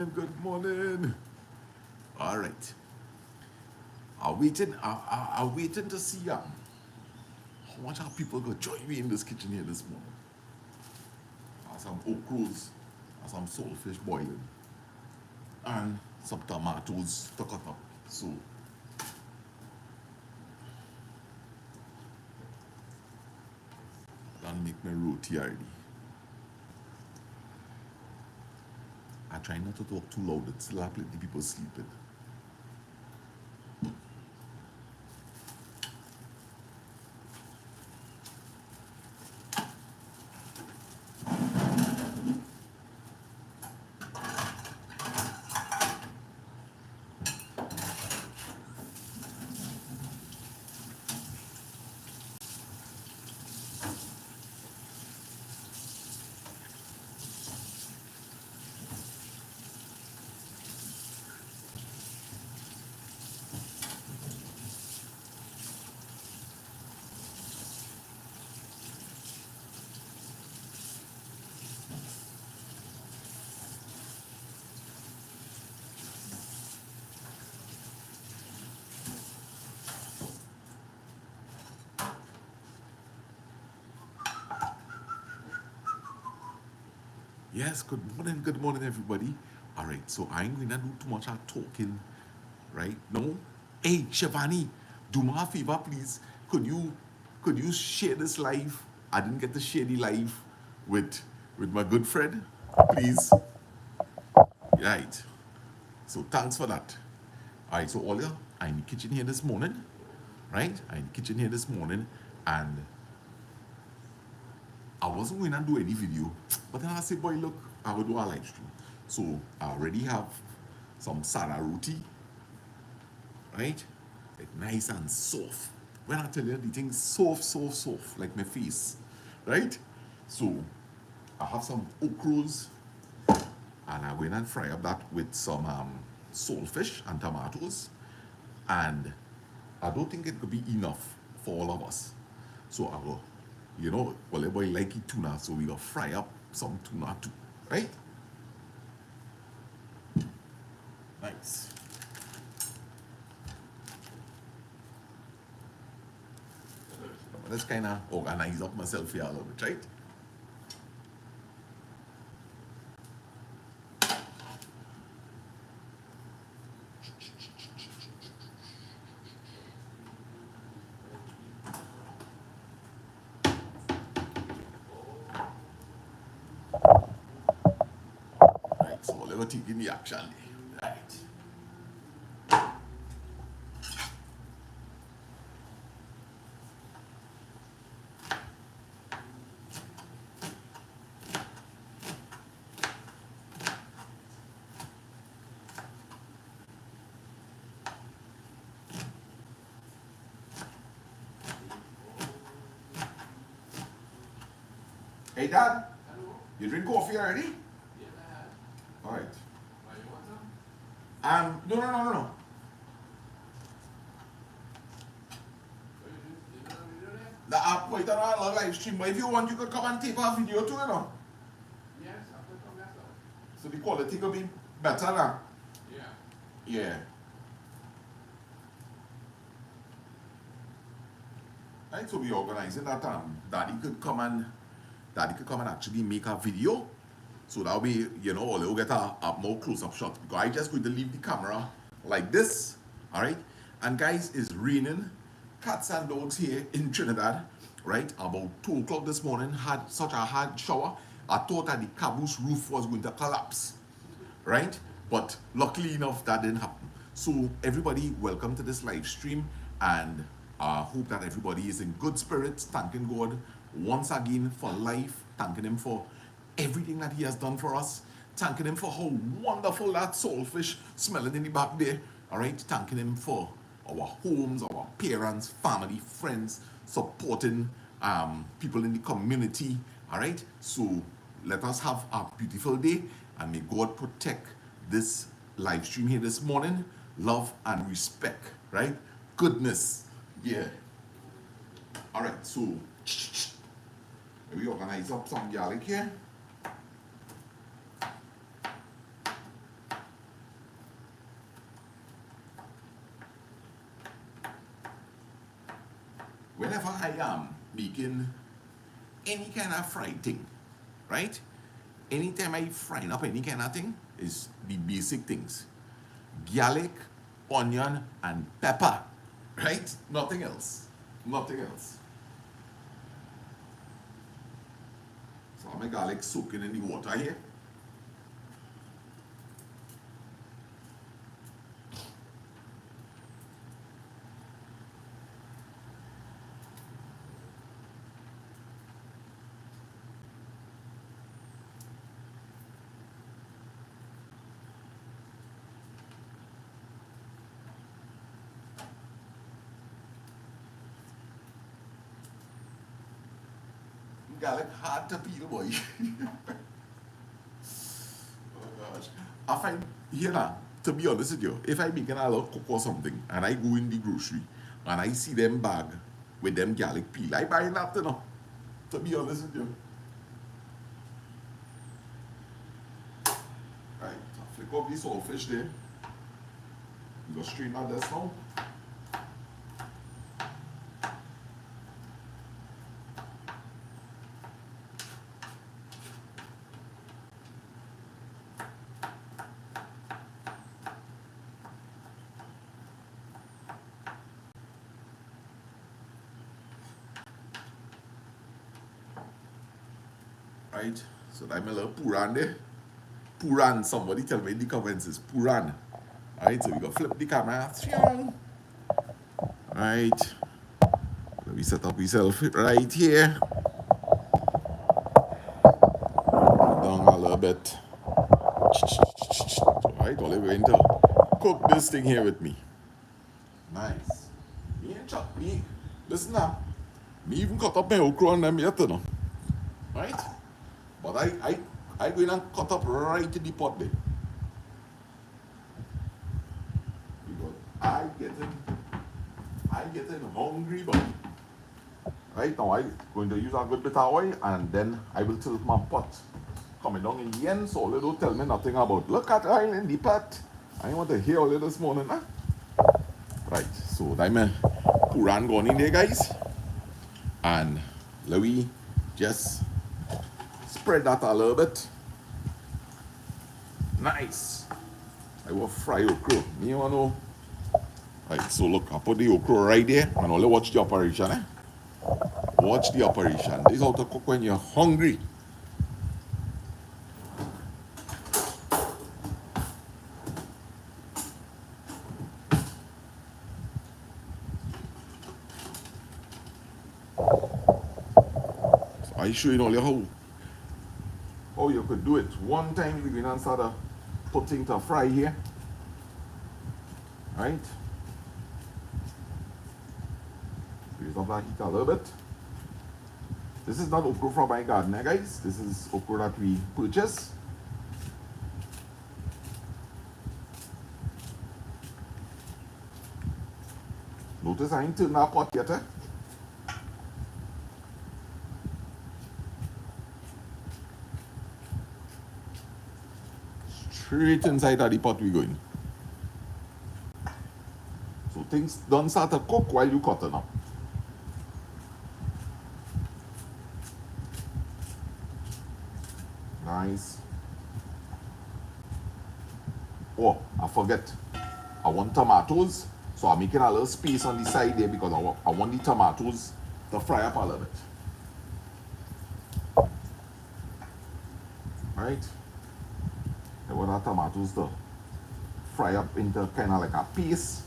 Good morning. All right. I'm waiting to see how much our people go join me in this kitchen here this morning. Some okras, some saltfish boiling, and some tomatoes to cut up. So, I'll make my roti already. I try not to talk too loud. It's still have plenty people sleeping. Yes, good morning, everybody. All right, so I ain't gonna do too much of talking, right? No. Hey, Shivani, do me a favor, please. Could you could you share this live? I didn't get to share the live with my good friend, please. Right. So thanks for that. All right, so Olia, I'm in the kitchen here this morning, right? I'm in the kitchen here this morning, and I wasn't going to do any video, but then I said, boy, look, I will do a live stream. So I already have some sada roti, right? Like nice and soft. When I tell you the thing soft, like my face, right? So I have some okras, and I went and fry up that with some saltfish and tomatoes. And I don't think it could be enough for all of us. So I will, well, everybody like it tuna, so we will fry up some tuna too, right? Nice. Let's kind of organize up myself here a little bit, right? Right, so let me take in the action. Right. Hey, Dad. Hello? You drink coffee already? Yes, I have. All right. Why you want some? No. What you do? You know video there? The app wait on our live stream, but if you want, you could come and take our video too, Yes, after come that's all. So the quality could be better now. Yeah. Yeah. Right, so we organizing that Daddy could come and actually make a video. So that way, we'll get a more close-up shot. Because I just going to leave the camera like this. Alright? And guys, it's raining. Cats and dogs here in Trinidad. Right? About 2 o'clock this morning, had such a hard shower. I thought that the caboose roof was going to collapse. Right? But luckily enough, that didn't happen. So everybody, welcome to this live stream, and I hope that everybody is in good spirits, thanking God once again for life, thanking Him for everything that He has done for us, thanking Him for how wonderful that saltfish smelling in the back there. All right, thanking Him for our homes, our parents, family, friends, supporting people in the community. All right, so let us have a beautiful day, and may God protect this live stream here this morning. Love and respect, right? Goodness, yeah. All right, so we organize up some garlic here. whenever I am making any kind of fried thing, right? Anytime I fry up any kind of thing, is the basic things. Garlic, onion, and pepper, right? Nothing else. Nothing else. So my garlic soaking in the water here. Garlic hard to peel, boy. Oh gosh. I find here now, to be honest with you, if I making a little cook or something and I go in the grocery and I see them bag with them garlic peel, I buy that, you know. To be honest with you. Right, I flick up this saltfish there. You go straight at this now. Right, so I'm a little puran there. Puran, somebody tell me in the comments is puran. Alright, so we go flip the camera. Right, let me set up myself right here. Down a little bit. Alright, all we're going to cook this thing here with me. Nice. Me and chop me. Listen now. Me even cut up my okra and them yet, you know. Right? But I go in and cut up right in the pot there. Because I getting hungry, but right now I'm going to use a good bit of oil and then I will tilt my pot. Coming down in the end, so they don't tell me nothing about look at oil in the pot. I want to hear all of this morning, huh? Right, so I'm a puran going in there, guys. And let me just spread that a little bit. Nice. I will fry okra. You want to know? Right, so look, I put the okra right there and only watch the operation. Eh? Watch the operation. This is how to cook when you're hungry. So I show you only how you could do it. One time you begin and start putting to fry here. Right? Raise up that heat a little bit. This is not okra from my garden, guys. This is okra that we purchased. Notice I ain't turned that pot yet, eh? Straight inside of the pot we going. So things don't start to cook while you cutting up. Nice. Oh, I forget. I want tomatoes, so I'm making a little space on the side there because I want the tomatoes to fry up a little bit. Right? I want our tomatoes to fry up into kind of like a paste.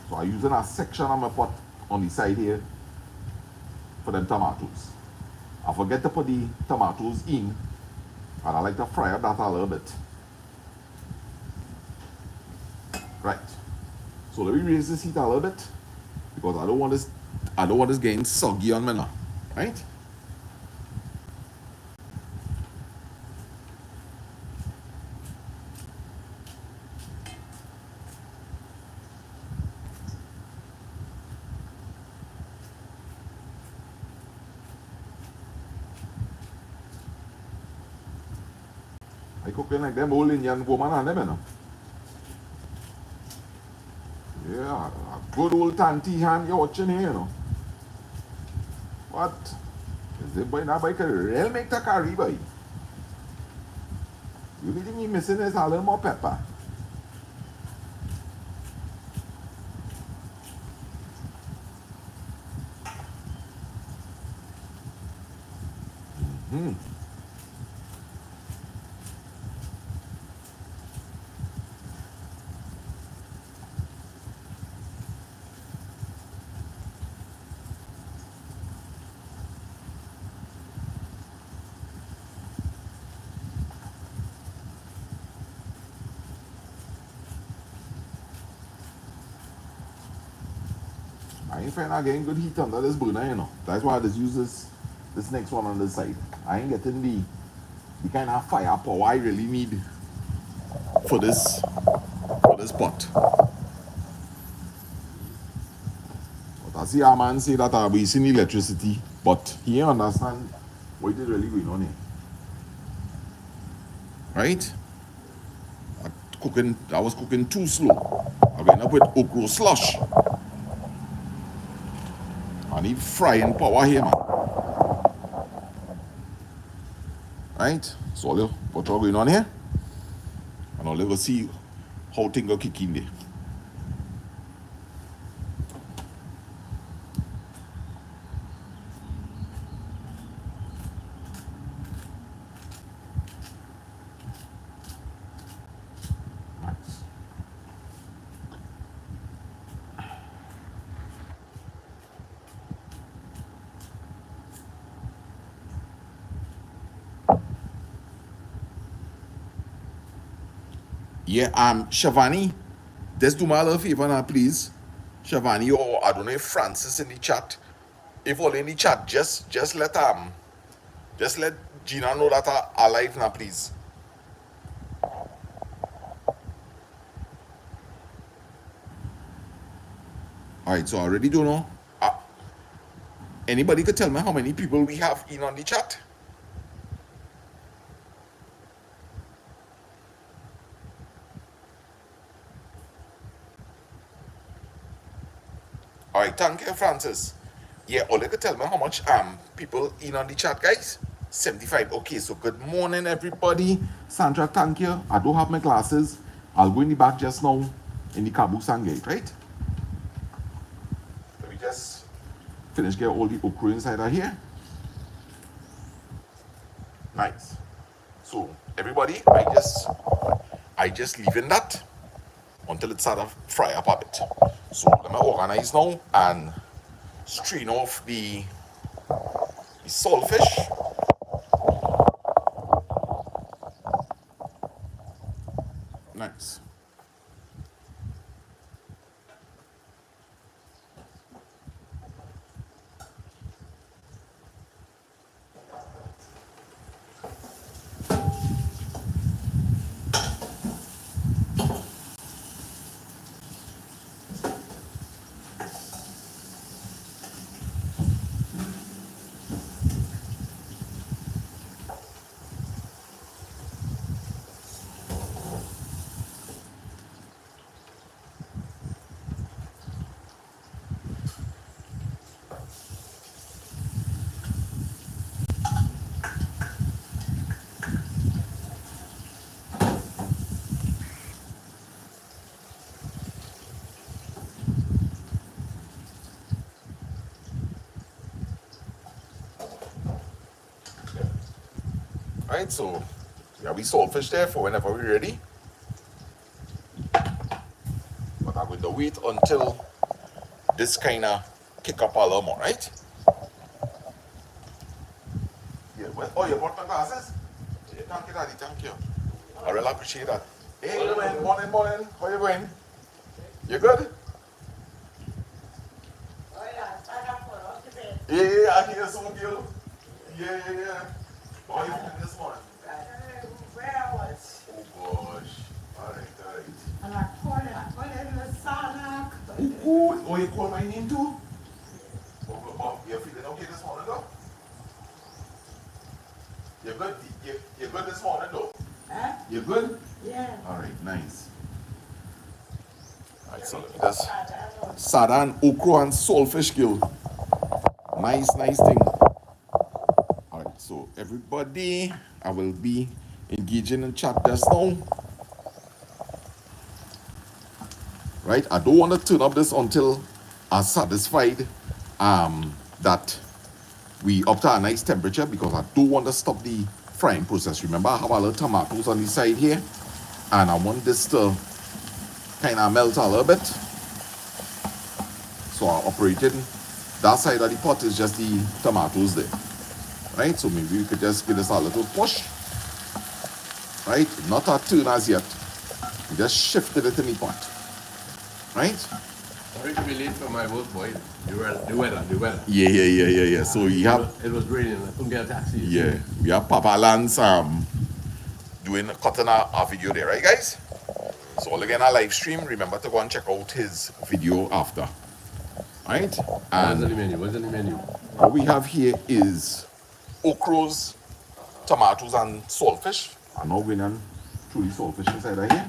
So I'm using a section of my pot on the side here for them tomatoes. I forget to put the tomatoes in, and I like to fry up that a little bit. Right. So let me raise this heat a little bit because I don't want this getting soggy on me now. Right? I cooking like them old Indian woman and them, you know. Yeah, a good old tanty hand you're watching here, you know. What? Is it boy now bike a real make the curry boy? You need me missing is a little more pepper. Hmm. I ain't find out getting good heat under this burner, you know. That's why I just use this next one on the side. I ain't getting the kind of fire power I really need for this pot. But I see our man say that I'm wasting electricity, but he ain't understand what is really going on here. Right? I was cooking too slow. I went up with okra slush. I need frying power here, man. Right? So I'll what's going on here? And I'll never see how things are kicking there. Nice. Yeah, Shavani, just do my little favor now, please. Shavani, or I don't know if Francis in the chat. If all in the chat, just let Gina know that I'm alive now, please. Alright, so I already don't know. Anybody could tell me how many people we have in on the chat? Alright, thank you, Francis. Yeah, Ole could tell me how much people in on the chat, guys. 75. Okay, so good morning, everybody. Sandra, thank you. I don't have my glasses. I'll go in the back just now in the caboose and gate, right? Let me just finish get all the okra inside of here. Nice. So everybody, I just leaving that until it start to fry up a bit. So let me organize now and strain off the saltfish. Nice. Right, so yeah, we saltfish there for whenever we're ready. But I'm going to wait until this kind of kick up a little more, right? Yeah, well, oh, you brought my glasses? Yeah, thank you, Daddy, thank you. I really appreciate that. Hey, morning, morning. How you going? You good? Yeah, I hear some of you. Yeah. How are you feeling this morning? Oh gosh. Alright. And I call it Lasana. Oh, you call my name too? Oh, you're feeling okay this morning though? You're good? You're good this morning though? Huh? You're good? Yeah. Alright, nice. Alright, so there's sada and okra and saltfish gill. Nice thing. Alright, so everybody, I will be engaging in chat just now. Right, I don't want to turn up this until I'm satisfied that we up to a nice temperature, because I don't want to stop the frying process. Remember, I have a little tomatoes on the side here, and I want this to kind of melt a little bit. So I'm operating that side of the pot is just the tomatoes there. Right, so maybe we could just give this a little push. Right, not a turn as yet. We just shifted it in the pot. Right? Sorry to be late for my work, boy. The weather. Yeah. So we have, It was raining. I couldn't get a taxi. yeah, we have Papa Lance doing cutting our video there, right, guys? So all again our live stream. Remember to go and check out his video after. Right? What's And on the menu? What's on the menu? what we have here is okras, tomatoes, and saltfish. I'm now going on through the saltfish inside of here.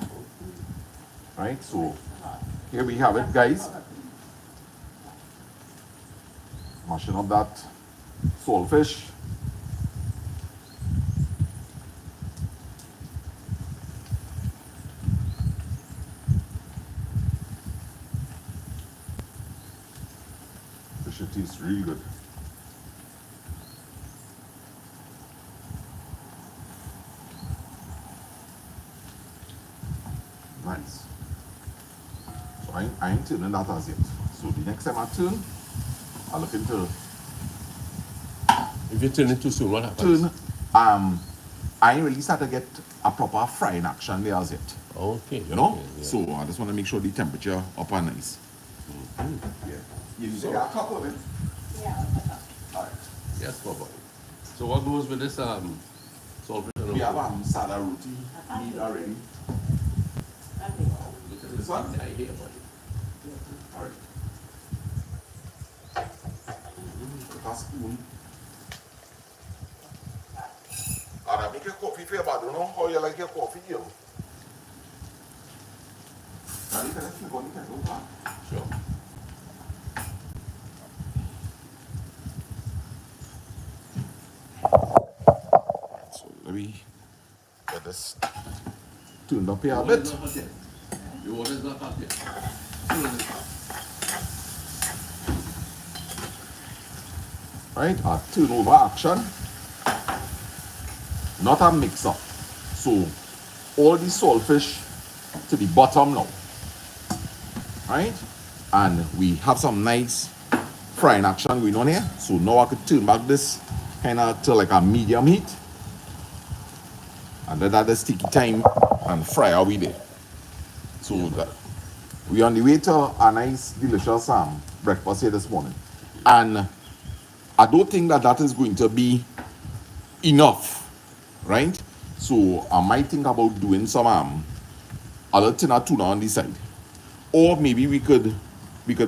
Right? So here we have it, guys. Mashing up that saltfish. Fish, it tastes really good. Nice. So I ain't turning that as yet. So the next time I turn, I'll look into If you turn it too soon, what happens? turn. I ain't really start to get a proper frying action there as yet. Okay. You know? okay, yeah. So I just want to make sure the temperature up and nice. Yeah. You need to get a cup of it. Yeah. Alright. Yes, Papa. So what goes with this saltfish and We have okra? sada roti meat already. Look at This one? I hear, buddy. Alright. Put a spoon. Alright, make your coffee for you, but I don't know how you like your coffee, you. Now you can flip on the kettle, huh? Sure. So let me get this tuned up here The a water's bit. not hot yet. The water's not hot yet. Right, a turnover action. Not a mix up. So all the saltfish to the bottom now. Right? And we have some nice frying action going on here. So now I could turn back this kind of to like a medium heat. And let that sticky time and fry our way there. So that we on the way to a nice delicious breakfast here this morning. And I don't think that is going to be enough, right? So I might think about doing some other tuna on the side, or maybe we could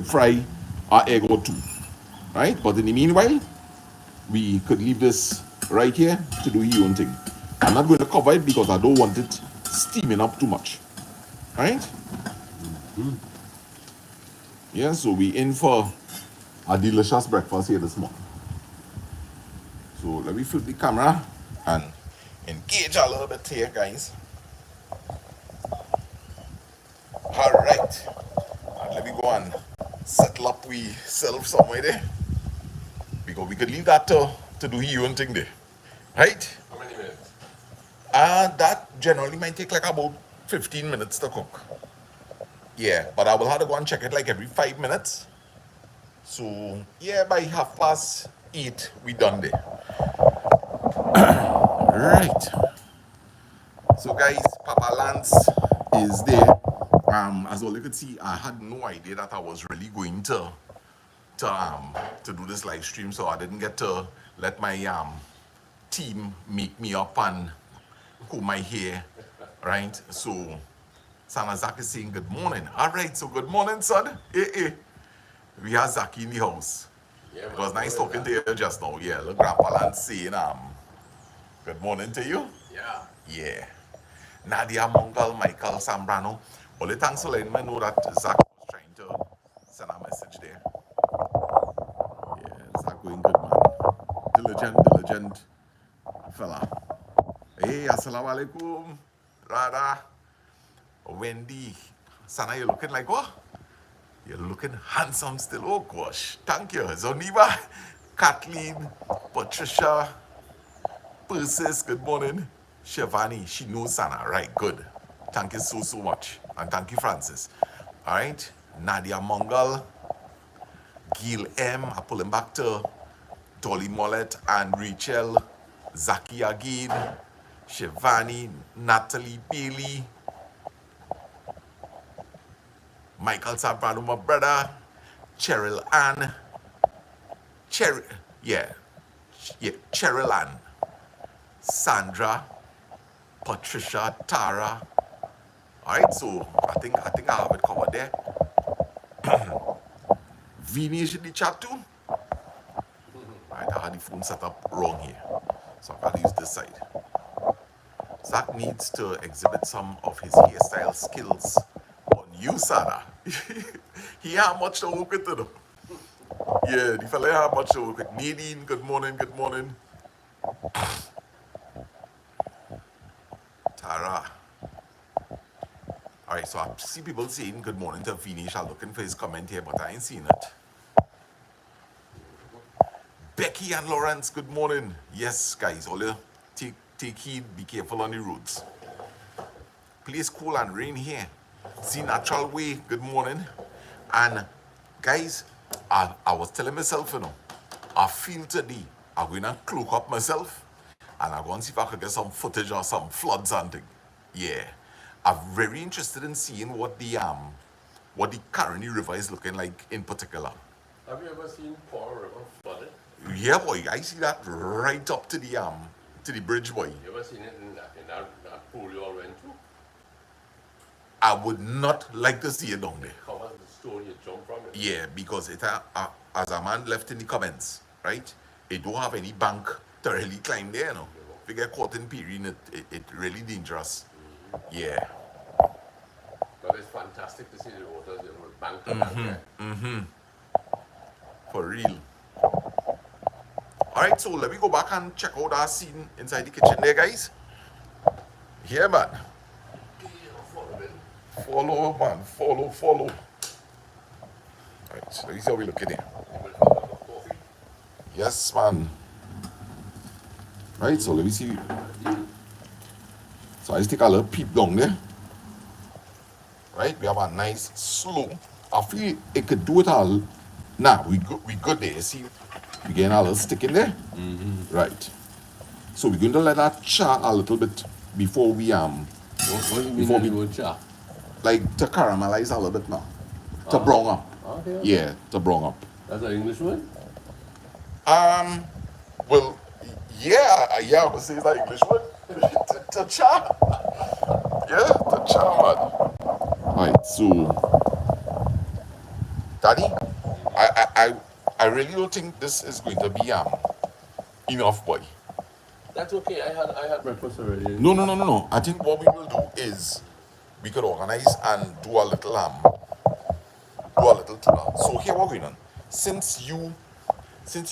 fry our egg or two, right? But in the meanwhile, we could leave this right here to do your own thing. I'm not going to cover it because I don't want it steaming up too much, right? Yeah, so we in for a delicious breakfast here this morning. So let me flip the camera and engage a little bit here, guys. All right, and let me go and settle up we self somewhere there, because we could leave that to do your own thing there, right? How many minutes? That generally might take like about 15 minutes to cook. Yeah, but I will have to go and check it like every 5 minutes. So yeah, by 8:30 we done there. Right. So guys, Papa Lance is there. As all you could see, I had no idea that I was really going to do this live stream, so I didn't get to let my team make me up and comb my hair, right? So Sana Zach is saying good morning. All right, so good morning, son. We have Zaki in the house. Yeah, It was nice talking to you just now. Yeah, look, Grandpa Lance saying good morning to you. Yeah. Yeah. Nadia Mongal, Michael Sambrano. Only thanks for letting me know that Zach intelligent fella. Hey, assalamu alaikum, Rada, Wendy, Sana, you looking like what? You're looking handsome still. Oh gosh, thank you. Zoniba, Kathleen, Patricia, Persis, good morning. Shivani, she knows Sana. Right, good. Thank you so much. And thank you, Francis. All right, Nadia Mongol, Gil M, I pull him back to Dolly Mollet and Rachel, Zaki Agin, Shivani, Natalie Bailey, Michael Sabrano, my brother, Cheryl Ann, yeah, Cheryl Ann, Sandra, Patricia, Tara. All right, so I think I have it covered there. Vinny is in the chat too. All right, I had the phone set up wrong here, so I gotta use this side. Zach needs to exhibit some of his hairstyle skills on you, Sada. He had much to work with, though. Yeah, the fella had much to work with. Nadine, good morning, good morning. Tara. All right, so I see people saying good morning to Finish. I'm looking for his comment here, but I ain't seen it. Becky and Lawrence, good morning. Yes, guys, all you take heed, be careful on the roads. Place cool and rain here. See natural way, good morning. And guys, I was telling myself, you know, I feel today I'm going to cloak up myself and I'm going to see if I could get some footage or some floods and thing. Yeah. I'm very interested in seeing what the Caroni River is looking like in particular. Have you ever seen Paul River flooded? Yeah, boy, I see that right up to the bridge, boy. You ever seen it in that pool you all went to? I would not like to see it down there. How was the stone you jumped from it? Yeah, because it as a man left in the comments, right? It don't have any bank to really climb there, you know. If you get caught in period, it really dangerous. Yeah. But it's fantastic to see the waters, you know, bank to bank there. Mm-hmm. For real. All right, so let me go back and check out our scene inside the kitchen there, guys. Here, man. Follow, man. Follow. All right, so let me see how we look in here. Yes, man. Right, so let me see. So I just take a little peep down there. Right, we have a nice slow. I feel it could do it all. Nah, we good there. See, we getting a little stick in there. Mm-hmm. Right. So we're going to let that char a little bit before we What do you mean the word char? like to caramelize a little bit now. To brown up. Okay. Yeah, to brown up. That's an English word? Well, I would say it's an English word. to char. Yeah, to char, man. Alright, so Daddy, I really don't think this is going to be enough, boy. That's okay. I had breakfast already. No. I think what we will do is we could organize and do a little tuna. So here what we're going on. Since you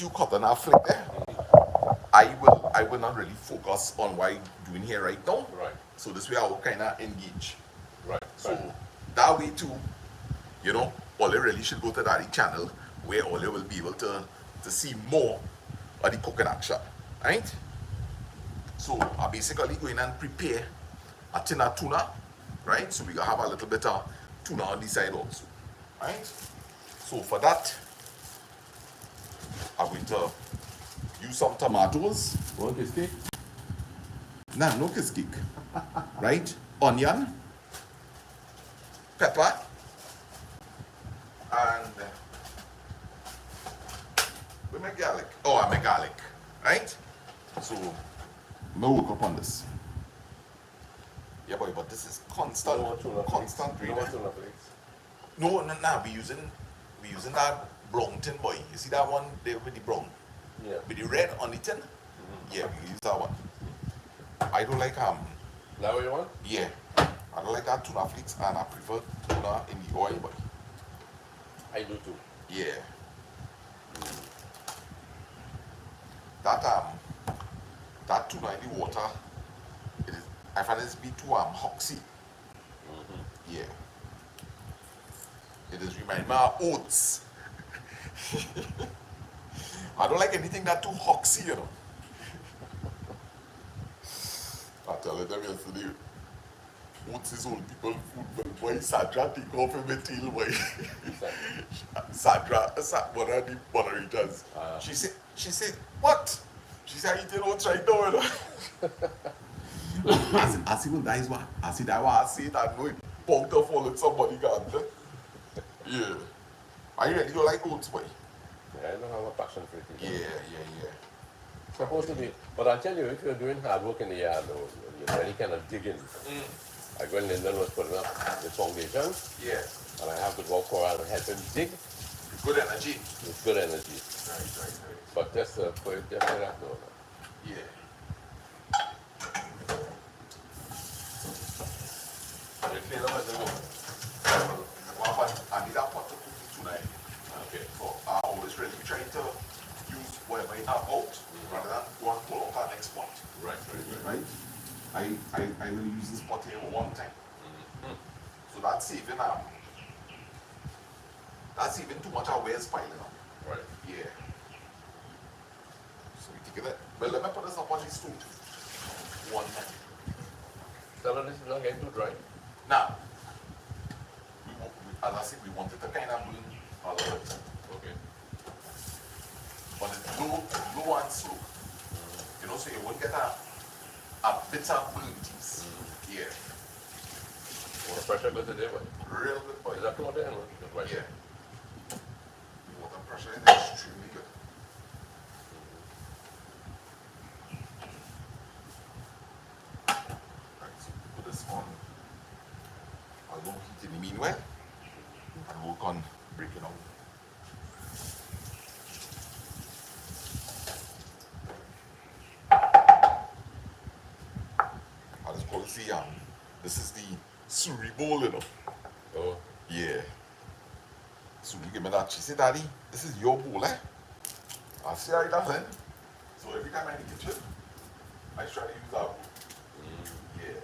cut an flick there, I will not really focus on what I'm doing here right now. Right. So this way I will kind of engage. Right. So that way too, you know, Ole really should go to that channel where Ole will be able to see more of the cooking action. Right? So I basically go in and prepare a tin of tuna, right? So we gonna have a little bit of tuna on the side also. Right? So for that, I'm going to use some tomatoes. Want this cake? Nah, no kiss cake. Right? Onion, pepper, and with my garlic. Oh, and my garlic. Right? So I'm gonna work up on this. Yeah, boy, but this is constant You reading. want tuna flakes? No, we using that brown tin, boy. You see that one there with the brown? Yeah. With the red on the tin? Yeah, we use that one. I don't like That what you want? yeah. I don't like that tuna flakes and I prefer tuna in the oil, boy. I do too. Yeah. That that tuna in the water, it is, I find it to be too hoxy. Yeah. It is remind me of oats. I don't like anything that too hoxy, you know. I tell them yesterday, oats is old people food, but boy, Sadra take off in my tail, boy. Sadra, one of the moderators. She said, what? She said, I eating oats right now, you know. I see what that is what. I see that what I see that no punked off all with somebody got. Yeah. I really don't like oats, boy. Yeah, I don't have a passion for it. Yeah. Supposed to be, but I tell you, if you're doing hard work in the yard, or you know, any kind of digging, I go in Linden was putting up the foundation, Yeah. and I have to go for and help him dig Good energy. with good energy. Right. But just for that, no. Yeah. You clean up as you go. I need that pot to cook it tonight. Okay. So I always really try to use whatever I have out rather than go and pull out our next pot. Right. I will use this pot here one time. So that's saving too much of waste piling up. Right. Yeah. So we take it. Well, let me put this up on the stove one time. So this is not getting too dry. Now, as I said, we want it to kind of burn a little bit. Okay. But it's low and slow. You know, so you won't get a bitter burnt. Yeah. Water pressure goes today, but Real good boy. is that water and what? Yeah. Water pressure is extremely good. Right, so put this on a low heat in the meanwhile and work on breaking out. I just call it this is the suri bowl, you know. Oh, Yeah. So you give me that. She said, Daddy, this is your bowl, eh? I say, I doesn't. So every time I'm in the kitchen, I try to use that bowl. Yeah.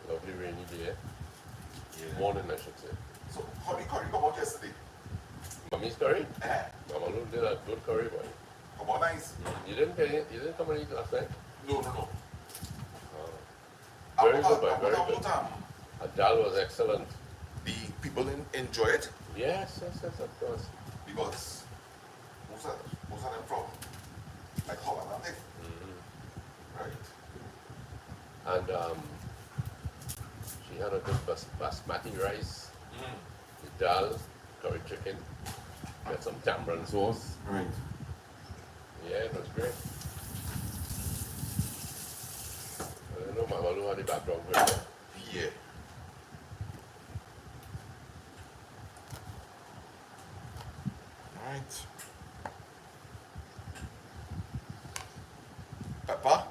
lovely rainy day. Yeah. Morning, I should say. So how did curry come out yesterday? Mummy's curry? Eh? Mama Lou did a good curry, boy. Come out nice? You didn't come and eat last night? No. Very good, boy, very good. About, A dal was excellent. the people enjoy it Yes, of course. because most of them from like Holland, aren't they? Right. And she had a good basmati rice, the dal, curry chicken, got some tamarind sauce. Right. Yeah, it was great. I don't know, Mama Lou had the background with her. Yeah. Right. Pepper.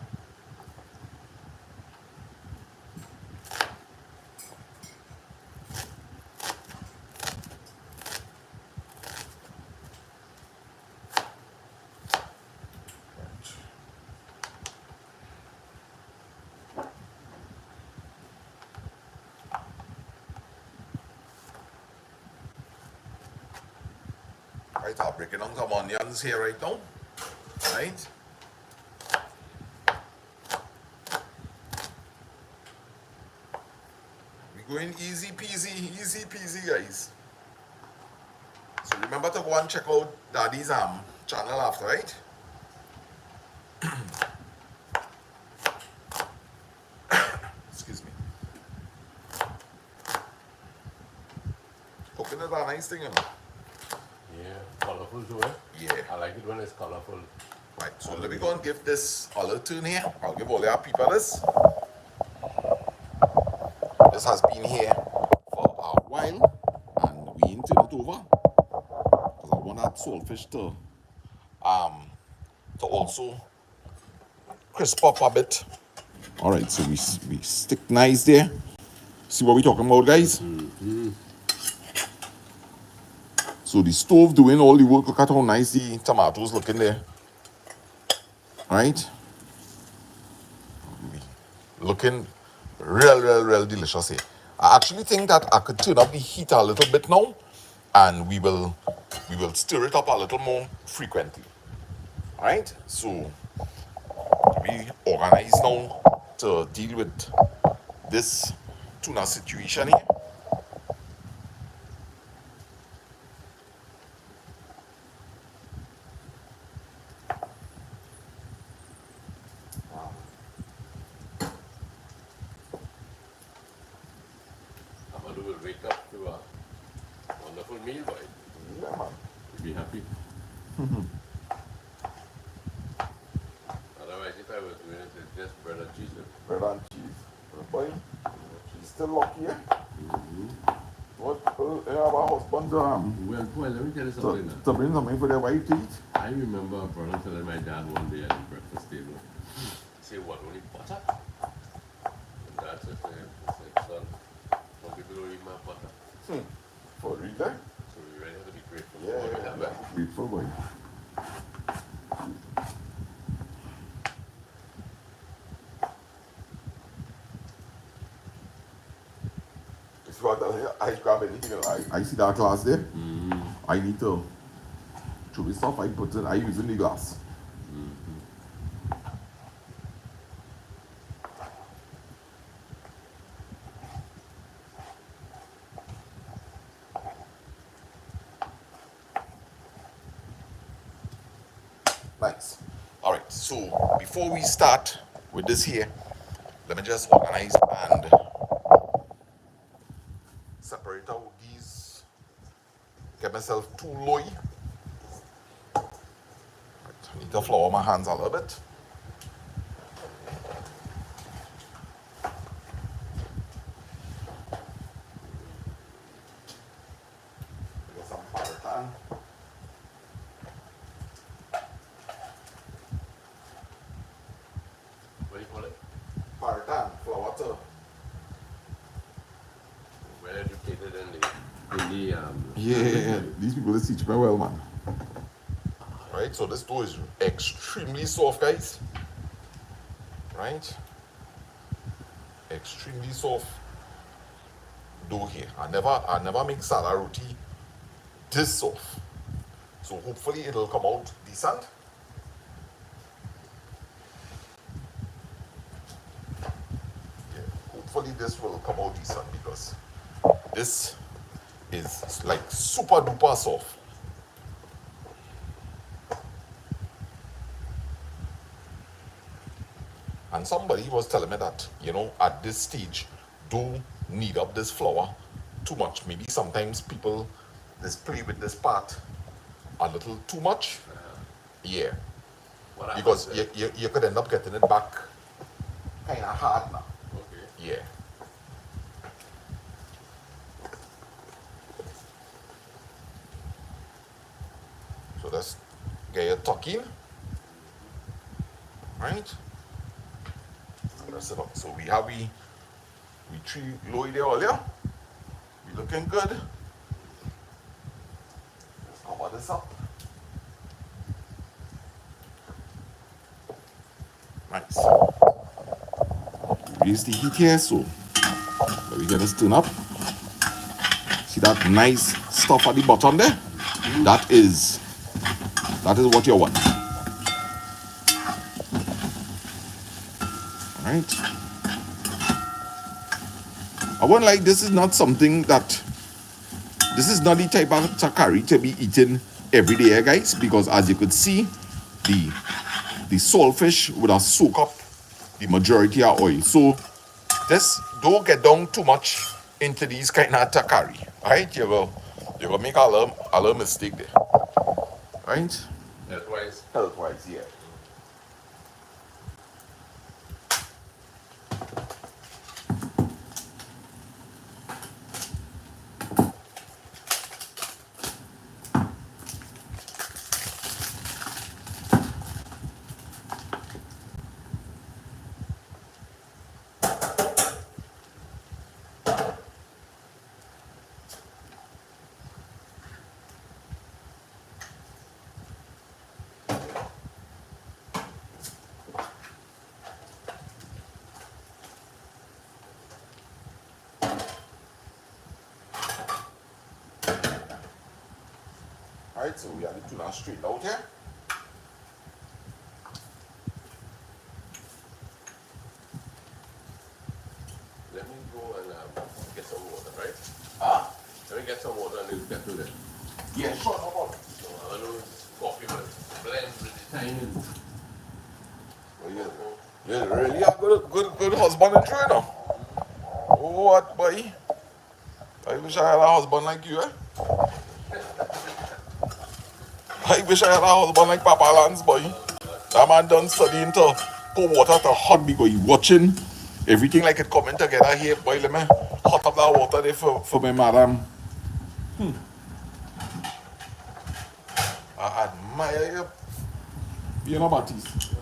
Right, I'll break it down some onions here right now. Right. We're going easy peasy, guys. So remember to go and check out Daddy's channel after, right? Excuse me. Cooking is a nice thing, you know. Yeah, colorful too, eh? Yeah. I like it when it's colorful. Right, so let me go and give this a little turn here. I'll give all our people this. This has been here for a while, and we ain't turn it over. Because I want that saltfish to also crisp up a bit. Alright, so we stick nice there. See what we talking about, guys? So the stove doing all the work. Look at how nice the tomatoes looking there. Right? Looking real delicious here. I actually think that I could turn up the heat a little bit now, and we will stir it up a little more frequently. Alright? So we organize now to deal with this tuna situation here. Amadou will wake up to a wonderful meal, boy. Yeah, man. He'll be happy. Otherwise, if I was doing it, it's just bread and cheese. Bread and cheese. Boy, she's still lucky, eh? What? Our husband Well, boy, let me tell you something. to bring something for their wife to eat. I remember a brother telling my dad one day at the breakfast table, he said, what, only butter? And dad said to him, he said, son, some people don't eat my butter. For real, eh? So we really have to be grateful for what we have. Yeah. Grateful, boy. It's what I grab anything. I see that glass there. I need to throw the stuff I put in. I use in the glass. Nice. All right. So before we start with this here, let me just organize and separate out these. Get myself too low. Right, I need to flour my hands a little bit. Get some parmesan. What do you call it? Parmesan, flour to. Well educated in the Yeah, these people they teach me well, man. Right, so this dough is extremely soft, guys. Right, extremely soft dough here. I never make sada roti this soft. So hopefully it'll come out decent. Yeah, hopefully this will come out decent because this is like super duper soft. And somebody was telling me that, you know, at this stage, don't knead up this flour too much. Maybe sometimes people just play with this part a little too much. Yeah. what Because happens you could end up getting it back kind of hard now. Okay. Yeah. So let's get your tuck in. Right? Press it up. So we have we tree low there earlier. We looking good. Let's cover this up. Nice. Raise the heat here so let me get this turn up. See that nice stuff at the bottom there? That is what you want. Alright. I want like this is not something that this is not the type of curry to be eaten every day, guys, because as you could see, the saltfish would have soaked up the majority of oil. So this don't get down too much into these kind of curry. Alright, you will make a little mistake there. Right? Health-wise. Health-wise, yeah. Alright, so we have the tuna straight out here. Let me go and get some water, right? Ah, Let me get some water and we'll get to that. yeah, sure, no problem. So I know coffee will blend with the timing. Oh, yeah, really a good husband and trainer. What, boy? I wish I had a husband like you, eh? I wish I had a husband like Papa Lance, boy. That man done studying to pour water to hot because he watching everything like it coming together here, boy. Let me hot up that water there for my madam. I admire you. You know, Baptiste.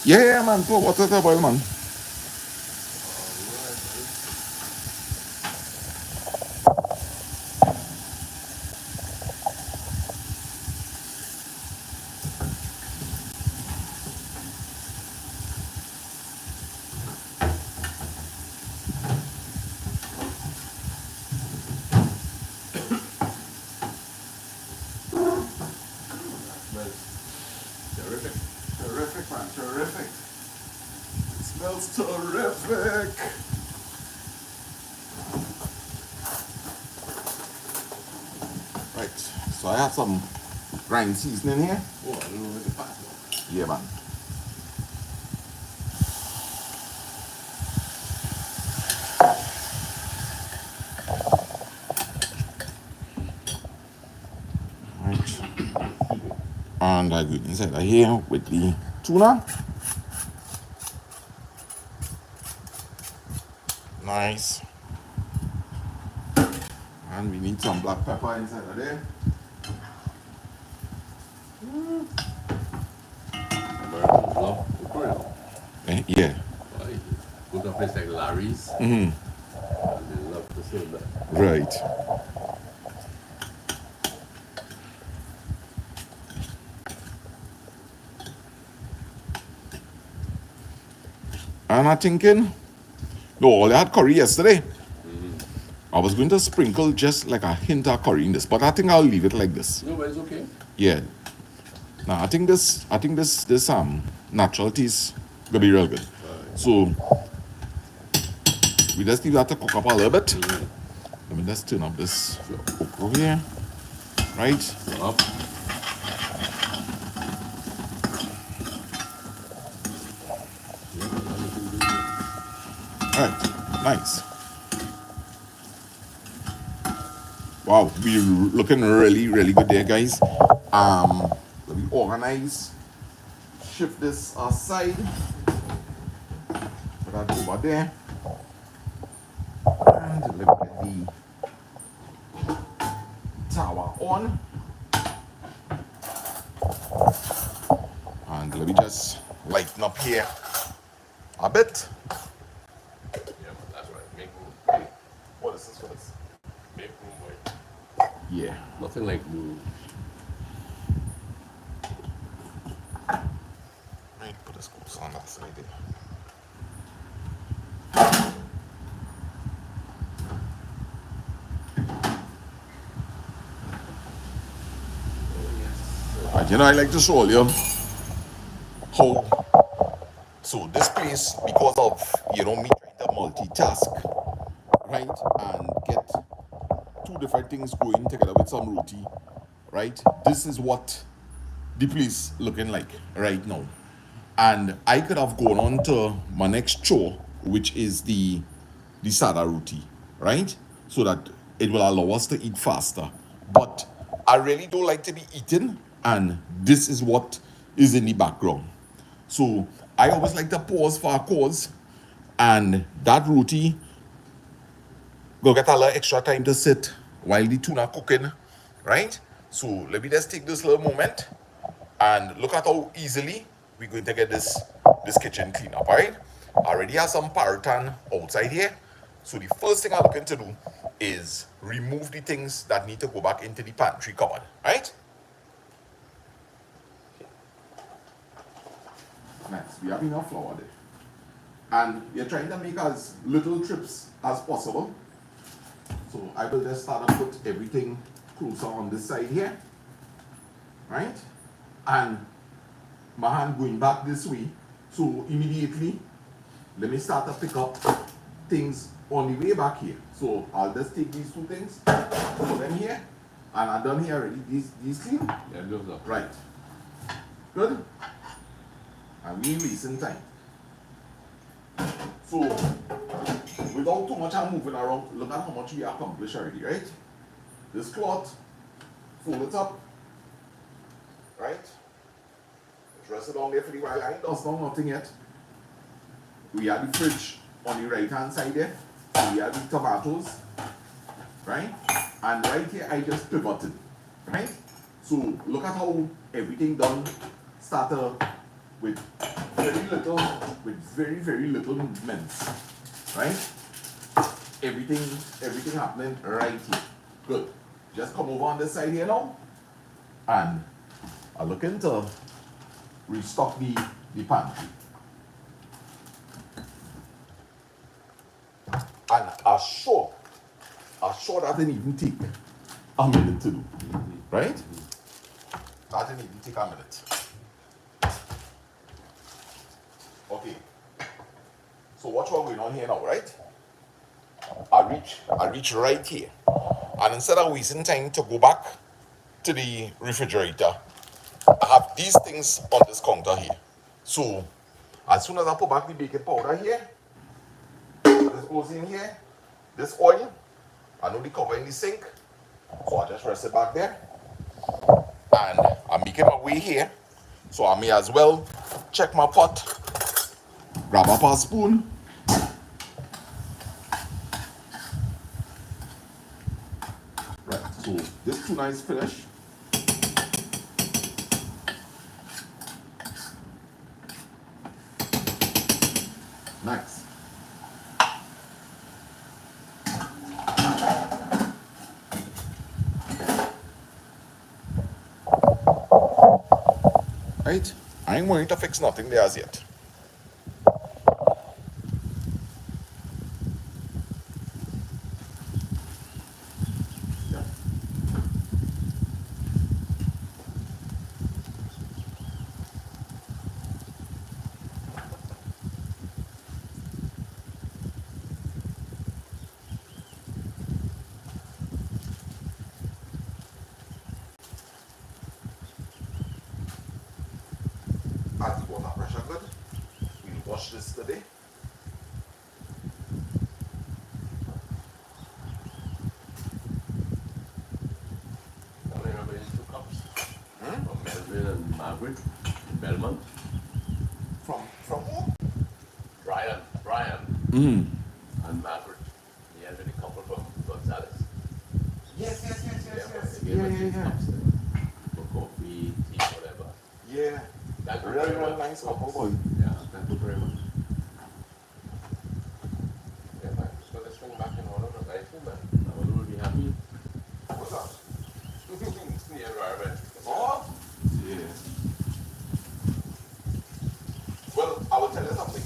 Yeah, man, pour water to boil, man. Terrific. Terrific, man, terrific. It smells terrific. Right, so I have some grind seasoning here. Oh, I don't know where to pass it. Yeah, man. Right. And I go inside of here with the tuna. Nice. And we need some black pepper inside of there. Americans love okra. Yeah. Right. Go to a place like Larry's. Mm-hmm. And they love to serve that. Right. And I'm thinking, no, I had curry yesterday. I was going to sprinkle just like a hint of curry in this, but I think I'll leave it like this. No, but it's okay. Yeah. Now I think this natural taste gonna be real good. Right. So we just leave that to cook up a little bit. Let me just turn up this okra here. Right? Up. Alright, nice. Wow, we're looking really, really good there, guys. Let me organize. Shift this aside. Put that over there. And let me get the tower on. And let me just lighten up here a bit. Yeah, that's right. Make room. What is this for this? Make room, boy. Yeah. Nothing like room. Right, put the scoops on that side there. And you know, I like to show you how. So this place, because of me trying to multitask, right, and get two different things going together with some roti, right? This is what the place looking like right now. And I could have gone on to my next chore, which is the sada roti, right? So that it will allow us to eat faster. But I really don't like to be eating, and this is what is in the background. So I always like to pause for a cause, and that roti go get a little extra time to sit while the tuna cooking, right? So let me just take this little moment and look at how easily we're going to get this kitchen clean up, all right? I already have some paratan outside here. So the first thing I'm looking to do is remove the things that need to go back into the pantry cupboard, right? Next, we have enough flour there. And we're trying to make as little trips as possible. So I will just start to put everything closer on this side here, right? And my hand going back this way. So immediately, let me start to pick up things on the way back here. So I'll just take these two things, put them here, and I'm done here already. These clean? Yeah, those are Right. Good? And we ain't wasting time. So, without too much I'm moving around, look at how much we accomplished already, right? This cloth, fold it up, right? Just rest it down there for the while. I ain't dust down nothing yet. We have the fridge on the right hand side there. So we have the tomatoes, right? And right here I just pivoted, right? So look at how everything done started with very little movements, right? Everything happening right here. Good. Just come over on this side here now, and I'm looking to restock the pantry. And I'm sure that didn't even take a minute to do, right? That didn't even take a minute. Okay. So what's going on here now, right? I reach right here. And instead of wasting time to go back to the refrigerator, I have these things on this counter here. So as soon as I put back the baking powder here, this goes in here, this oil, I know the cover in the sink, so I just rest it back there. And I'm making my way here, so I may as well check my pot, grab up a spoon, right, so this tuna is finished. Nice. Right? I ain't going to fix nothing there as yet. Yeah. As the water pressure good, we'll wash this today. I remember these 2 cups from Melvin and Margaret in Belmont. From who? Brian and Margaret. He had a couple from Gonzales. Yes. They gave us these cups for coffee, tea, whatever. Yeah. Thank you Really, very really much. nice couple, boy. Yeah, thank you very much. Yeah, man, just put this thing back in order nicely, man. I will be happy. What's up? The environment. Oh? Yeah. Well, I will tell you something.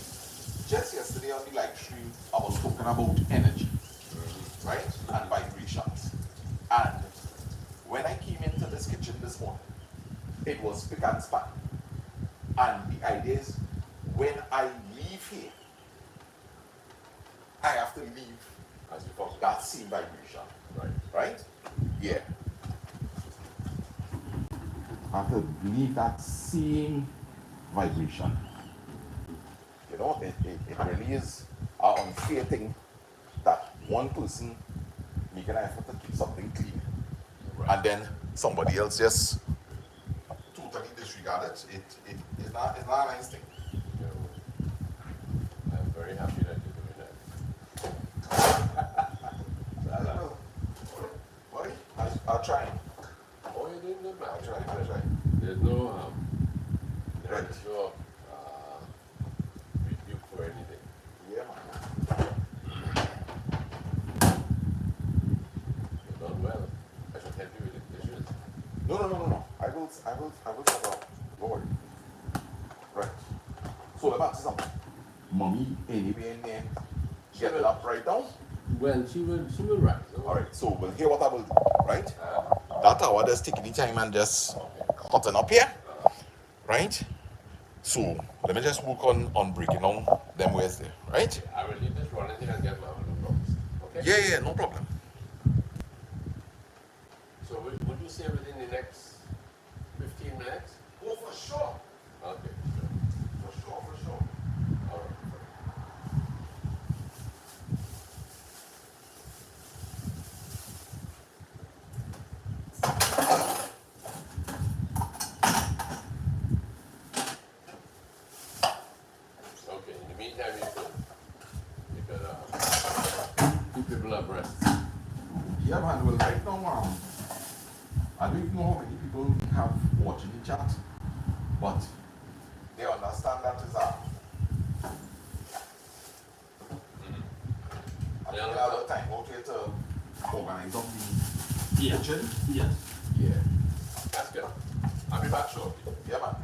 Just yesterday on the live stream, I was talking about energy, right? And vibrations. And when I came into this kitchen this morning, it was pick and span. And the idea is, when I leave here, I have to leave As you talk. that same vibration, Right. right? Yeah. I have to leave that same vibration. You know, it really is an unfair thing that one person making an effort to keep something clean, Right. and then somebody else just totally disregard it. It's not a nice thing. I'm very happy that you're doing that. I'll try. Oh, you're doing good, man. I'll try. There's no, Right. there's no rebuke for anything. Yeah, man. You're done well. I should help you with the dishes. No. I will sort out. Don't worry. Right. So let me ask you something. Mommy, anyway in there, get it up right now. Well, she will write. Alright, so we'll hear what I will do, right? That hour just taking the time and just hotting up here. Right? So let me just work on breaking down them ways there, right? I will leave this running here and get my other problems. Okay? Yeah, no problem. So would you say within the next 15 minutes? Oh, for sure. Okay, For sure. All right. Okay, in the meantime, you could keep people abreast. Yeah, man, well, right now, I don't even know how many people we have watching the chat, but they understand that is I think a lot of time out here to organize up the kitchen. Yes. Yeah. That's good. I'll be back shortly. Yeah, man.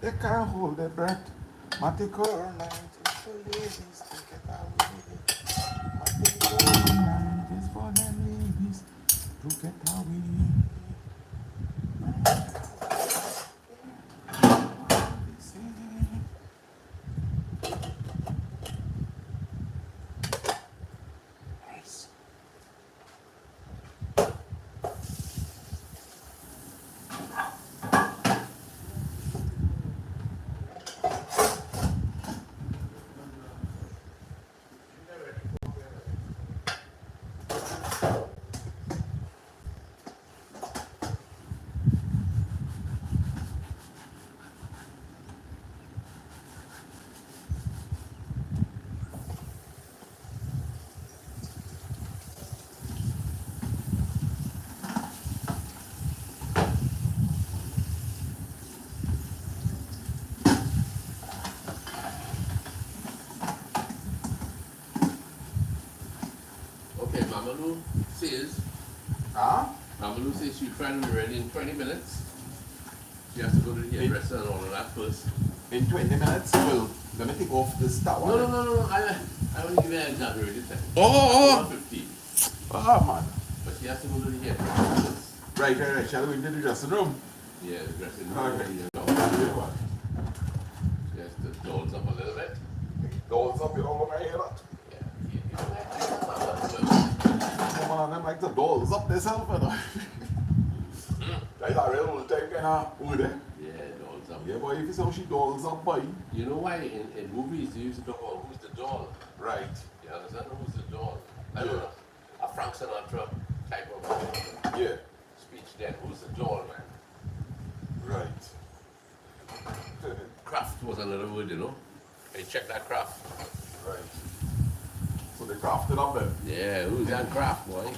They can't hold their breath. Maticore night is for ladies. They get away. Maticore night is for the ladies to get away. Nice. Okay, Mamalu says, Huh? Mamalu says she's trying to be ready in 20 minutes. She has to go to the hairdresser and all of that first. In 20 minutes, well, let me take off this towel. No. I only give you an exaggerated time. Oh. 15. Oh, man. But she has to go to the hairdresser first. Right. Shall we go into the dressing room? Yeah, the dressing room. Okay. You know. Yeah, She has to dolls up a little bit. dolls up, you don't want to hear that. Yeah, you know that. Come on, them like the dolls up themselves, you know. That's a real old time kind of wood, eh? Yeah, dolls up. Yeah, boy, if you say she dolls up, boy. You know why in movies they used to talk about who's the doll? Right. You understand who's the doll? I Yeah. don't know. A Frank Sinatra type of Yeah. speech then. Who's the doll, man? Right. Craft was another word, you know. Hey, check that craft. Right. So they crafted up then. Yeah, who's that craft, boy?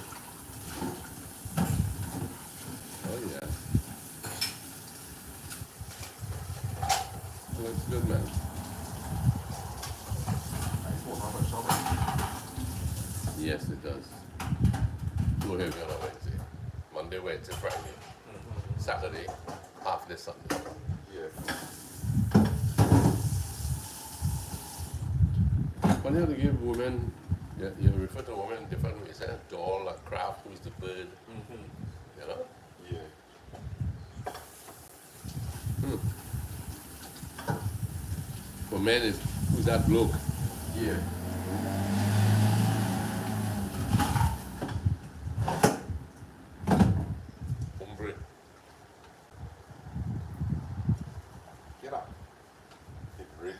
Oh, yeah. Looks good, man. Nice one, have a shovel. Yes, it does. Too heavy on a Wednesday. Monday, Wednesday, Friday. Saturday, half this Sunday. Yeah. Funny how to give women, you refer to women in different ways. Eh? Doll, a craft, who's the bird, you know? Yeah. For men, is who's that bloke? Yeah. Hombre. Get up. It really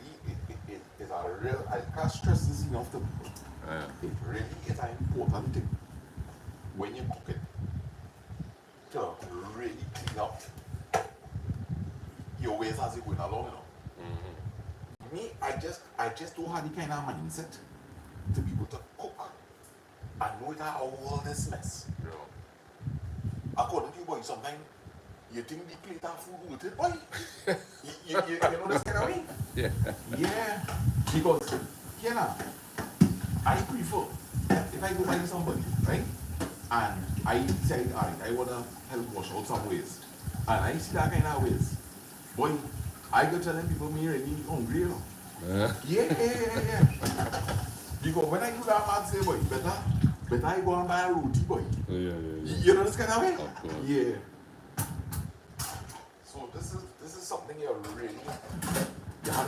is a real, I can't stress this enough to It really is an important thing when you cook it to really clean up your ways as you going along, you know. Me, I just don't have the kind of mindset to be able to cook and know it all this mess. You know. According to you, boy, sometimes you think the plate of food with it, boy. you know this kind of way? Yeah. Yeah. Because, you know, I prefer, if I go by somebody, right? And I say, all right, I want to help wash out some ways. And I see that kind of ways. Boy, I go telling people me really hungry, you know. Yeah. Because when I do that, man say, boy, better I go and buy a roti, boy. Yeah. You know this kind of way? Of course. Yeah. So this is something you have to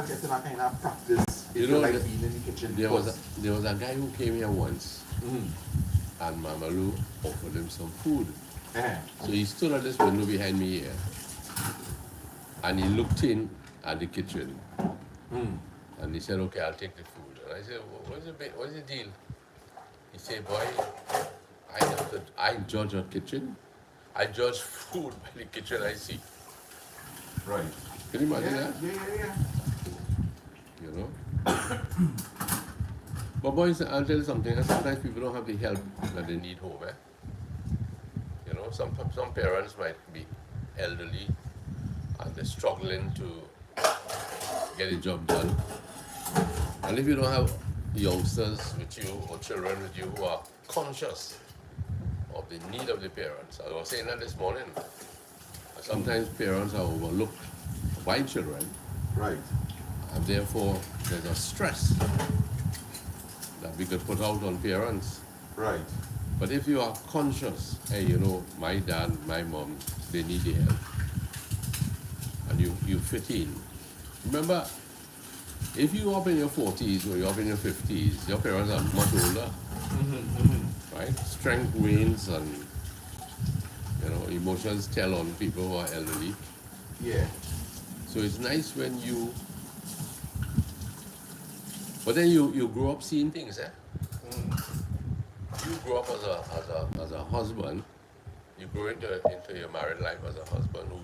get in that kind of practice if you like being in the kitchen. There was a guy who came here once, and Mama Lou offered him some food. So he stood at this window behind me here, and he looked in at the kitchen, and he said, "Okay, I'll take the food." And I said, "What's the deal?" He said, "Boy, I judge a kitchen. I judge food by the kitchen I see." Right. Can you imagine that? Yeah. You know? But boys, I'll tell you something. Sometimes people don't have the help that they need home. You know, some parents might be elderly and they're struggling to get the job done. And if you don't have youngsters with you or children with you who are conscious of the need of the parents, I was saying that this morning. Sometimes parents are overlooked by children. Right. And therefore, there's a stress that we could put out on parents. Right. But if you are conscious, hey, you know, my dad, my mom, they need the help, and you fit in. Remember, if you're up in your 40s or you're up in your 50s, your parents are much older, right? Strength wanes and, you know, emotions tell on people who are elderly. Yeah. So it's nice when you, but then you grow up seeing things, You grow up as a husband. You grow into your married life as a husband who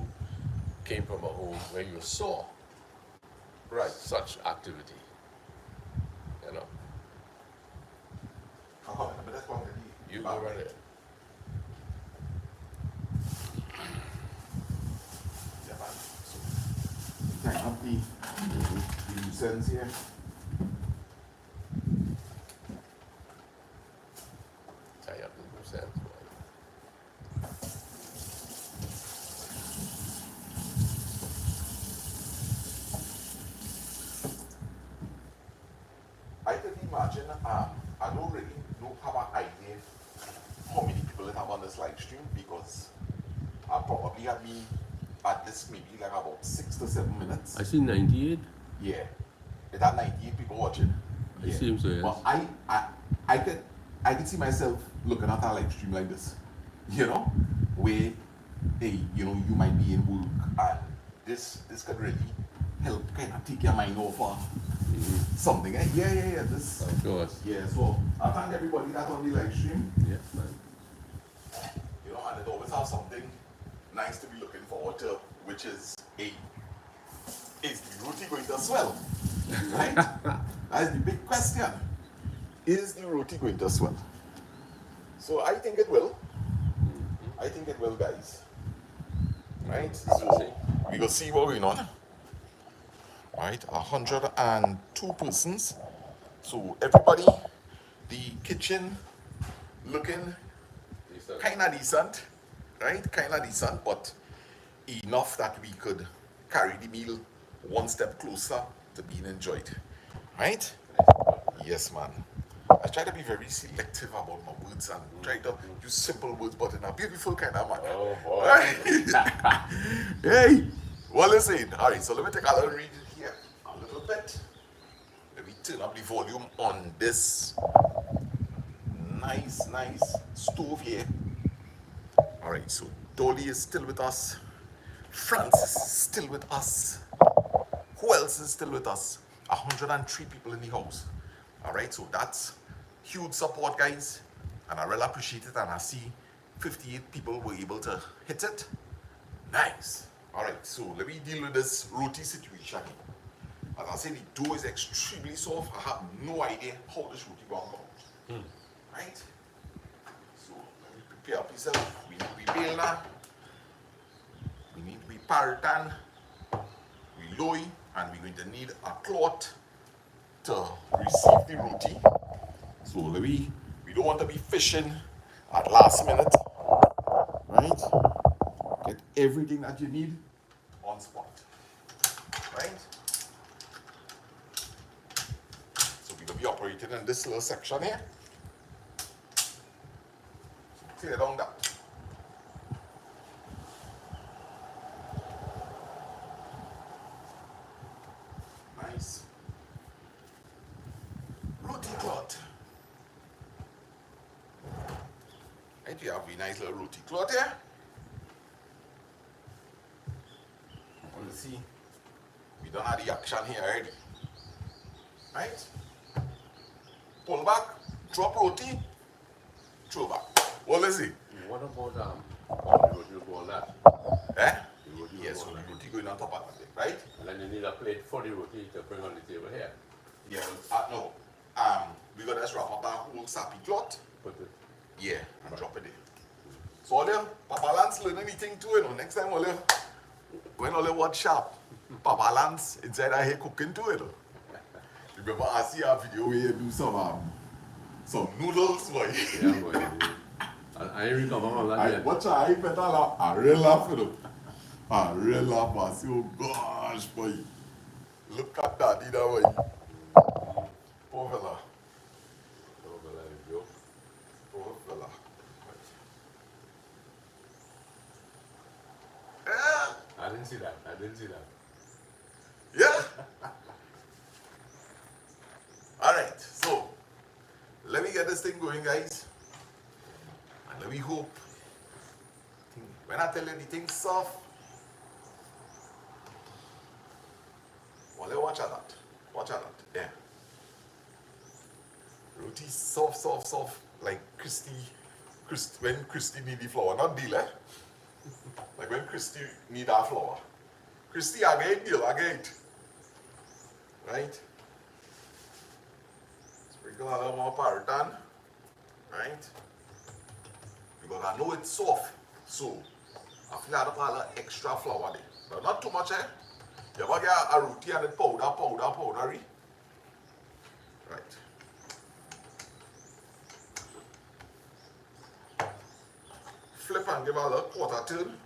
came from a home where you saw such activity. You know. You go right there. Time up the sense here. Tie up the loose ends. I can imagine, I don't really have an idea how many people that have on this live stream because I probably have been at this maybe like about 6 to 7 minutes. I see 98. Yeah. It had 98 people watching. It seems so, yes. But I can see myself looking at a live stream like this. You know? Where, hey, you know, you might be in work and this could really help kind of take your mind off something. Eh? Yeah. This. Of course. Yeah, so I thank everybody that's on the live stream. Yeah, man. You know, and it always has something nice to be looking forward to, which is is the roti going to swell? Right? That's the big question. Is the roti going to swell? So I think it will. I think it will, guys. Right? So we will see what's going on. Right? 102 persons. So everybody, the kitchen looking kind of decent. Right? Kind of decent, but enough that we could carry the meal one step closer to being enjoyed. Right? Yes, man. I try to be very selective about my words and try to use simple words, but in a beautiful kind of manner. Oh, boy. Right? Hey, what is it? All right, so let me take a little read here a little bit. Let me turn up the volume on this nice stove here. All right, so Dolly is still with us. Francis is still with us. Who else is still with us? 103 people in the house. All right, so that's huge support, guys, and I really appreciate it. And I see 58 people were able to hit it. Nice. All right, so let me deal with this roti situation. As I said, the dough is extremely soft. I have no idea how this roti going to come out. Right? So let me prepare a piece of. We need we bail now. We need we partan, we loy, and we're going to need a cloth to receive the roti. So we don't want to be fishing at last minute. Right? Get everything that you need on spot. Right? So we're going to be operating in this little section here. So clear down that. Nice. Roti cloth. Right, we have a nice little roti cloth here. Let's see. We don't have the action here already. Right? Pull back, drop roti, throw back. What is it? What about the roti go on that? Eh? The roti Yes, go so on the that. roti going on top of that, right? And then you need a plate for the roti to bring on the table here. Yeah, no. We got this wrap up that whole sappy cloth. Put it. Yeah, and drop it there. So Ole, Papa Lance learn anything too, you know. Next time Ole, when Ole watch sharp, Papa Lance inside I hear cooking too, you know. Remember I see a video where you do some noodles, boy. Yeah, boy. I ain't recover all that I yet. watch I better laugh. I real laugh, you know. I real laugh. I say, oh gosh, boy. Look at that, you know, boy. Poor fella. Poor fella. Yeah. I didn't see that. Yeah. All right. So let me get this thing going, guys, and let me hope. When I tell you the thing's soft, well, watch at that. Watch at that. Yeah. Roti soft, like when Christy need the flour, not deal, eh? Like when Christy need our flour. Christy, I get it, deal, I get it. Right? Sprinkle a little more partan. Right? Because I know it's soft. So, I feel like I put a little extra flour there. But not too much, eh? You ever get a roti and it powdery? Right. Flip and give a little quarter turn.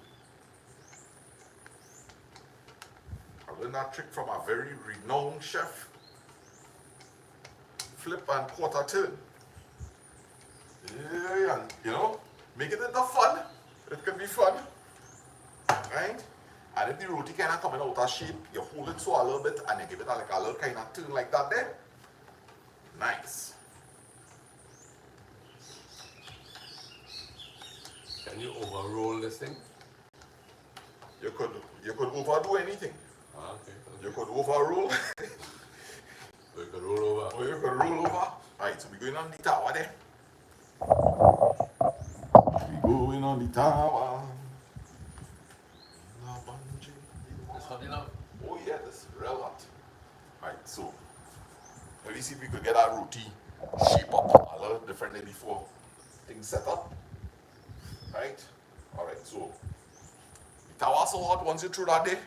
I learned that trick from a very renowned chef. Flip and quarter turn. Yeah, and you know, make it into fun. It can be fun. Right? And if the roti kind of coming out of shape, you hold it so a little bit and you give it like a little kind of turn like that there. Nice. Can you overroll this thing? You could overdo anything. Ah, okay. You could overroll. So you can roll over. Or you could roll over. Alright, so we're going on the tower there. We're going on the tower. It's hot enough. Oh yeah, this is real hot. Alright, so let me see if we could get our roti shape up a little differently before things set up. Right? Alright, so the tower so hot once you throw that there.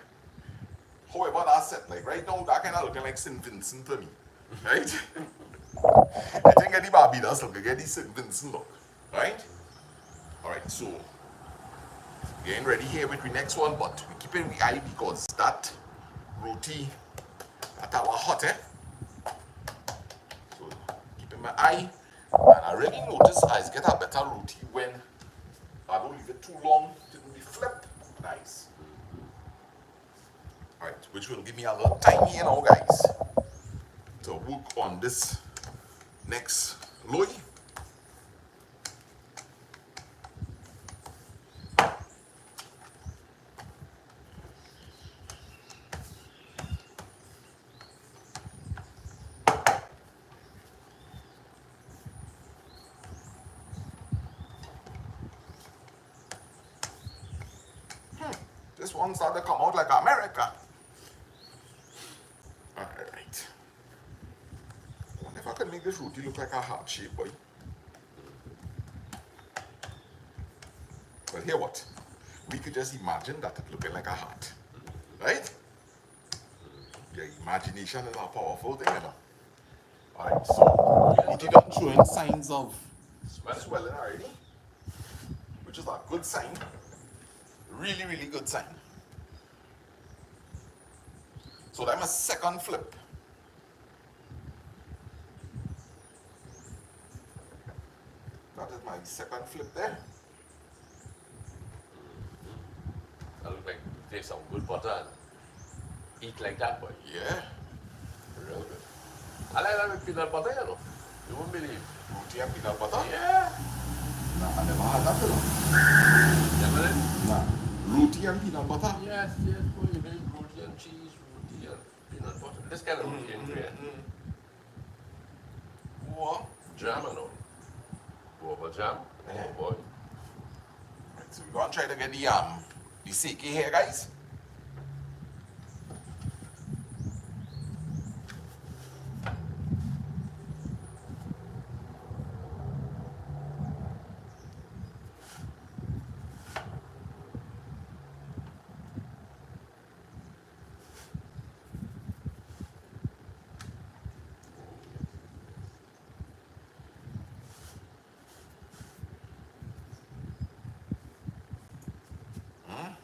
However that's set, like right now that kind of looking like St. Vincent to me. Right? I think any Barbados look, get the St. Vincent look. Right? Alright, so getting ready here with the next one, but we keep in the eye because that roti that our hot, eh? So keep in my eye. And I really notice I get a better roti when I don't leave it too long to do the flip. Nice. Alright, which will give me a little time here now, guys, to work on this next loy. This one started to come out like America. Alright. I wonder if I can make this roti look like a heart shape, boy. Well, here what? We could just imagine that it looking like a heart. Right? Your imagination is a powerful thing, you know. Alright, so roti done showing signs of swelling already, which is a good sign. Really, really good sign. So that's my second flip. That is my second flip there. That look like take some good butter and eat like that, boy. Yeah. Real good. I like that with peanut butter, you know. You won't believe. Roti and peanut butter? Yeah. Nah, I never had that before. Never did? Nah. Roti and peanut butter? Yes, yes, boy. You make roti and cheese, roti and peanut butter. This kind of roti and bread. What? Jam and all. Guava jam. Yeah. Oh boy. Right, so we're gonna try to get the sake here, guys.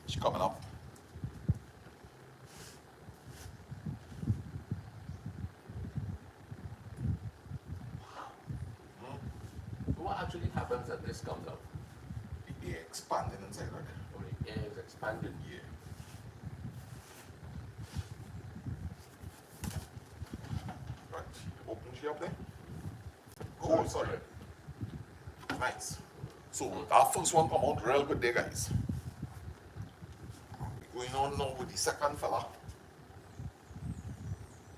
She's coming up. What actually happens when this comes out? They're expanding inside, right? Oh, the air is expanding. Yeah. Right. Open she up there? Oh, sorry. Nice. So our first one come out real good there, guys. We're going on now with the second fella.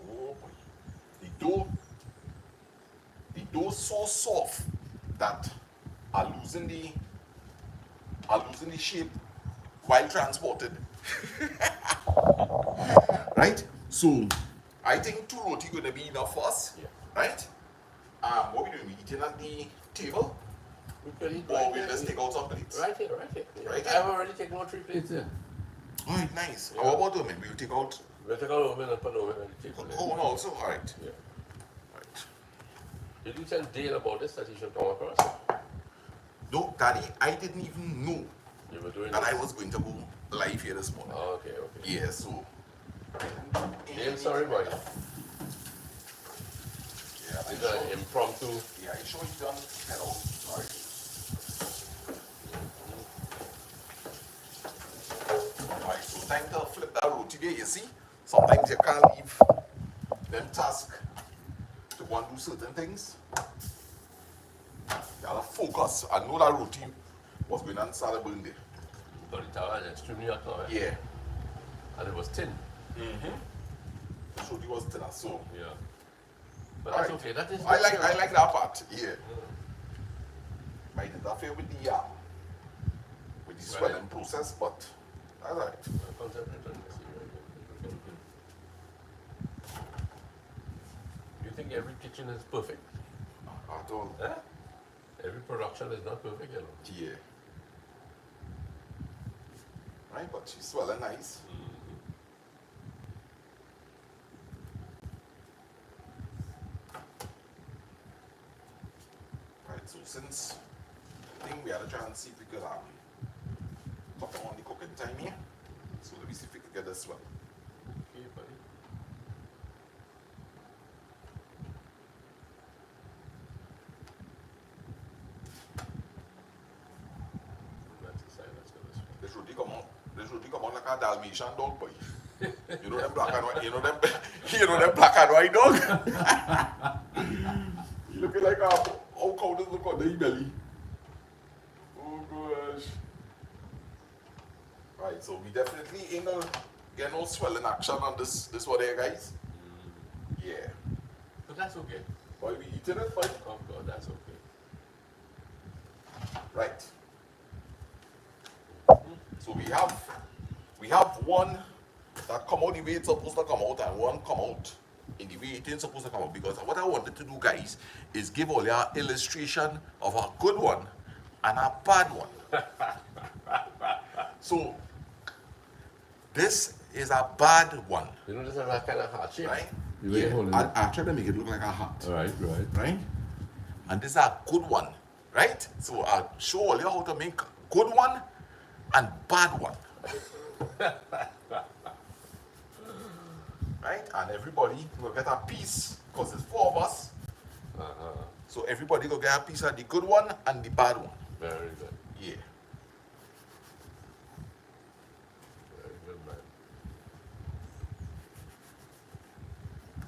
Oh boy. The dough so soft that are losing the shape while transported. Right? So I think 2 roti gonna be enough for us. Yeah. Right? What we doing? We eating at the table? We can eat Or right we'll here. just take out some plates? Right here, right here. Yeah. Right I've here? already taken out 3 plates here. Alright, nice. Yeah. How about the We'll take out. We'll take out over and put over on the table. Oh no, also alright. Yeah. Right. Did you tell Dale about this that he should come across? No, Daddy, I didn't even know You were doing that this? I was going to go live here this morning. Oh, okay, okay. Yeah, so. Dale, sorry, boy. Yeah, I It's an sure. impromptu. Yeah, I sure you done. Hello. Sorry. Alright, so time to flip that roti there, you see? Sometimes you can't leave them tasks to go and do certain things. You gotta focus. I know that roti was going on Sada burn there. But the tower is extremely hot now, eh? Yeah. And it was thin. The roti was thinner, so. Yeah. But that's Alright. okay. That is I like that part. Yeah. Might interfere with the swelling process, but that's alright. Concentrate on this. You think every kitchen is perfect? At all. Eh? Every production is not perfect, you know. Yeah. Right, but she's swelling nice. Right, so since I think we had a try and see if we could cut on the cooking time here. So let me see if we could get this well. Okay, buddy. That's the side, let's go this way. This roti come on like a Dalmatian dog, boy. You know them black and white, you know them black and white dog? You looking like how cow does look on the belly. Oh gosh. Right, so we definitely ain't gonna get no swelling action on this one here, guys. Yeah. But that's okay. Boy, we eating it, boy. Oh God, that's okay. Right. So we have We have one that come out the way it's supposed to come out and one come out in the way it ain't supposed to come out. Because what I wanted to do, guys, is give all your illustration of a good one and a bad one. So this is a bad one. You know, this is that kind of heart shape. Right? You really hold it. I try to make it look like a heart. Right. Right? And this is a good one. Right? So I'll show all you how to make good one and bad one. Right? And everybody will get a piece because it's 4 of us. So everybody will get a piece of the good one and the bad one. Very good. Yeah. Very good, man.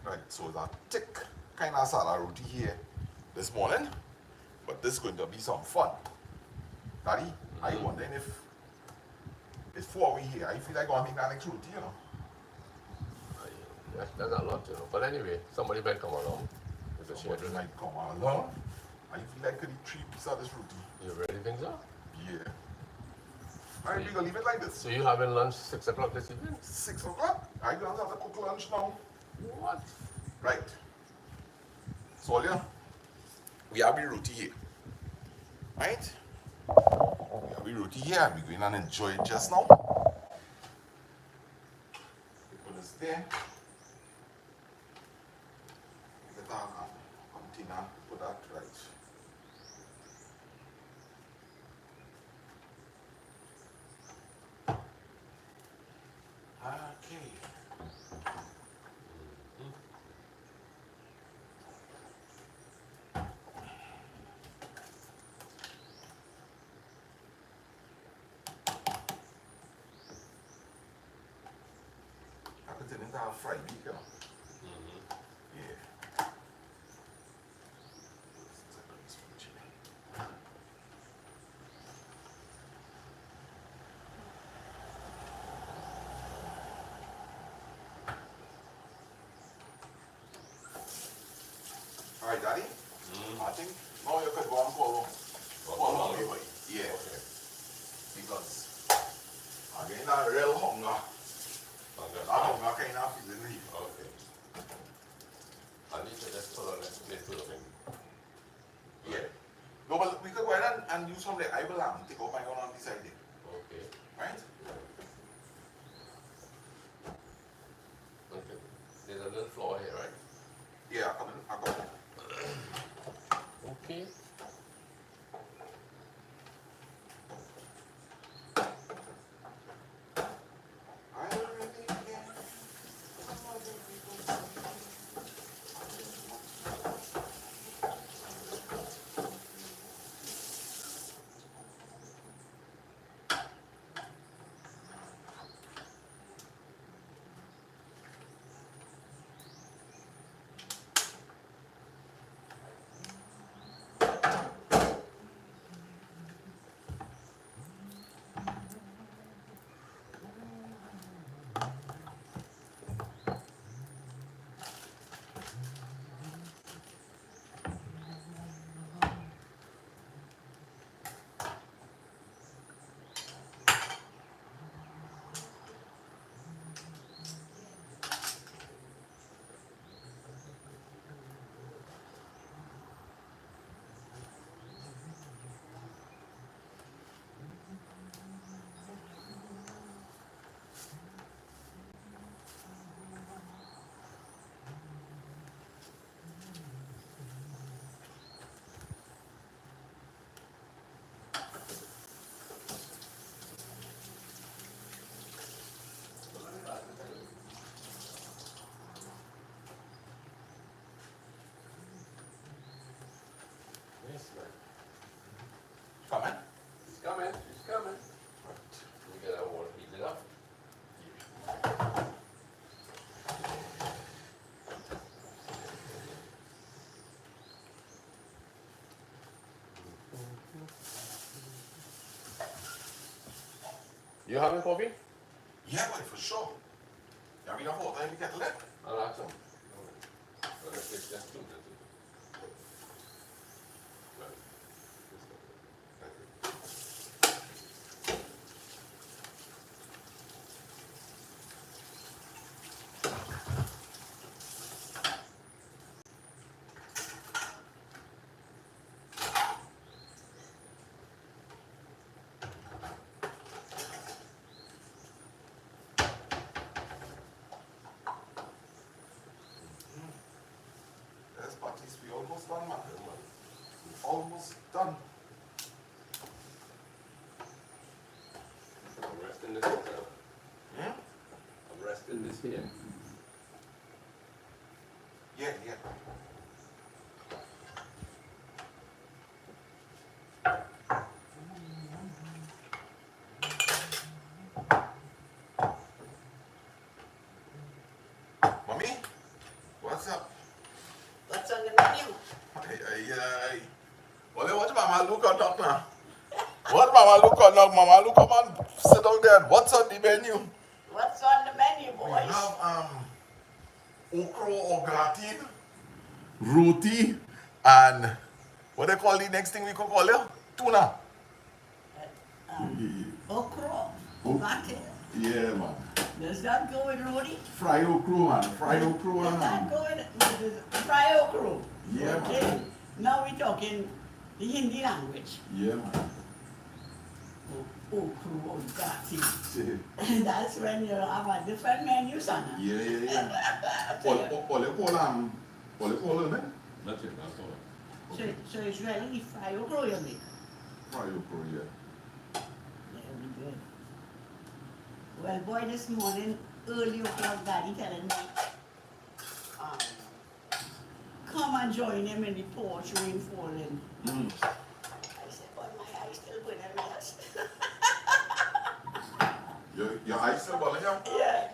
Right, so it's a thick kind of sada roti here this morning, but this is going to be some fun. Daddy, I wondering if it's 4 we here. I feel like going to make that next roti, you know. That's a lot, you know. But anyway, somebody might come along. It's a Somebody schedule. might come along. I feel like could eat 3 pieces of this roti. You really think so? Yeah. Alright, we gonna leave it like this. So you having lunch 6 o'clock this evening? 6 o'clock. I gonna have to cook lunch now. What? Right. So yeah, we have the roti here. Right? We have the roti here. We're going and enjoy it just now. Put this there. Get a container. Put that right. Okay. I put it in our fried beef, you know. Yeah. All right, Daddy. I think now you could go and call on me, boy. Yeah. Okay. Because I'm getting a real hunger. That hunger kind of feeling here. Okay. I need to just put on this plate full of him. Yeah. No, but we could go ahead and use some like I will take out my own on this side there. Okay. Right? Okay. There's a little flour here, right? Yeah, I got it. Okay. I really care. Yes, man. Coming? It's coming. It's coming. We get our water heated up. You having coffee? Yeah, boy, for sure. You have enough water in the kettle there? I'll ask him. Let's take that too. here? Yeah, yeah. Mommy, what's up? What's on the menu? Ay. Well, what Mama look on up now? What Mama look on up? Mama look up and sit down there. What's on the menu? What's on the menu, We boys? have okra or gratin, roti, and what they call the next thing we could call it? Tuna. Okra. Oh. Latte. Yeah, man. Does that go with roti? Fry okra, man. Fry okra. Does that go with fry okra? Yeah, Okay. man. Now we're talking the Hindi language. Yeah, man. Okra or gati. Yeah, That's when you have a different menu, son. yeah. What they call it, man? That's it, that's all. So it's really fry okra you make. Fry okra, yeah. Very good. Well, boy, this morning, early o'clock, Daddy telling me, um, come and join him in the porch, rain falling. I said, boy, my eyes still burning me. Your eyes still burning you? Yeah.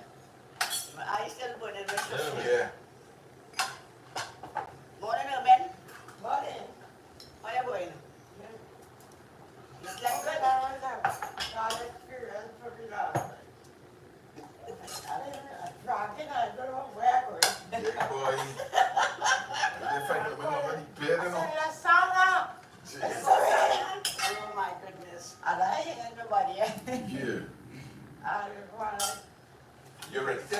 My eyes still burning me. Yeah. Morning, Ben. Morning. How you going? It's like good. Yeah, boy. They find out when nobody paid, you know. Lasana. Oh my goodness. And I hear everybody. Yeah. You ready to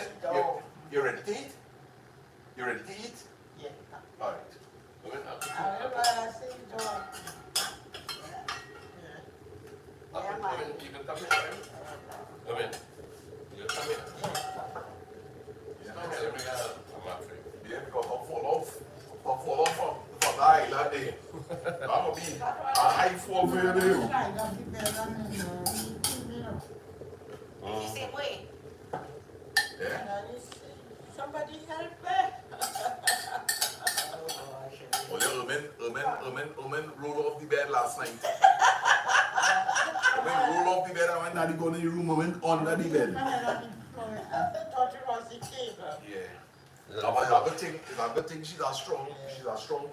you ready to eat? You ready to eat? Yeah. All right. Come in, come in, you can come here, right? Come in. You can come here. Come here, bring a mat for you. Yeah, because I'll fall off from the island there. That would be a high fall for you there. You say, wait. Yeah? Somebody help me. Well, Ermin rolled off the bed last night. Ermin rolled off the bed and when Daddy got in the room, Ermin under the bed. Yeah. It's a good thing she's a strong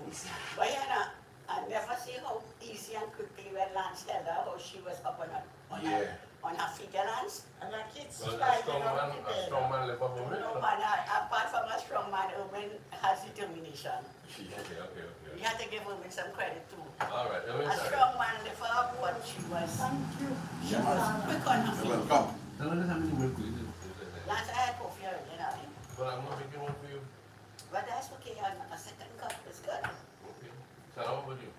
person. But you know, I never see how easy and quickly when Lance tell her how she was up on her feet and hands. And our kids Well, fight a strong man live up home, No right? man, apart from a strong man, woman has determination. Okay. You have to give women some credit too. All right, let me A start. strong man lift her up, but she was quick on her feet. Welcome. Tell us how many milk we did. Lance, I had coffee already, you know. But I'm not making one for you. But that's okay, a second cup is good. Okay. So how about you?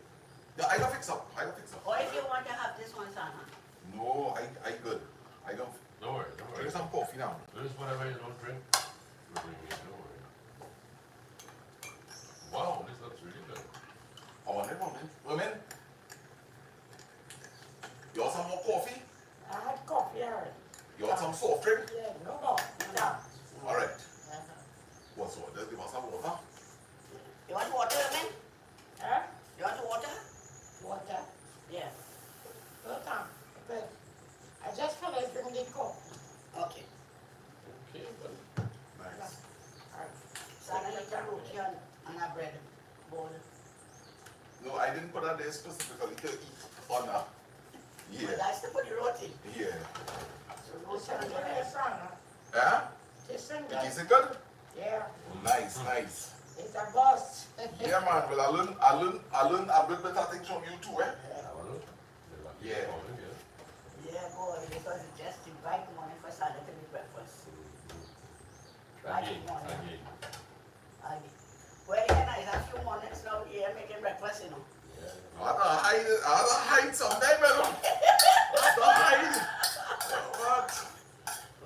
Yeah, I got fix up. Or if you want to have this one, Sana. No, I good. I got Don't worry. drink some coffee now. This is whatever you don't drink. You bring me, don't worry. Wow, this looks really good. I want it, Women. You want some more coffee? I had coffee already. You want some soft drink? Yeah, no more. No. All right. What's what? Just give us some water. You want water, man? Huh? You want water? Water? Yeah. No time. But I just finished drinking coffee. Okay. Okay, but Nice. Sana, you can roti on a bread bowl. No, I didn't put that there specifically to eat on that. But Yeah. that's to put the roti. Yeah. So It's roti on the a bread. son. Yeah? Tasting It good. is it good? Yeah. Nice. It's a boss. Yeah, man. Well, I learned a bit better things from you too, eh? Yeah. Yeah, boy, because it's just the right morning for Sana to make breakfast. Again. Well, yeah, it's a few mornings now here making breakfast, you know. I had to hide sometime, you know. I had to hide. What?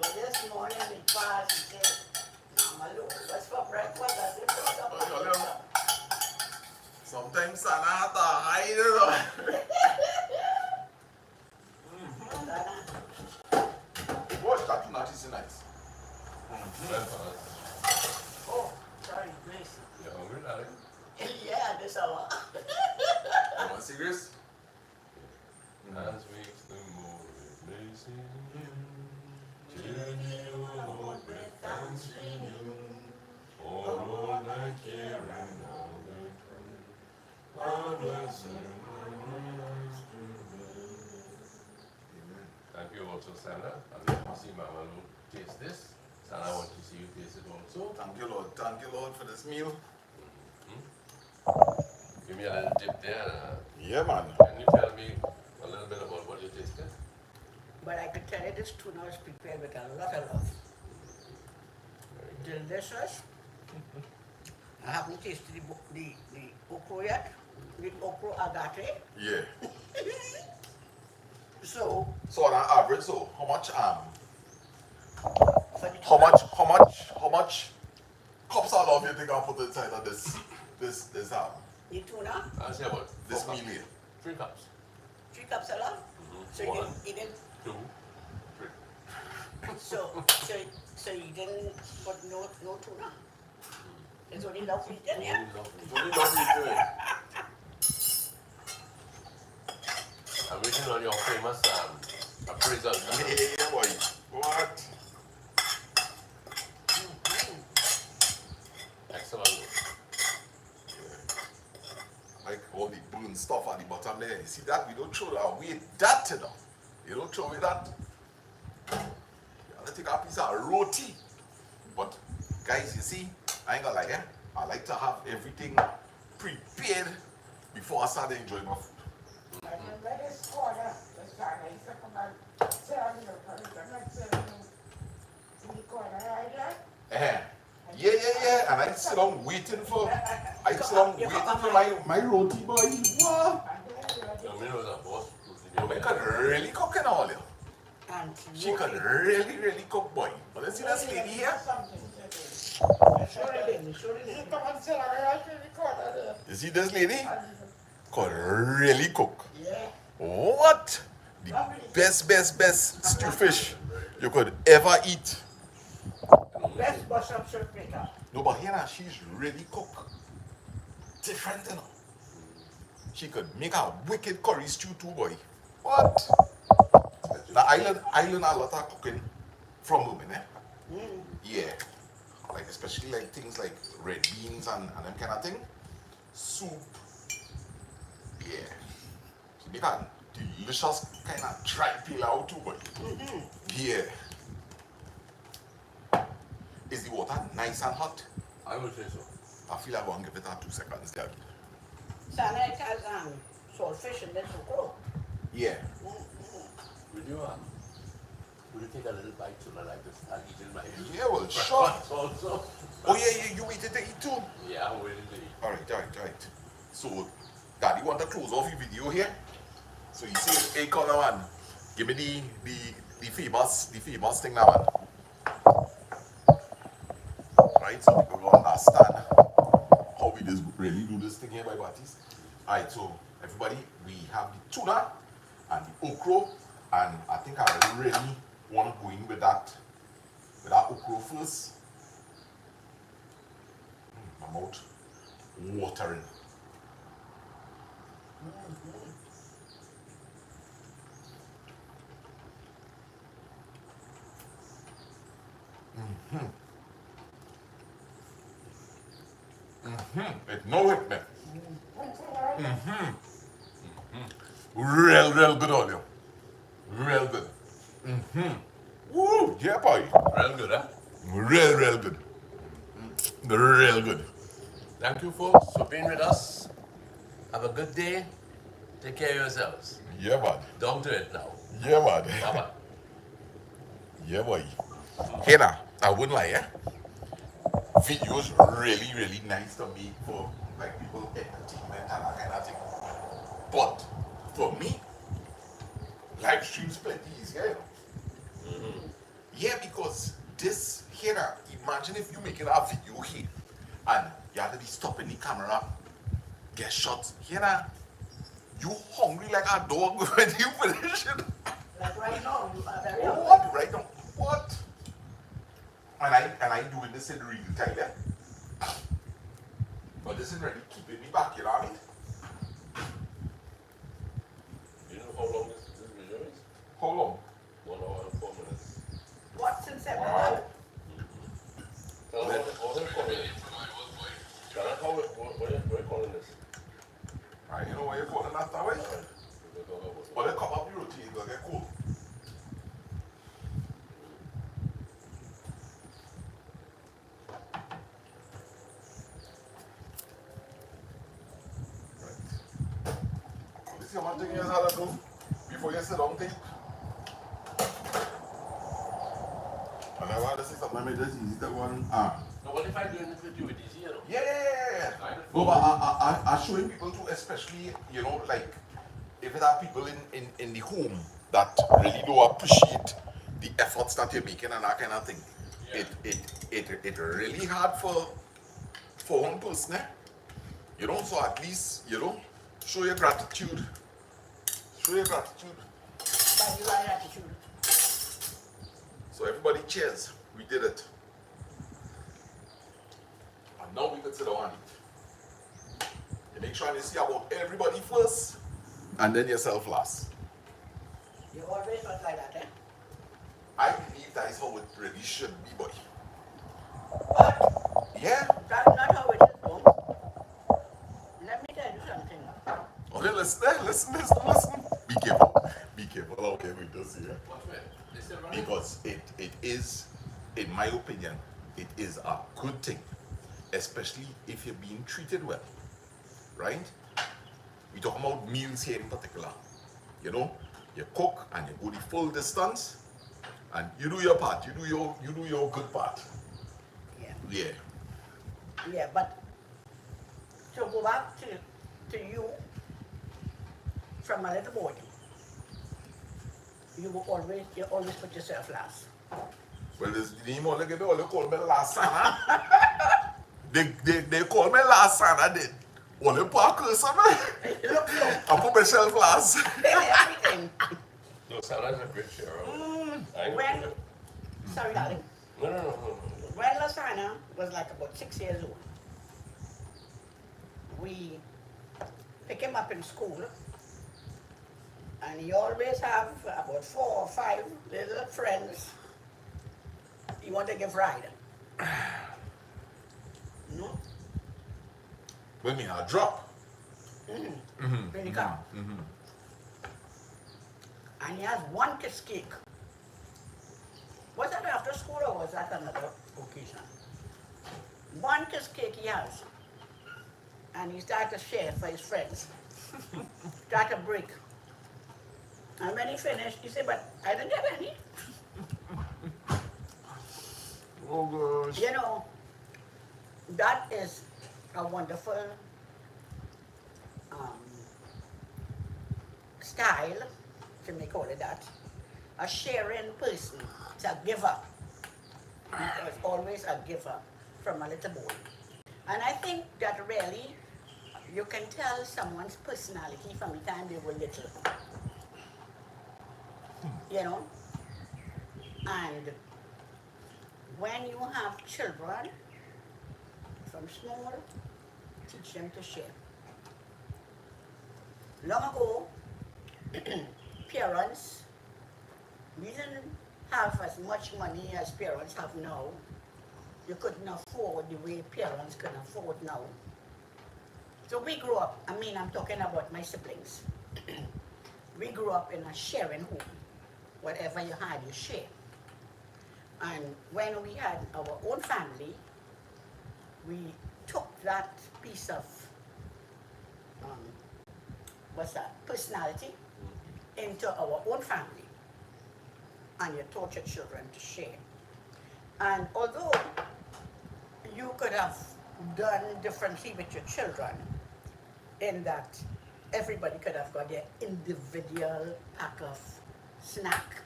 Well, this morning it passed, he said, Mama, look, what's for breakfast? I said, what's up for breakfast? Sometimes Sana had to hide, you know. Sana, Well, Oh, sorry, Grace. you hungry, darling? Yeah, this hour. You want to see Grace? As makes the morning blazing new, journey onward with thanks renewed, for all thy care and all thy truth, onwards and onwards to Amen. Thank you also, Sana. I'd like to see Mama Lou taste this. Sana, I want to see you taste it also. Thank you, Lord. Thank you, Lord, for this meal. Give me a little dip there. Yeah, man. Can you tell me a little bit about what you tasted? But I could tell you this tuna is prepared with a lot of love. Delicious. I haven't tasted the okra yet. The okra agate. Yeah. So, So on an average, so how much for the how tuna, much cups of love you think I put inside of this the tuna, I'll say about this 4 meal cups. here? 3 cups. 3 cups of love. So you One, didn't, 2, 3. so you didn't put no tuna. It's only love we did, yeah. What do you know doing? I'm waiting on your famous appraisal. Yeah, boy. What? Excellent. Like all the burnt stuff at the bottom there. You see that? We don't throw that away. That, you know. You don't throw away that. You have to take a piece of roti. But guys, you see, I ain't gonna lie, eh? I like to have everything prepared before I start enjoying my food. I remember this corner, this time I used to come and sit on the corner, I'm not sitting in the corner right there. Yeah. And I sit down waiting for my roti, boy. What? And then You know that boss. I could really cook and all, yeah. And She could really cook, boy. But you see this lady here? Surely did. You come and sit on right in the corner there. You see this lady? Could really cook. Yeah. What? The best stew fish you could ever eat. Best bus up shirt maker. No, but here now, she's really cook. Different, you know. She could make a wicked curry stew too, boy. What? I learn a lot of cooking from women, eh? Yeah. Like especially like things like red beans and them kind of thing. Soup. Yeah. She make a delicious kind of dry pilau too, boy. Yeah. Is the water nice and hot? I would say so. I feel like I'm going to give it a 2 seconds there. Sana, it has saltfish in this okra. Yeah. Would you take a little bite so that I can start eating my Yeah, well, sure. also? Oh, yeah, you waited to eat too? Yeah, I'm waiting to eat. All right. So, Daddy want to close off your video here. So you see, hey, color one, give me the famous thing now, man. Right, so people will understand how we just really do this thing here by Baptiste. All right, so everybody, we have the tuna and the okra, and I think I really want to go in with that okra first. My mouth watering. It's no hit me. Real good on you. Real good. Woo, yeah, boy. Real good, huh? Real good. Real good. Thank you, folks, for being with us. Have a good day. Take care of yourselves. Yeah, man. Down to it now. Yeah, man. Bye-bye. Yeah, boy. Hey, now, I wouldn't lie, eh? Videos really nice to make for like people entertainment and that kind of thing. But for me, live streams plenty easier, you know. Yeah, because this here, now, imagine if you making a video here and you have to be stopping the camera, get shots here now. You hungry like a dog when you finish it. Like right now, you are very What? Right now? What? And I doing this in real time, yeah? But this is really keeping me back, you know what I mean? You know how long this video is? How long? 1 hour and 4 minutes. What since ever? Wow. Tell them what they're calling it. Tell them what you're calling this. Right, you know why you're calling that way? Alright. We'll talk about it. But they come up the roti, it's gonna get cold. Right. You see how much thing you had to do before you sit down, thing? And I want to say something, I made this easy to one. Now what if I do this video with easy, you know? Yeah. Right? No, but I showing people too, especially, you know, like if it are people in the home that really don't appreciate the efforts that you're making and that kind of thing. Yeah. It really hard for one person, eh? You know, so at least, you know, show your gratitude. Show your gratitude. But you are attitude. So everybody cheers. We did it. And now we can sit down and eat. You make sure you see about everybody first and then yourself last. You always was like that, eh? I believe that is how it really should be, boy. But Yeah. that's not how it is, though. Let me tell you something. Okay, listen. Be careful. Be careful. Okay, we just here. What's that? Is it running? Because it is, in my opinion, it is a good thing. Especially if you're being treated well. Right? We talk about meals here in particular. You know, you cook and you go the full distance and you do your part. You do your good part. Yeah. Yeah. Yeah, but to go back to you from a little boy, you always put yourself last. Well, this name all they call me Lasana. They call me Lasana. They only park us on me. Look, I put myself last. everything. No, Sada's a great share. I know. When, sorry darling, No. when Lasana was like about 6 years old, we pick him up in school, and he always have about 4 or 5 little friends he want to give ride. No? When me a drop. When he come. And he has one kiss cake. Was that after school or was that another occasion? One kiss cake he has. And he started to share for his friends. Start to break. And when he finished, he said, but I didn't get any. Oh gosh. You know, that is a wonderful style, to may call it that. A sharing person. It's a giver. It was always a giver from a little boy. And I think that really you can tell someone's personality from the time they were little. You know? And when you have children, from small, teach them to share. Long ago, parents, we didn't have as much money as parents have now. You couldn't afford the way parents can afford now. So we grew up, I'm talking about my siblings. We grew up in a sharing home. Whatever you had, you share. And when we had our own family, we took that piece of, personality into our own family. And you taught your children to share. And although you could have done differently with your children, in that everybody could have got their individual pack of snack,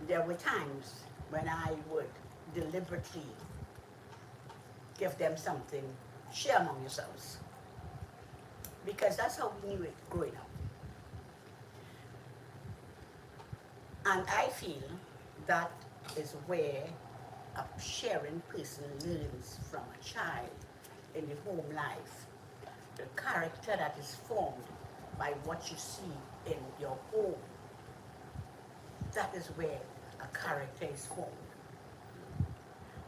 there were times when I would deliberately give them something, share among yourselves. Because that's how we knew it growing up. And I feel that is where a sharing person learns from a child in the home life. The character that is formed by what you see in your home. That is where a character is formed.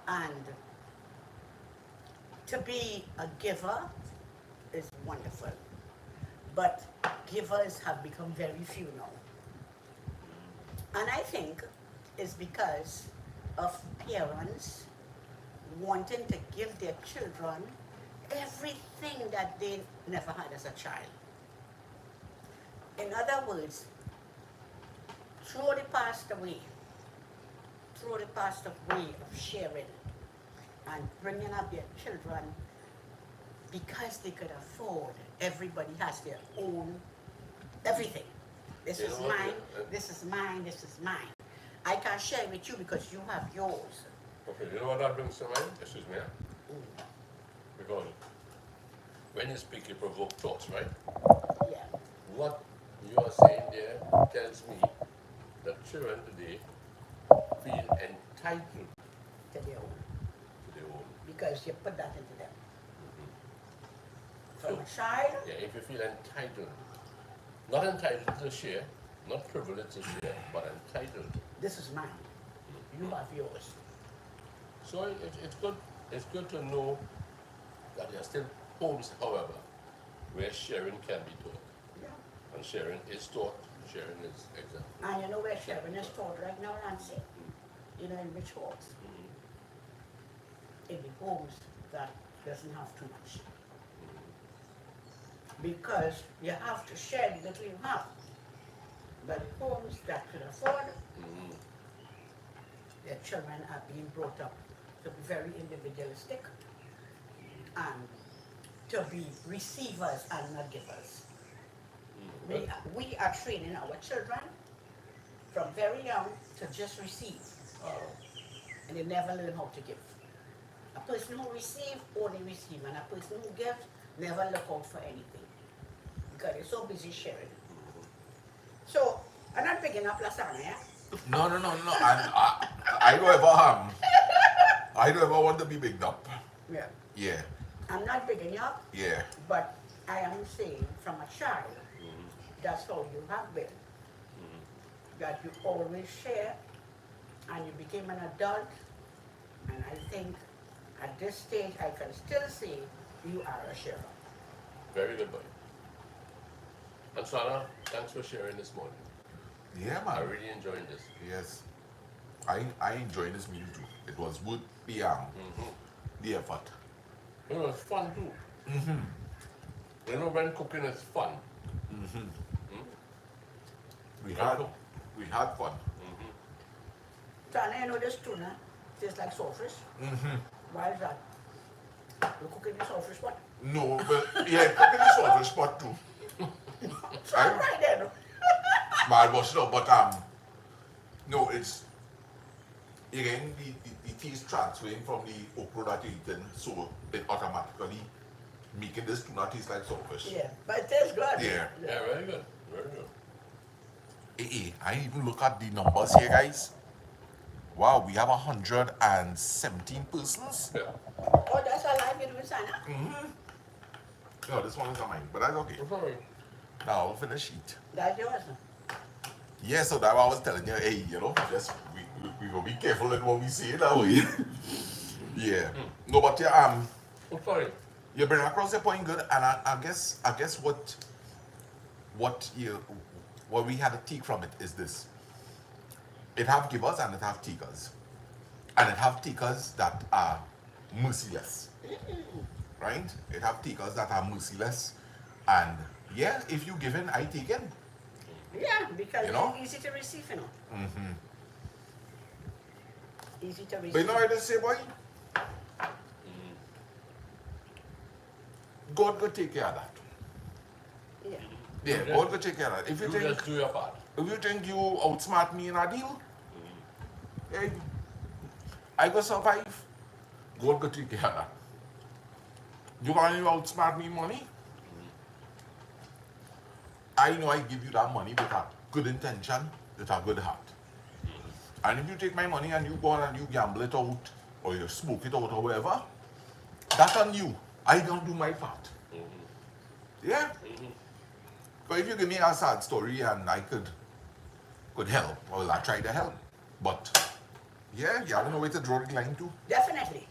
And to be a giver is wonderful. But givers have become very few now. And I think it's because of parents wanting to give their children everything that they never had as a child. In other words, throw the past away. Throw the past away of sharing and bringing up their children because they could afford. Everybody has their own everything. This is mine, this is mine, this is mine. I can't share with you because you have yours. Okay, you know what that brings to mind? Excuse me. Because when you speak, you provoke thoughts, right? Yeah. What you are saying there tells me that children today feel entitled To their own. to their own. Because you put that into them. So, From a child, yeah, if you feel entitled, not entitled to share, not privileged to share, but entitled. this is mine. You have yours. So it's good to know that there are still homes, however, where sharing can be taught. Yeah. And sharing is taught, sharing is exempt. And you know where sharing is taught right now, Nancy? You know, in which homes? In the homes that doesn't have too much. Because you have to share the little you have. But the homes that could afford, their children are being brought up to be very individualistic and to be receivers and not givers. We are training our children from very young to just receive. And they never learn how to give. A person who receives only receives, and a person who gives never look out for anything. Because they're so busy sharing. So, I'm not picking up Lasana, yeah? No. And I don't ever I don't ever want to be bigged up. Yeah. Yeah. I'm not bigging you up, Yeah. but I am saying from a child, that's how you have been. That you always share, and you became an adult, and I think at this stage I can still say you are a sharer. Very good boy. And Sana, thanks for sharing this morning. Yeah, I man. really enjoyed this. Yes. I enjoyed this meal too. It was worth the effort. You know, it's fun too. You know, when cooking is fun. We had fun. Tana, you know this tuna tastes like saltfish? Why is that? You're cooking the saltfish what? No, but yeah, cooking is sort of a spot too. So I'm right there, no? But no, it's again the taste transferring from the okra that you're eating, so it automatically making this tuna taste like saltfish. Yeah, but it tastes good. Yeah. Yeah, very good. Very good. Hey, I even look at the numbers here, guys. Wow, we have 117 persons. Yeah. Oh, that's all I get with Sana? No, this one is not mine, but that's okay. I'm sorry. Now I'll finish it. That's yours. Yeah, so that's why I was telling you, hey, you know, just we will be careful in what we say that way. Yeah. No, but yeah, I'm sorry. you bring across the point good, and I guess what we had to take from it is this. It have givers and it have takers. And it have takers that are merciless. Right? It have takers that are merciless. And yeah, if you give in, I take in. Yeah, because You know? it's easy to receive, you know. Easy to receive. But you know what I just say, boy? God will take care of that. Yeah. Yeah, God will take care of that. If you You think just do your part. if you think you outsmart me in a deal, hey, I go survive. God will take care of that. You want to outsmart me money? I know I give you that money with a good intention, with a good heart. And if you take my money and you go on and you gamble it out, or you smoke it out or whatever, that's on you. I don't do my part. Yeah? But if you give me a sad story and I could help, well, I try to help. But, yeah, you have no way to draw the line too. Definitely.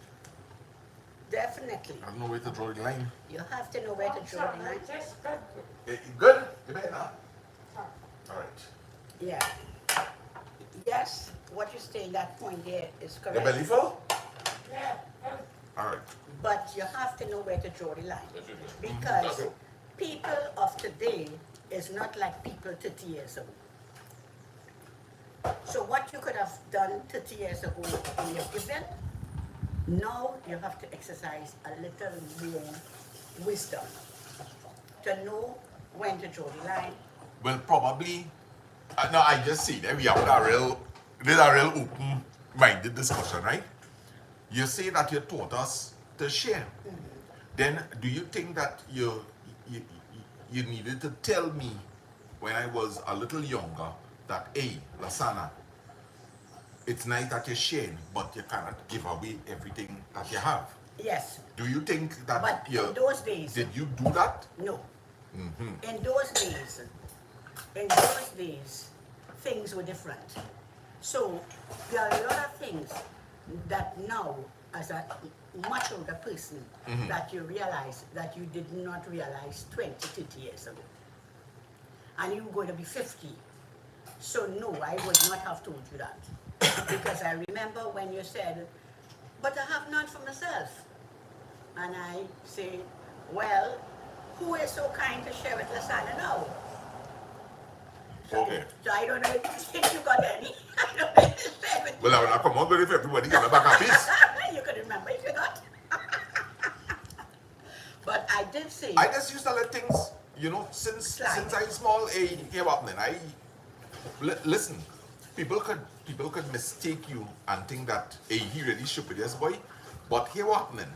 Definitely. I have no way to draw the line. You have to know where to draw the line. Just good. You good? You better now? All right. Yeah. Yes, what you're saying, that point there is Your correct. belly full? Yeah. All right. But you have to know where to draw the line. That's it. Because people of today is not like people 30 years ago. So what you could have done 30 years ago in your giving, now you have to exercise a little more wisdom to know when to draw the line. Well, probably. No, I just see that we have a real open-minded discussion, right? You say that you taught us to share. Then, do you think that you needed to tell me when I was a little younger that, hey, Lasana, it's nice that you're sharing, but you cannot give away everything that you have. Yes, Do you think that but in those days, did you do that? no. In those days, things were different. So there are a lot of things that now, as a much older person, that you realize that you did not realize 20, 30 years ago. And you're going to be 50. So no, I would not have told you that. Because I remember when you said, but I have none for myself. And I say, well, who is so kind to share with Lasana now? Okay. So I don't know if you got any. I don't know if you share with Well, I will come on, but if everybody get a back a piece. you could remember if you got. But I did say, I just used to let things, since I small, here happening. Listen, people could mistake you and think that he really stupid, yes boy. But here happening.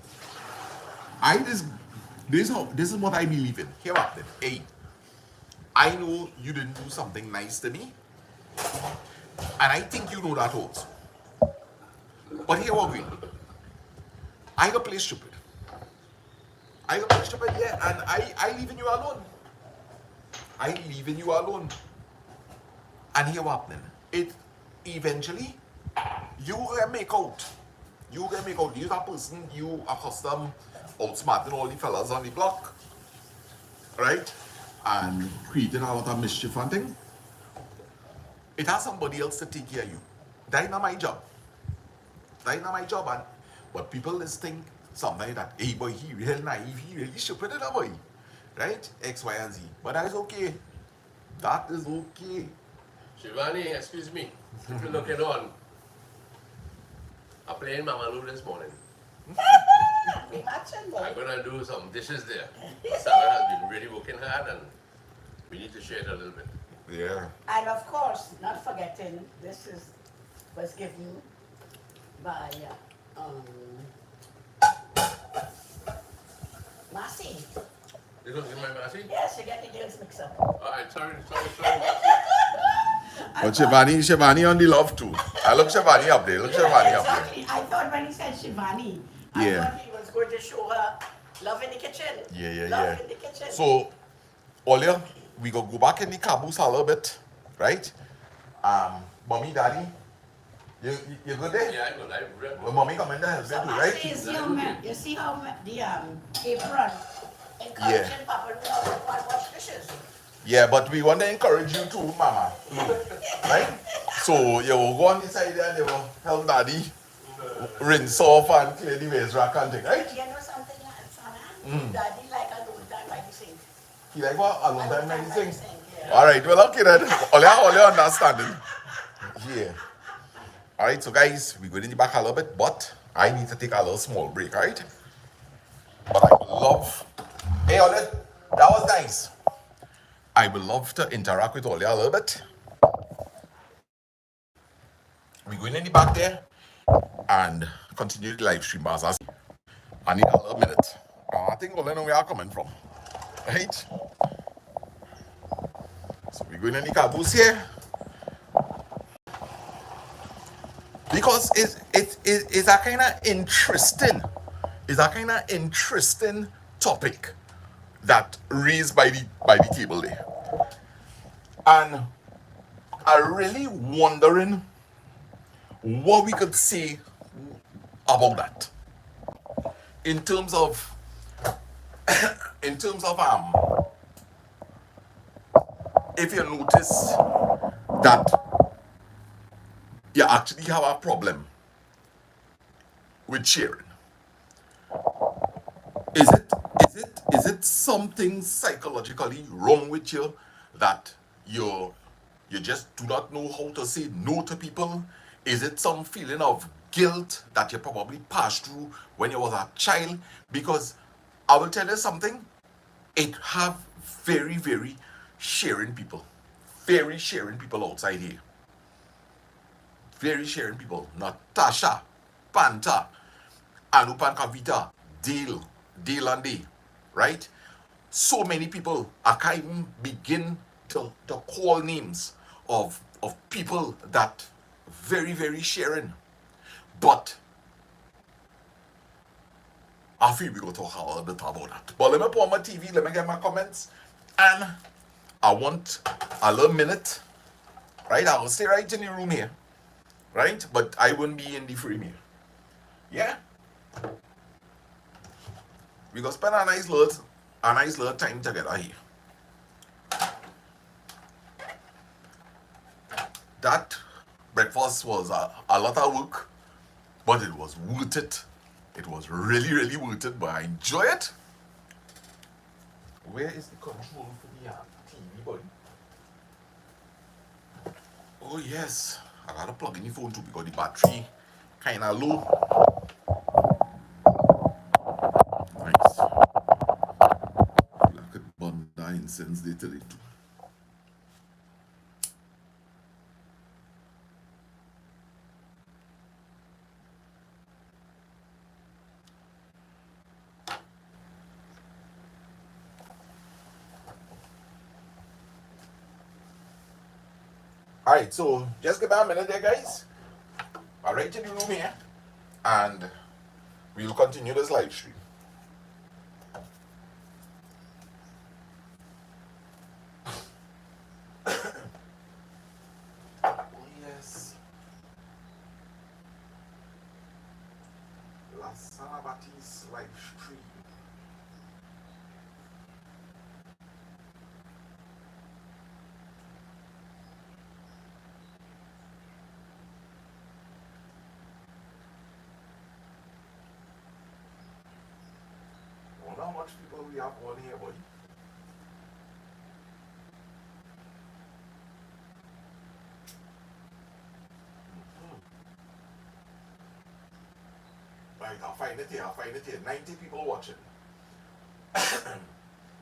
This is what I believe in. Here happening. I know you didn't do something nice to me, and I think you know that also. But here what we. I got play stupid. Yeah, and I leaving you alone. And here what happening? It eventually you gonna make out. You're that person you accustomed outsmarting all the fellas on the block. Right? And creating a lot of mischief and thing. It has somebody else to take care of you. That's not my job. But people just think sometimes that, hey boy, he real naive, he really stupid enough boy. Right? X, Y, and Z. But that is okay. That is okay. Shivani, excuse me. If you're looking on, I'm playing Mamalu this morning. imagine boy. I'm gonna do some dishes there. Sarah has been really working hard and we need to share it a little bit. Yeah. And of course, not forgetting, was given by Marcy. This was in my Marcy? Yes, you get the girls mixed up. Alright, sorry. But Shivani on the love too. I look Shivani up there. Exactly. I thought when he said Shivani, I Yeah. thought he was going to show her love in the kitchen. Love in the kitchen. So, Olia, we go back in the caboose a little bit, right? Mommy, daddy, you good there? Yeah, I know. Well, mommy come in there help So you too, Marcy right? is you see how the apron encouraging Papa to wash dishes. Yeah, but we want to encourage you too, mama. Right? So, you will go on the side there and you will help daddy rinse off and clear the waste rack and thing, right? You know something, Sana? Daddy like a long time by the sink. You like what? A long time many things. Yeah. Alright, well okay then. Olia understanding. Yeah. Alright, so guys, we're going in the back a little bit, but I need to take a little small break, right? But I would love. Hey Olia, that was nice. I would love to interact with Olia a little bit. We're going in the back there and continue the live stream as I need a little minute. I think Olia know where I'm coming from. Right? So we're going in the caboose here. because it's a kind of interesting, it's a kind of interesting topic that raised by the table there, and I really wondering what we could say about that in terms of if you notice that you actually have a problem with sharing. Is it something psychologically wrong with you that you just do not know how to say no to people? Is it some feeling of guilt that you probably passed through when you was a child? Because I will tell you something, it have very sharing people. Very sharing people outside here. Very sharing people. Natasha, Panta, Anupan Kavita, Dale and Day, right? So many people, I can't even begin to call names of people that very sharing. But I feel we go talk a little bit about that. But let me put on my TV, let me get my comments, and I want a little minute, right? I will stay right in the room here, right? But I won't be in the frame here. Yeah? We gonna spend a nice little time together here. That breakfast was a lot of work, but it was worth it. It was really worth it, but I enjoy it. Where is the control for the TV, buddy? Oh yes, I gotta plug in the phone too because the battery kinda low. Nice. I could burn that incense there today too. Alright, so just give me a minute there, guys. I'll right in the room here and we'll continue this live stream. Oh yes. Lasana Baptiste live stream. I wonder how much people we have on here, buddy. Right, I'll find it here. 90 people watching.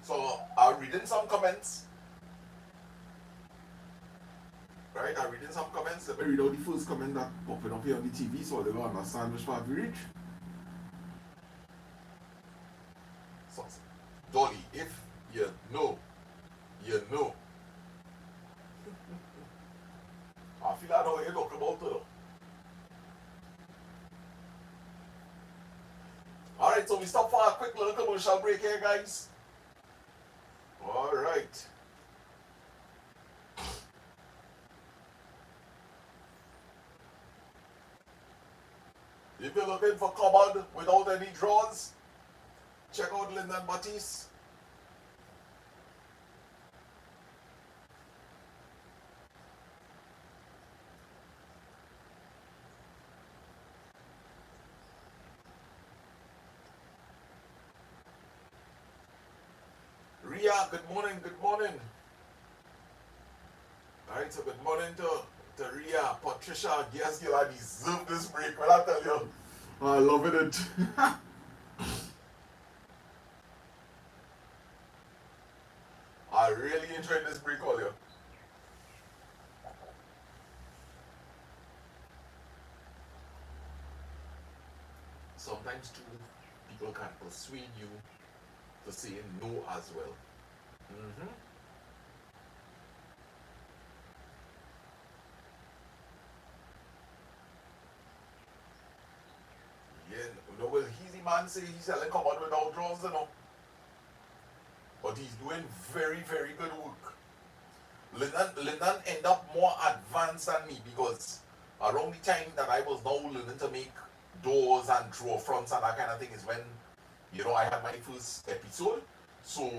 So I'll read in some comments. Right, I'll read in some comments. Let me read out the first comment that popping up here on the TV so they will understand which part we reach. So, Dolly, if you know, you know. I feel like I know what you're talking about too. Alright, so we stop for a quick little commercial break here, guys. Alright. If you're looking for cupboard without any drawers, check out Lasana Baptiste. Ria, good morning. Alright, so good morning to Ria, Patricia, yes, girl, I deserve this break, when I tell you. I'm loving it. I really enjoyed this break, all you. Sometimes too, people can persuade you to say no as well. Mm-hmm. man say he's selling cupboard without drawers, you know. But he's doing very, very good work. Lyndon end up more advanced than me because around the time that I was now learning to make doors and drawer fronts and that kind of thing is when, you know, I had my first episode. So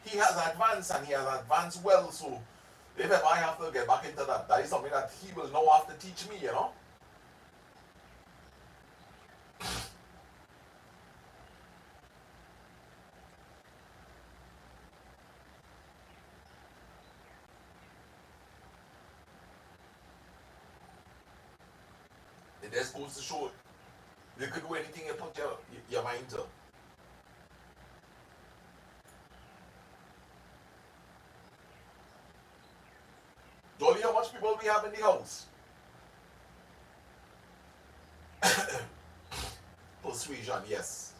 he has advanced and he has advanced well. So if ever I have to get back into that, that is something that he will now have to teach me, you know. It just goes to show you could do anything you put your mind to. Dolly, how much people we have in the house? Persuasion, yes.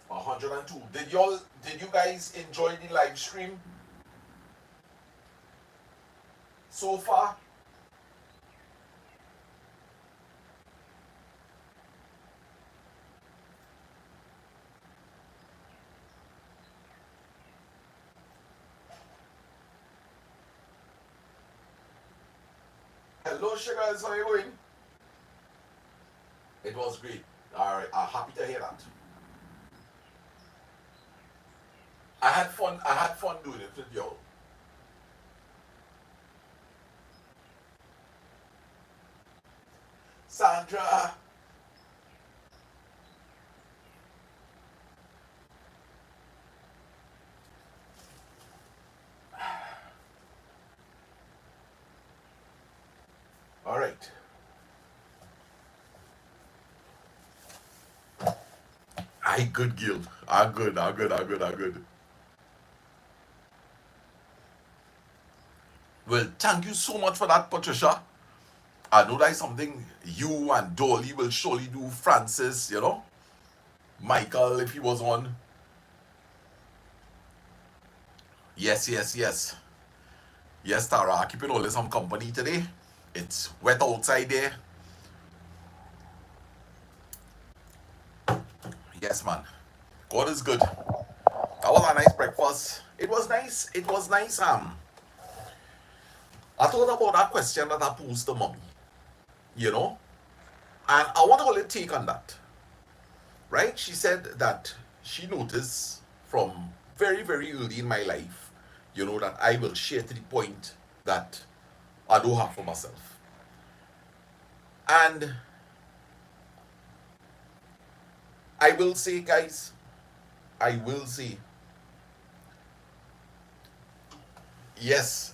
102. Did you guys enjoy the live stream so far? Hello, sugars, how are you going? It was great. Alright, I'm happy to hear that. I had fun doing it with y'all. Sandra. All right. I good, Gil. I good. Well, thank you so much for that, Patricia. I know that's something you and Dolly will surely do. Francis, you know, Michael, if he was on. Yes. Yes, Tara, keeping all this some company today. It's wet outside there. Yes, man. God is good. That was a nice breakfast. It was nice. I thought about that question that I posed to mommy. You know? And I want to hold a take on that. Right? She said that she noticed from very, very early in my life, you know, that I will share to the point that I don't have for myself. And I will say, guys, yes.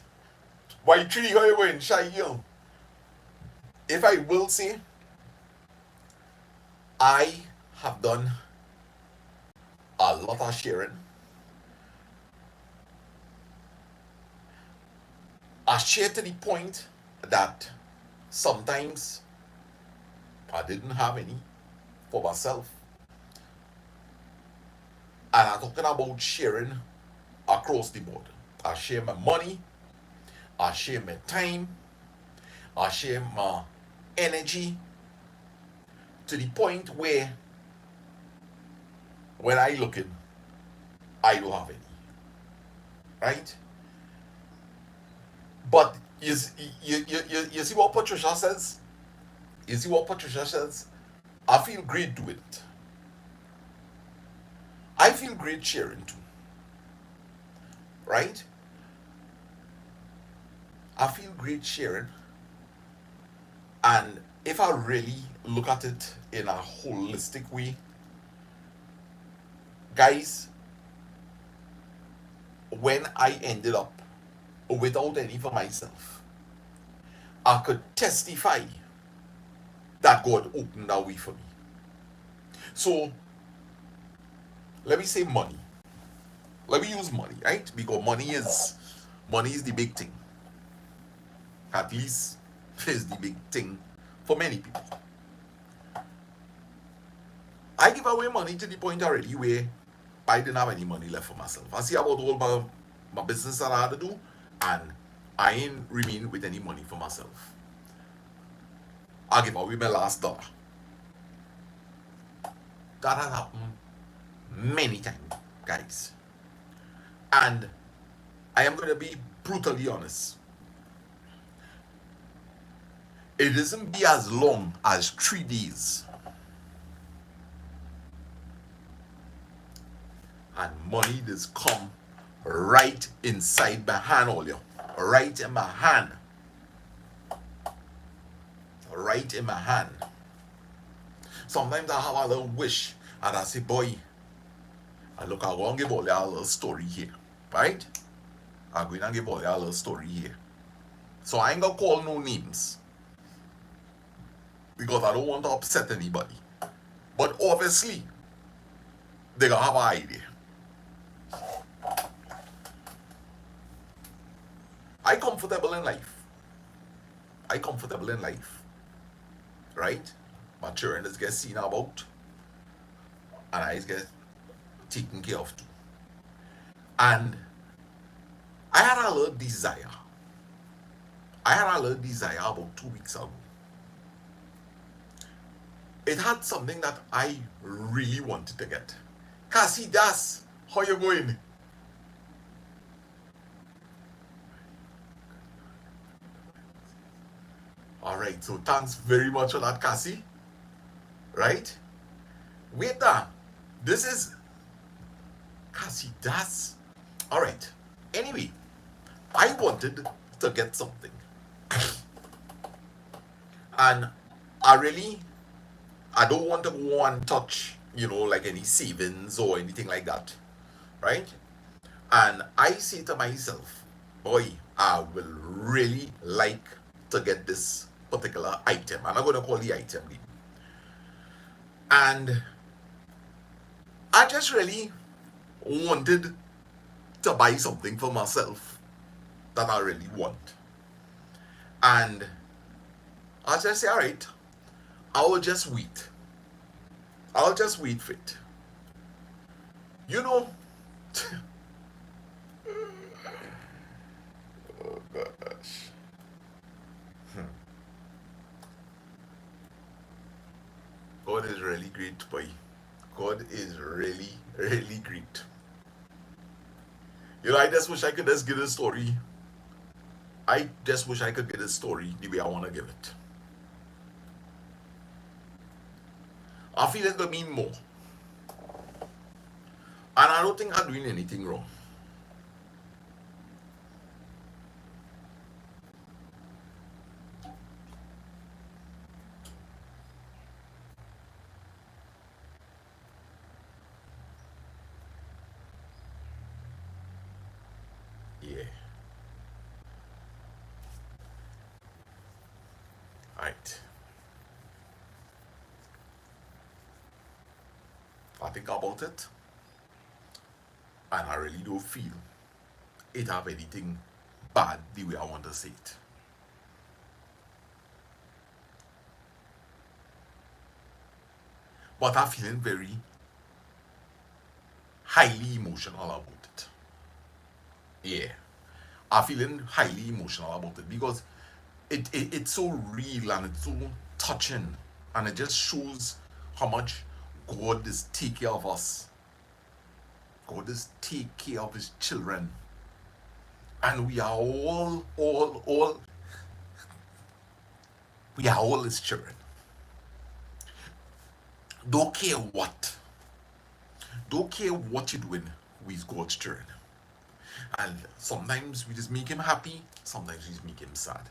Why tree how you going, Shy Hill? If I will say, I have done a lot of sharing. I share to the point that sometimes I didn't have any for myself. And I'm talking about sharing across the board. I share my money, I share my time, I share my energy to the point where when I look in, I don't have any. Right? But you see what Patricia says? I feel great doing it. I feel great sharing too. Right? I feel great sharing. And if I really look at it in a holistic way, guys, when I ended up without any for myself, I could testify that God opened that way for me. So, let me say money. Let me use money, right? Because money is the big thing. At least is the big thing for many people. I give away money to the point already where I didn't have any money left for myself. I see about all my business that I had to do, and I ain't remain with any money for myself. I give away my last dollar. That has happened many times, guys. And I am going to be brutally honest. It doesn't be as long as 3 days. And money just come right inside my hand, all you. Right in my hand. Right in my hand. Sometimes I have a little wish and I say, boy, and look, I'm going to give all you a little story here. Right? I'm going to give all you a little story here. So I ain't going to call no names. Because I don't want to upset anybody. But obviously, they're going to have an idea. I comfortable in life. I comfortable in life. Right? My children just get seen about. And I just get taken care of too. And I had a little desire. I had a little desire about 2 weeks ago. It had something that I really wanted to get. Cassie, Das, how you going? Alright, so thanks very much for that, Cassie. Right? Wait there. This is Cassie, Das. Alright. Anyway, I wanted to get something. And I don't want to go and touch, like any savings or anything like that. Right? And I say to myself, boy, I will really like to get this particular item. I'm not going to call the item name. And I just really wanted to buy something for myself that I really want. And I just say, all right, I will just wait. I'll just wait for it. Oh gosh. God is really great, boy. God is really, really great. I just wish I could just give a story. I just wish I could get a story the way I want to give it. I feel it's going to mean more. And I don't think I'm doing anything wrong. Yeah. Right. I think about it. And I really don't feel it have anything bad the way I want to say it. But I'm feeling very highly emotional about it. Yeah. I'm feeling highly emotional about it because it's so real and it's so touching and it just shows how much God is taking care of us. God is taking care of his children. And we are all we are all his children. Don't care what. Don't care what you're doing with God's children. And sometimes we just make him happy, sometimes we just make him sad.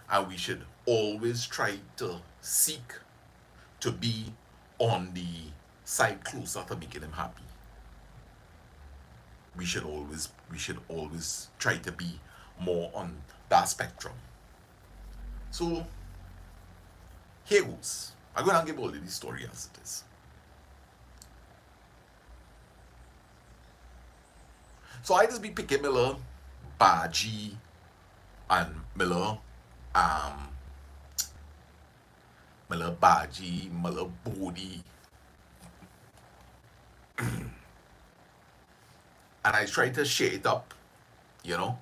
And we should always try to seek to be on the side closer to making him happy. We should always try to be more on that spectrum. So here goes. I'm gonna give all of the story as it is. So I just be picking Miller, Baji, and Miller, Miller Baji, Miller Bodhi. And I try to share it up you know,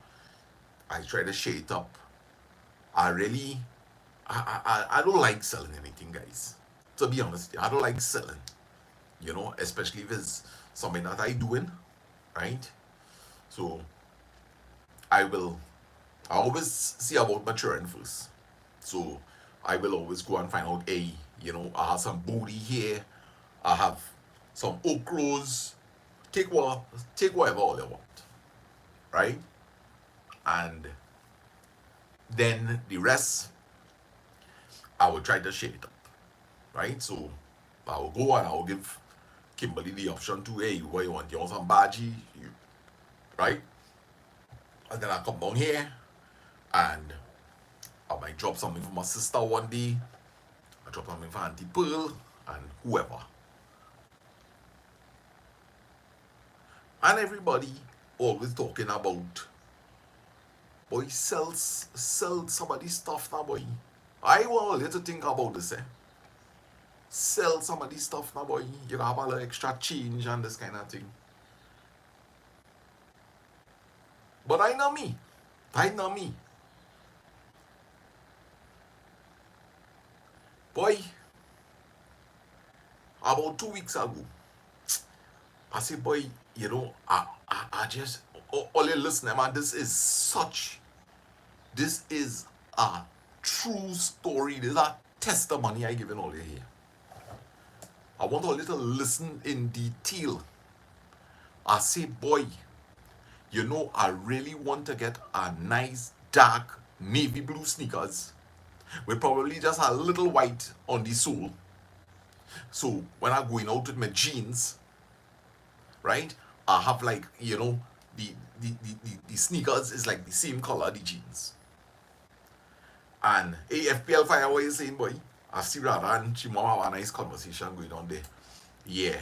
I try to share it up. I really, I don't like selling anything, guys. To be honest, I don't like selling, you know, especially if it's something that I doing, right? So I will, I always see about maturing first. So I will always go and find out, hey, you know, I have some booty here, I have some okras, take what, take whatever all you want, right? And then the rest, I will try to share it up, right? So I will go and I will give Kimberly the option to, hey, what you want? You want some bhaji, right? And then I come down here and I might drop something for my sister one day. I drop something for Auntie Pearl and whoever. And everybody always talking about, boy, sell somebody's stuff now, boy. I want you to think about this, eh? Sell somebody's stuff now, boy. You can have a little extra change and this kind of thing. But I know me. I know me. Boy, about 2 weeks ago, I said, boy, you know, I just, all you listening, man, this is a true story. This is a testimony I giving all you here. I want all you to listen in detail. I say, boy, you know, I really want to get a nice dark navy blue sneakers with probably just a little white on the sole. So when I'm going out with my jeans, right, I have like, you know, the sneakers is like the same color the jeans. And AFPL Fire, what you saying, boy? I see Radha and Chimama have a nice conversation going on there. Yeah.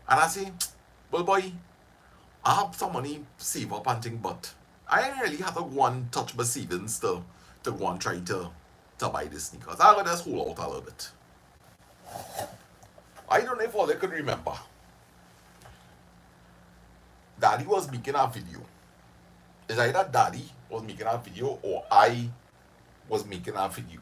And I say, well, boy, I have some money save up and thing, but I ain't really have to go and touch my savings to go and try to buy the sneakers. I gotta just hold out a little bit. I don't know if all they could remember. Daddy was making a video. It's either Daddy was making a video or I was making a video.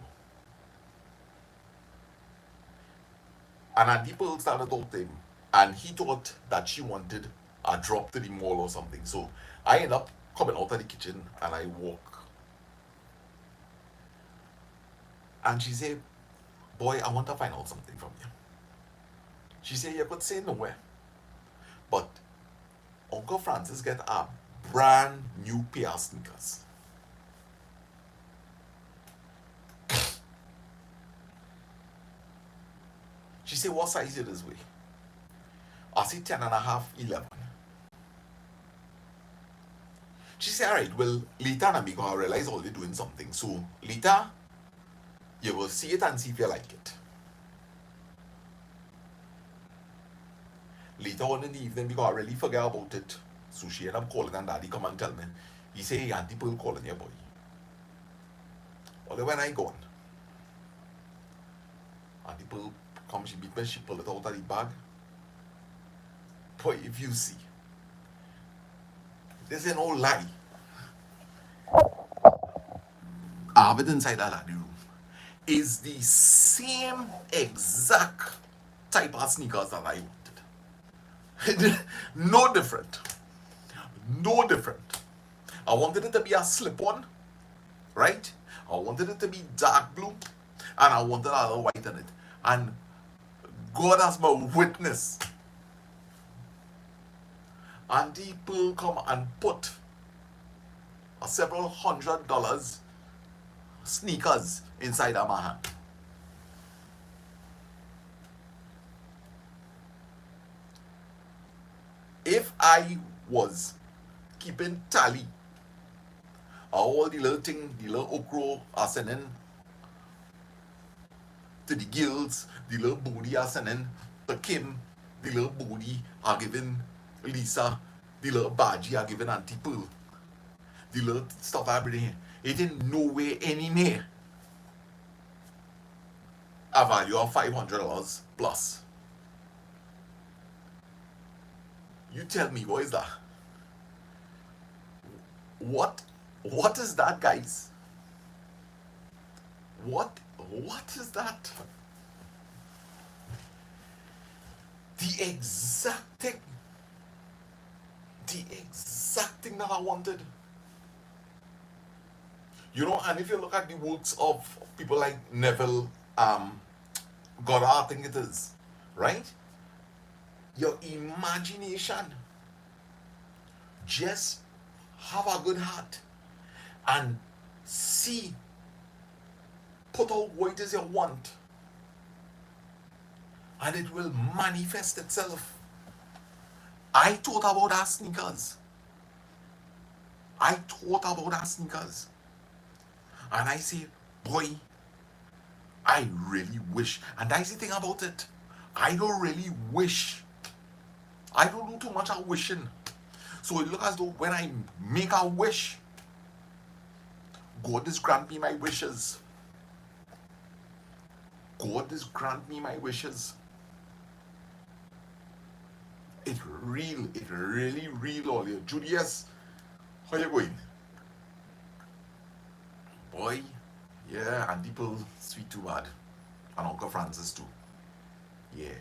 And a people started talking to him. And he thought that she wanted a drop to the mall or something. So I end up coming out of the kitchen and I walk. And she said, boy, I want to find out something from you. She said, you could say nowhere. But Uncle Francis get a brand new pair of sneakers. She said, what size it is way? I said 10 and a half, 11. She said, all right, well, later I'm going to realize all they're doing something. So later, you will see it and see if you like it. Later on in the evening, because I really forget about it. So she ended up calling and Daddy come and tell me. He said, hey, Auntie Pearl calling your boy. Well, when I gone, Auntie Pearl come, she beat me, she pulled it out of the bag. Boy, if you see, this ain't no lie. I have it inside that daddy room. Is the same exact type of sneakers that I wanted. No different. No different. I wanted it to be a slip-on, right? I wanted it to be dark blue, and I wanted a little white in it. And God as my witness, Auntie Pearl come and put a several $100 sneakers inside of my hand. If I was keeping tally all the little thing, the little okra are sending to the girls, the little booty are sending to Kim, the little booty are giving Lisa, the little badgie are giving Auntie Pearl, the little stuff I bring here. It ain't nowhere any near a value of $500 plus. You tell me, what is that? What is that, guys? What is that? The exact thing. The exact thing that I wanted. You know, and if you look at the works of people like Neville Goddard, I think it is, right? Your imagination. Just have a good heart and see, put out what it is you want, and it will manifest itself. I thought about our sneakers. And I say, boy, I really wish. And that's the thing about it. I don't really wish. I don't do too much of wishing. So it looks as though when I make a wish, God is grant me my wishes. God is grant me my wishes. It really real all here. Julius, how you going? Boy, yeah, and people sweet too bad. And Uncle Francis too. Yeah.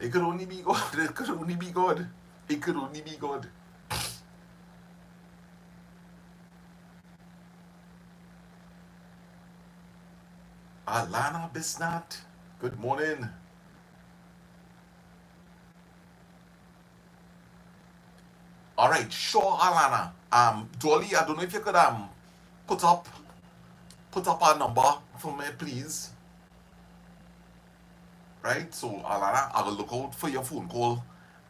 It could only be God. It could only be God. It could only be God. Alana Bisnat, good morning. All right, sure, Alana. Dolly, I don't know if you could put up a number for me, please. Right, so Alana, I will look out for your phone call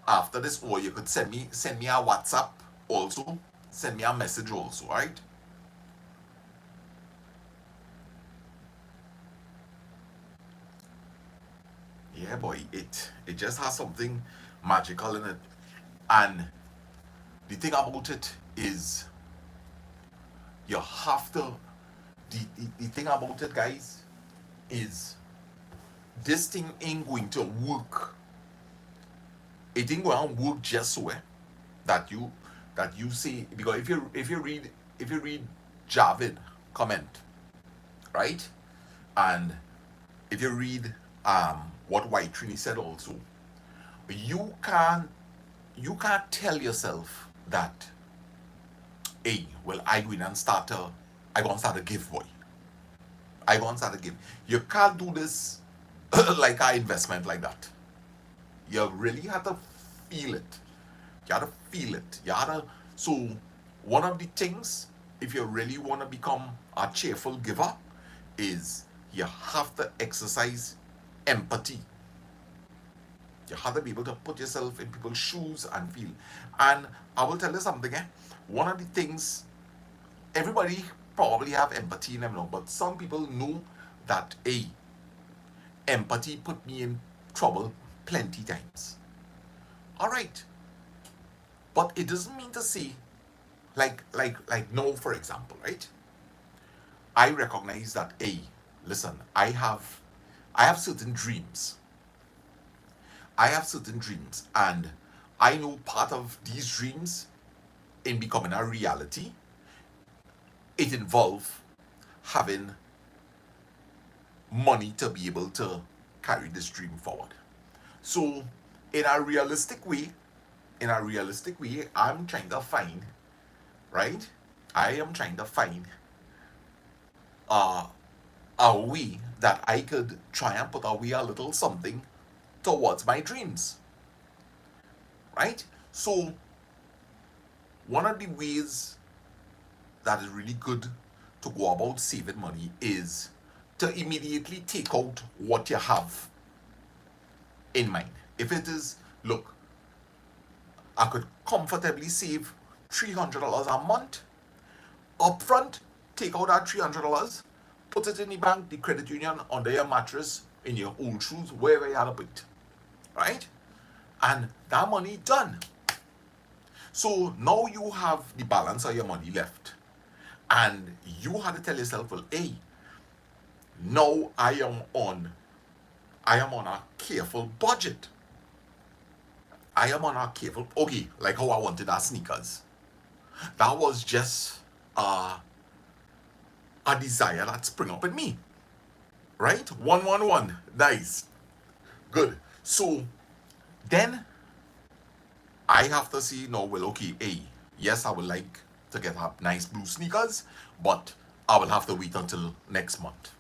after this, or you could send me a WhatsApp also. Send me a message also, right? Yeah, boy, it just has something magical in it. And the thing about it is you have to the thing about it, guys, is this thing ain't going to work. It ain't going to work just so that you see, because if you read Javid comment, right? And if you read what White Trini said also, you can't tell yourself that, hey, well, I go in and I want to start a giveaway. I want to start a give. You can't do this like an investment like that. You really have to feel it. You have to feel it. So one of the things, if you really want to become a cheerful giver, is you have to exercise empathy. You have to be able to put yourself in people's shoes and feel. And I will tell you something, one of the things, everybody probably have empathy in them now, but some people know that, hey, empathy put me in trouble plenty times. All right. But it doesn't mean to say, like no, for example, right? I recognize that, hey, listen, I have certain dreams. And I know part of these dreams in becoming a reality, it involves having money to be able to carry this dream forward. So in a realistic way, I'm trying to find, right? I am trying to find a way that I could try and put away a little something towards my dreams. Right? So one of the ways that is really good to go about saving money is to immediately take out what you have in mind. If it is, look, I could comfortably save $300 a month, upfront, take out that $300, put it in the bank, the credit union, under your mattress, in your old shoes, wherever you had to put it. Right? And that money done. So now you have the balance of your money left. And you had to tell yourself, well, hey, now I am on a careful budget. Okay, like how I wanted our sneakers. That was just a desire that sprang up in me. Right? 111. Nice. Good. So then I have to see no, well, okay, hey, yes, I would like to get up nice blue sneakers, but I will have to wait until next month.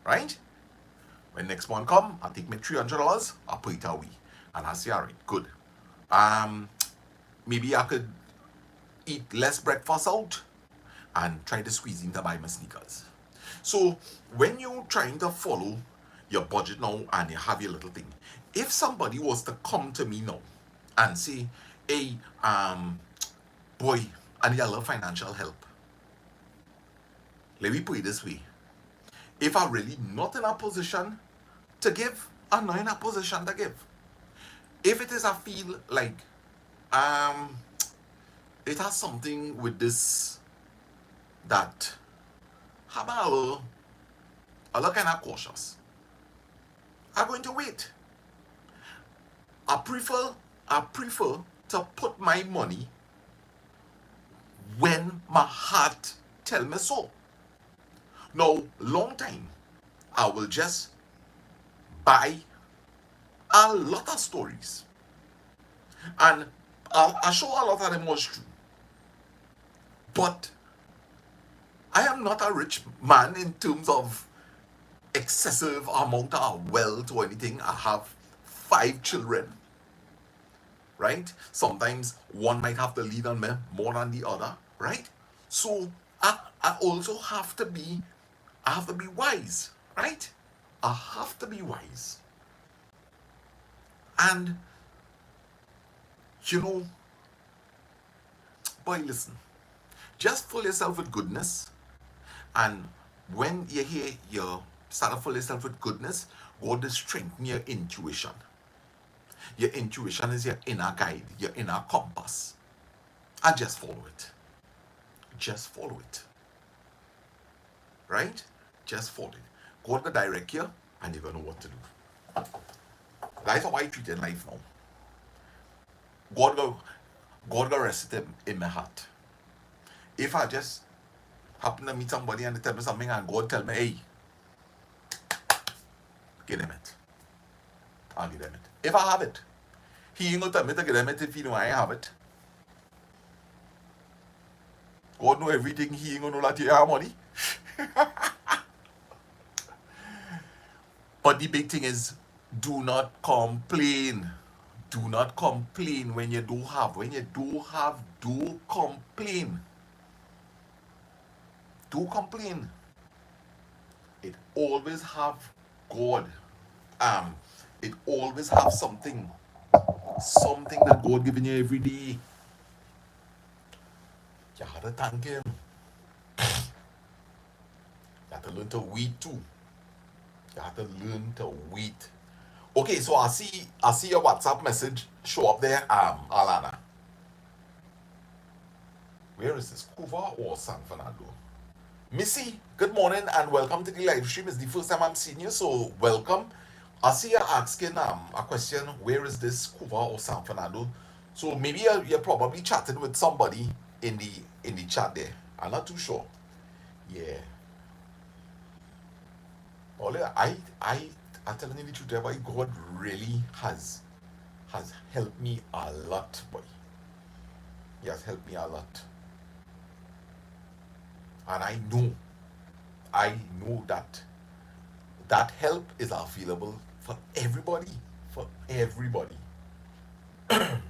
Right? When next month come, I take my $300, I put it away. And I say, all right, good. Um, Maybe I could eat less breakfast out and try to squeeze in to buy my sneakers. So when you're trying to follow your budget now and you have your little thing, if somebody was to come to me now and say, hey, boy, I need a little financial help. Let me put it this way. If I'm really not in a position to give, I'm not in a position to give. If it is I feel like um it has something with this that I'm a little kind of cautious. I'm going to wait. I prefer I prefer to put my money when my heart tell me so. Now, long time, I will just buy a lot of stories. And I show a lot of them was true. But I am not a rich man in terms of excessive amount of wealth or anything. I have 5 children, right? Sometimes one might have to lead on me more than the other, right? So I also I have to be wise, right? I have to be wise. And you know, boy, listen, just fill yourself with goodness. And when you hear you start to fill yourself with goodness, God will strengthen your intuition. Your intuition is your inner guide, your inner compass. And just follow it. Just follow it. Right? Just follow it. God will direct you and you're gonna know what to do. That's how I treat in life now. God go God will rest it in my heart. If I just happen to meet somebody and they tell me something and God tell me, hey, give them it. I'll give them it. If I have it. He ain't gonna tell me to give them it if he know I have it. God know everything, he ain't gonna know that you have money. But the big thing is, do not complain. Do not complain when you do have. When you do have, do complain. Do complain. It always have God. It always have something. Something that God giving you every day. You have to thank him. You have to learn to wait too. You have to learn to wait. Okay, so I see your WhatsApp message show up there, Alana. Where is this? Cuba or San Fernando? Missy, good morning and welcome to the live stream. It's the first time I'm seeing you, so welcome. I see you asking a question. Where is this, Cuba or San Fernando? So maybe you're probably chatting with somebody in the chat there. I'm not too sure. Yeah. Only I'm telling you the truth, boy, God really has helped me a lot, boy. He has helped me a lot. And I know that help is available for everybody. For everybody. I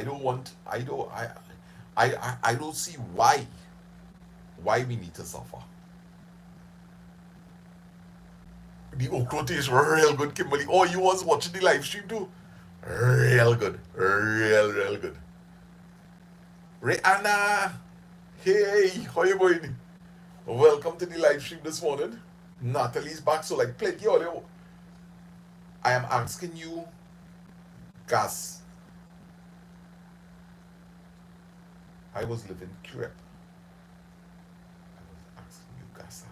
don't want I don't see why we need to suffer. The okra tastes real good, Kimberly. Oh, you was watching the live stream too? Real good. Real good. Rihanna! Hey, how you going? Welcome to the live stream this morning. Natalie's back, so like plenty audio. I am asking you, gas. I was living crap. I was asking you, gas.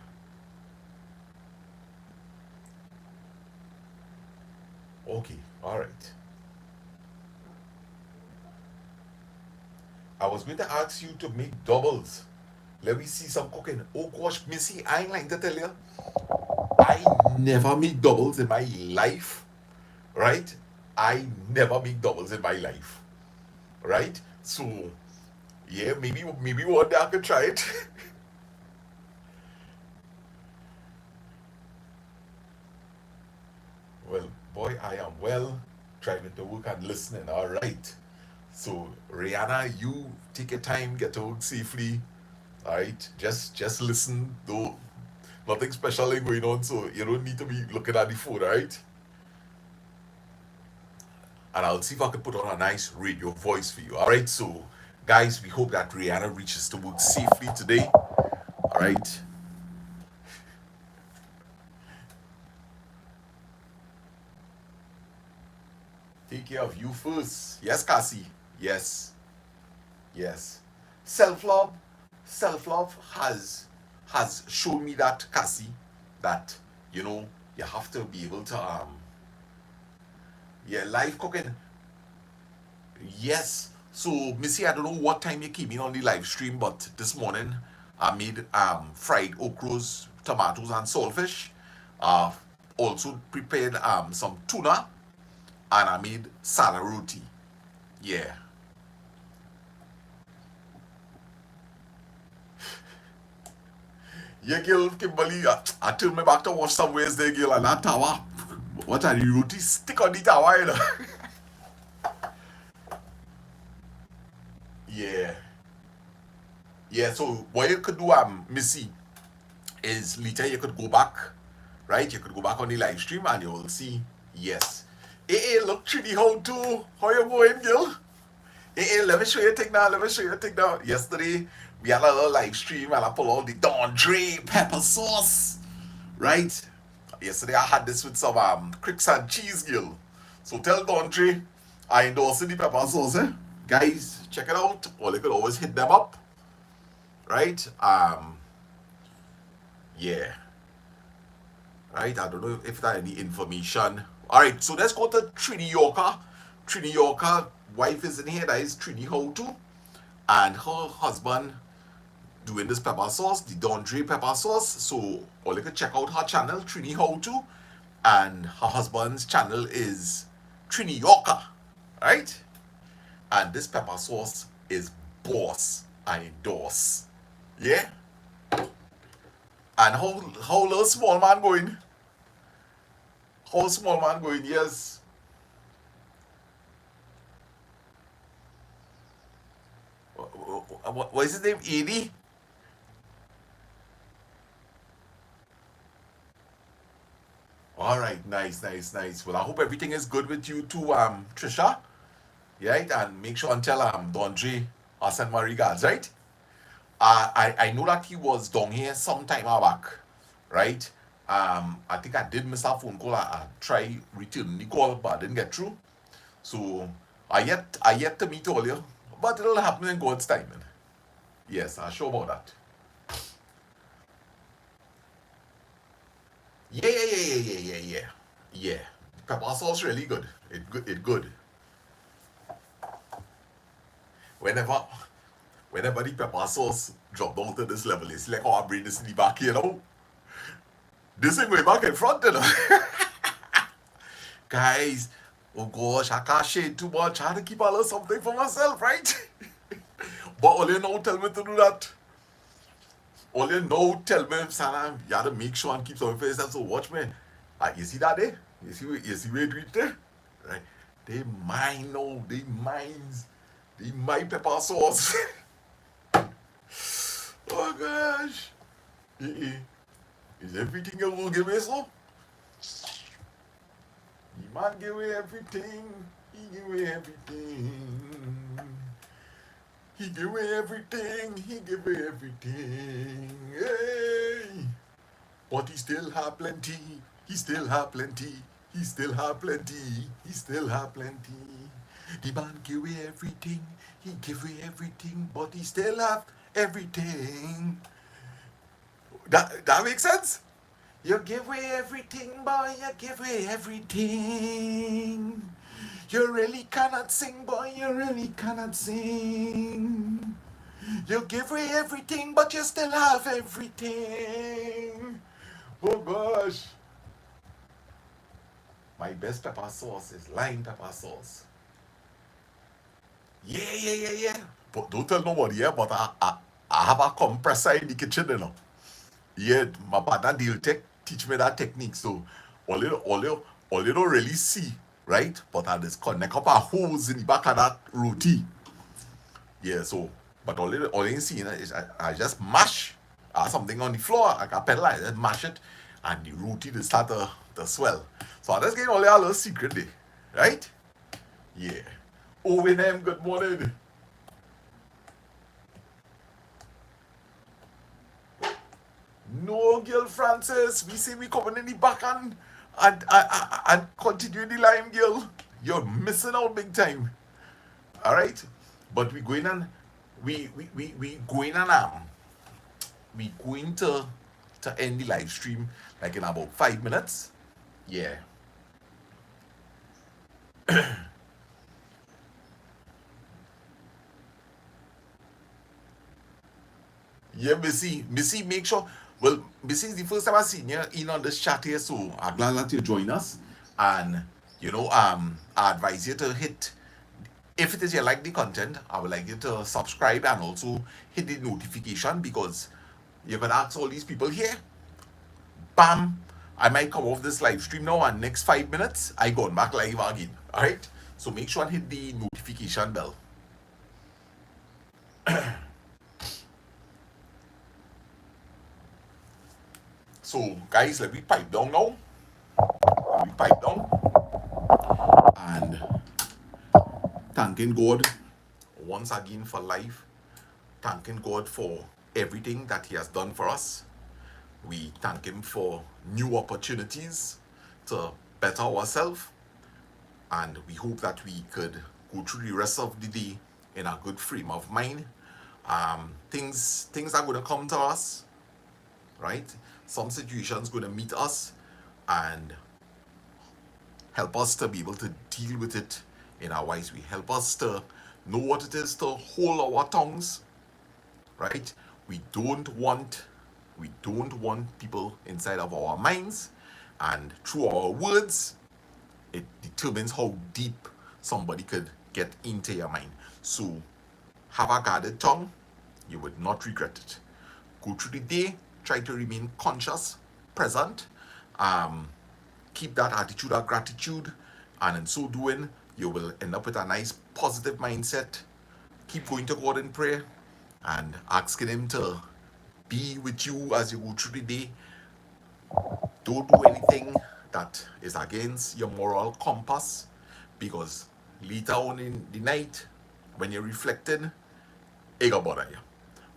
Okay, alright. I was going to ask you to make doubles. Let me see some cooking. Oh gosh, Missy, I ain't like to tell you. I never make doubles in my life, right? I never make doubles in my life, right? So yeah, maybe one day I could try it. Well, boy, I am well driving to work and listening. All right. So Rihanna, you take your time, get home safely. All right. Just listen. Though nothing special ain't going on, so you don't need to be looking at the phone. All right. And I'll see if I can put on a nice radio voice for you. All right. So guys, we hope that Rihanna reaches to work safely today. All right. Take care of you first. Yes, Cassie. Yes. Yes. Self-love, self-love has shown me that, Cassie, that you have to be able to yeah, live cooking. Yes. So Missy, I don't know what time you came in on the live stream, but this morning I made fried okras, tomatoes and saltfish. Uh Also prepared some tuna, and I made sada roti. Yeah. Yeah, girl, Kimberly, I turned my back to watch some ways there, girl, and that tower. What are the roti stick on the tower, you know? Yeah. Yeah, so what you could do, Missy, is later you could go back, right? You could go back on the live stream and you will see, yes. Hey, look, Trini, how you going, girl? Hey, let me show you a thing now. Let me show you a thing now. Yesterday, we had a little live stream and I pulled all the Dondre pepper sauce, right? Yesterday, I had this with some cricks and cheese, girl. So tell Dondre, I endorse the pepper sauce, eh? Guys, check it out. Or you could always hit them up, right? Yeah, right? I don't know if there any information. All right, so let's go to Trini Yorker. Trini Yorker, wife is in here. That is Trini How to, and her husband doing this pepper sauce, the Dondre pepper sauce. So, or you can check out her channel, Trini How to, and her husband's channel is Trini Yorker, right? And this pepper sauce is boss. I endorse. Yeah. And how little small man going? How small man going? Yes. What is his name? Edie? All right, nice, nice, nice. Well, I hope everything is good with you too, Trisha. Right? And make sure and tell Dondre I send my regards, right? I know that he was down here some time back, right? I think I did miss a phone call. I tried returning the call, but I didn't get through. So I yet to meet all you, but it'll happen in God's timing. Yes, I'm sure about that. Yeah, yeah, yeah, yeah, yeah, yeah, yeah. Yeah. Pepper sauce really good. It good. Whenever whenever the pepper sauce drop down to this level, it's like how I bring this in the back, you know. This ain't going back in front, you know. Guys, oh gosh, I can't shade too much. I had to keep a little something for myself, right? But all you know tell me to do that. All you know tell me, Sana, you have to make sure and keep something for yourself. So watch me. You see that there? You see where it reach there? Right? They mine now, they mines. They mine pepper sauce. Oh gosh. Eh. Is everything you will give me so? The man give away everything. He give away everything. He give away everything. He give away everything. Hey. But he still have plenty. He still have plenty. He still have plenty. He still have plenty. The man give away everything. He give away everything. But he still have everything. That makes sense? You give away everything, boy. You give away everything. You really cannot sing, boy, you really cannot sing. You give away everything, but you still have everything. Oh gosh. My best pepper sauce is lime pepper sauce. Yeah. But don't tell nobody, yeah, but I have a compressor in the kitchen, you know. Yeah, my partner deal teach me that technique. So all you don't really see, right? But I just connect up a hose in the back of that roti. Yeah, so but all you see is I just mash something on the floor, like a pedal, I just mash it, and the roti will start to swell. So I just get all your little secret there, right? Yeah. O&M, good morning. No, girl Francis, we say we coming in the back and continue the line, girl. You're missing out big time. All right, but we going and we going and we going to end the live stream like in about 5 minutes. Yeah. Yeah, Missy, make sure. Well, Missy is the first time I've seen you in on this chat here, so I'm glad that you join us. And I advise you to hit, if it is you like the content, I would like you to subscribe and also hit the notification, because you can ask all these people here. Bam! I might come off this live stream now, and next 5 minutes I go back live again. Alright? So make sure and hit the notification bell. So guys, let me pipe down now. Let me pipe down. And thanking God once again for life. Thanking God for everything that He has done for us. We thank Him for new opportunities to better ourselves. And we hope that we could go through the rest of the day in a good frame of mind. Things are going to come to us, right? Some situations going to meet us and help us to be able to deal with it in a wise way. Help us to know what it is to hold our tongues, right? We don't want people inside of our minds, and through our words, it determines how deep somebody could get into your mind. So have a guarded tongue, you would not regret it. Go through the day, try to remain conscious, present, keep that attitude of gratitude, and in so doing, you will end up with a nice positive mindset. Keep going to God in prayer and asking Him to be with you as you go through the day. Don't do anything that is against your moral compass, because later on in the night, when you're reflecting, it gonna bother you.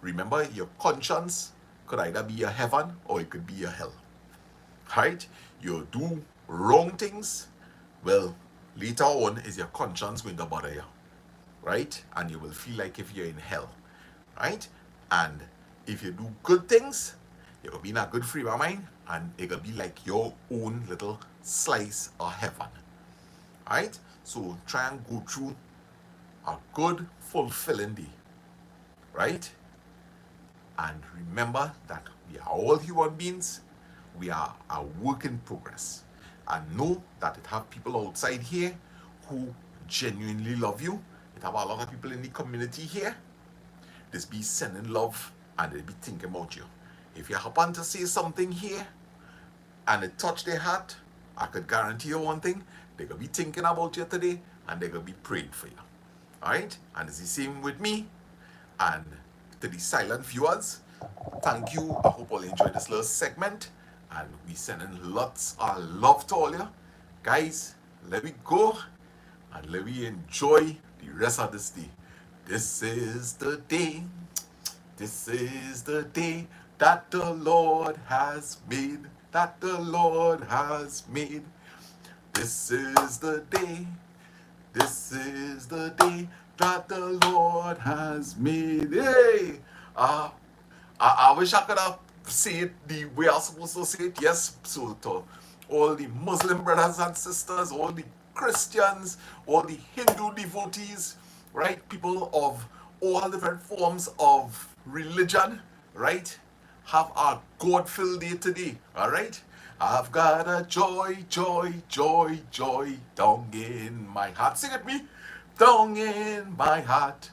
Remember, your conscience could either be a heaven or it could be a hell. Right? You do wrong things, well, later on is your conscience going to bother you. Right? And you will feel like if you're in hell. Right? And if you do good things, you'll be in a good frame of mind, and it'll be like your own little slice of heaven. Right? So try and go through a good, fulfilling day. Right? And remember that we are all human beings. We are a work in progress. And know that it have people outside here who genuinely love you. It have a lot of people in the community here. Just be sending love, and they'll be thinking about you. If you happen to say something here and it touched their heart, I could guarantee you one thing: they're going to be thinking about you today, and they're going to be praying for you. Alright? And it's the same with me. And to the silent viewers, thank you. I hope all enjoyed this little segment, and we sending lots of love to all you guys. Let me go and let me enjoy the rest of this day. This is the day that the Lord has made, that the Lord has made. This is the day that the Lord has made. Hey! I wish I could have said it the way I'm supposed to say it. Yes, so to all the Muslim brothers and sisters, all the Christians, all the Hindu devotees, right? People of all different forms of religion, right? Have a God-filled day today, all right? I've got a joy, joy, joy, joy down in my heart. Sing it me. Down in my heart.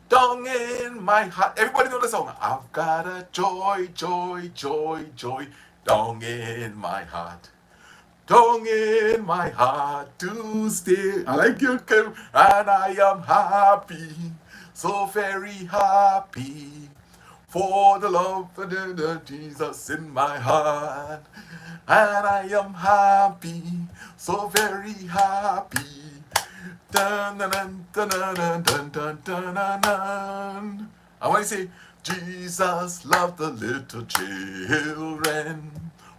Down in my heart. Everybody know the song. I've got a joy, joy, joy, joy down in my heart. Down in my heart to stay. I like you, Kim. And I am happy. So very happy. For the love of the Jesus in my heart. And I am happy. So very happy. Dun, dun, dun, dun, dun, dun, dun, dun, dun, dun. I want to say, Jesus loved the little children,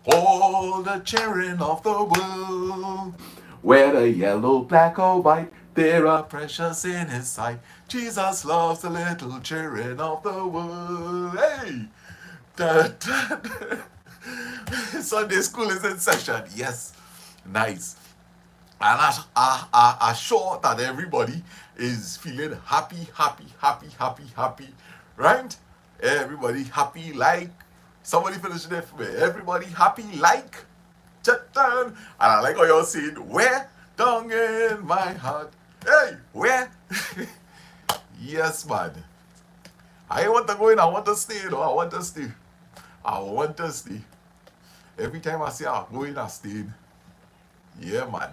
all the children of the world. Whether yellow, black, or white, they are precious in His sight. Jesus loves the little children of the world. Hey! Dun, dun, dun. Sunday school is in session. Yes. Nice. And I sure that everybody is feeling happy, happy, happy, happy, happy, right? Everybody happy like somebody finish it for me. Everybody happy like Chatan. And I like how you're saying, where? Down in my heart. Hey, where? Yes, man. I want to go in, I want to stay, I want to stay. I want to stay. Every time I say I'm going, I stay in. Yeah, man.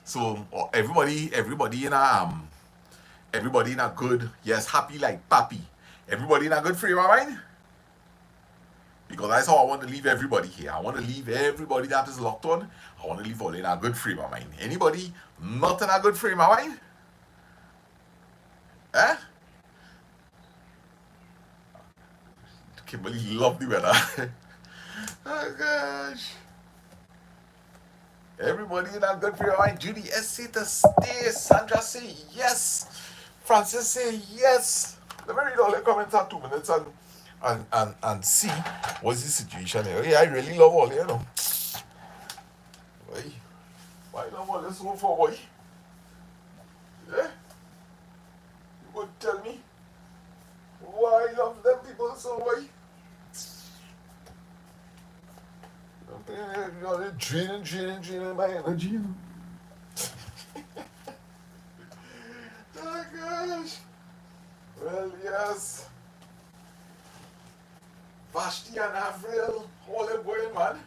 So everybody in a good, yes, happy like pappy. Everybody in a good frame of mind? Because that's how I want to leave everybody here. I want to leave everybody that is locked on. I want to leave all in a good frame of mind. Anybody not in a good frame of mind? Eh? Kimberly love the weather. Oh gosh. Everybody in a good frame of mind. Judy S say to stay. Sandra say yes. Francis say yes. Let me read all the comments at 2 minutes and see what's the situation here. Yeah, I really love all, you know. Boy, why love all this so for boy? Yeah? You would tell me why I love them people so boy? You're draining my energy. You know? Oh gosh. Well, yes. Vashti and Avril, all them going, man.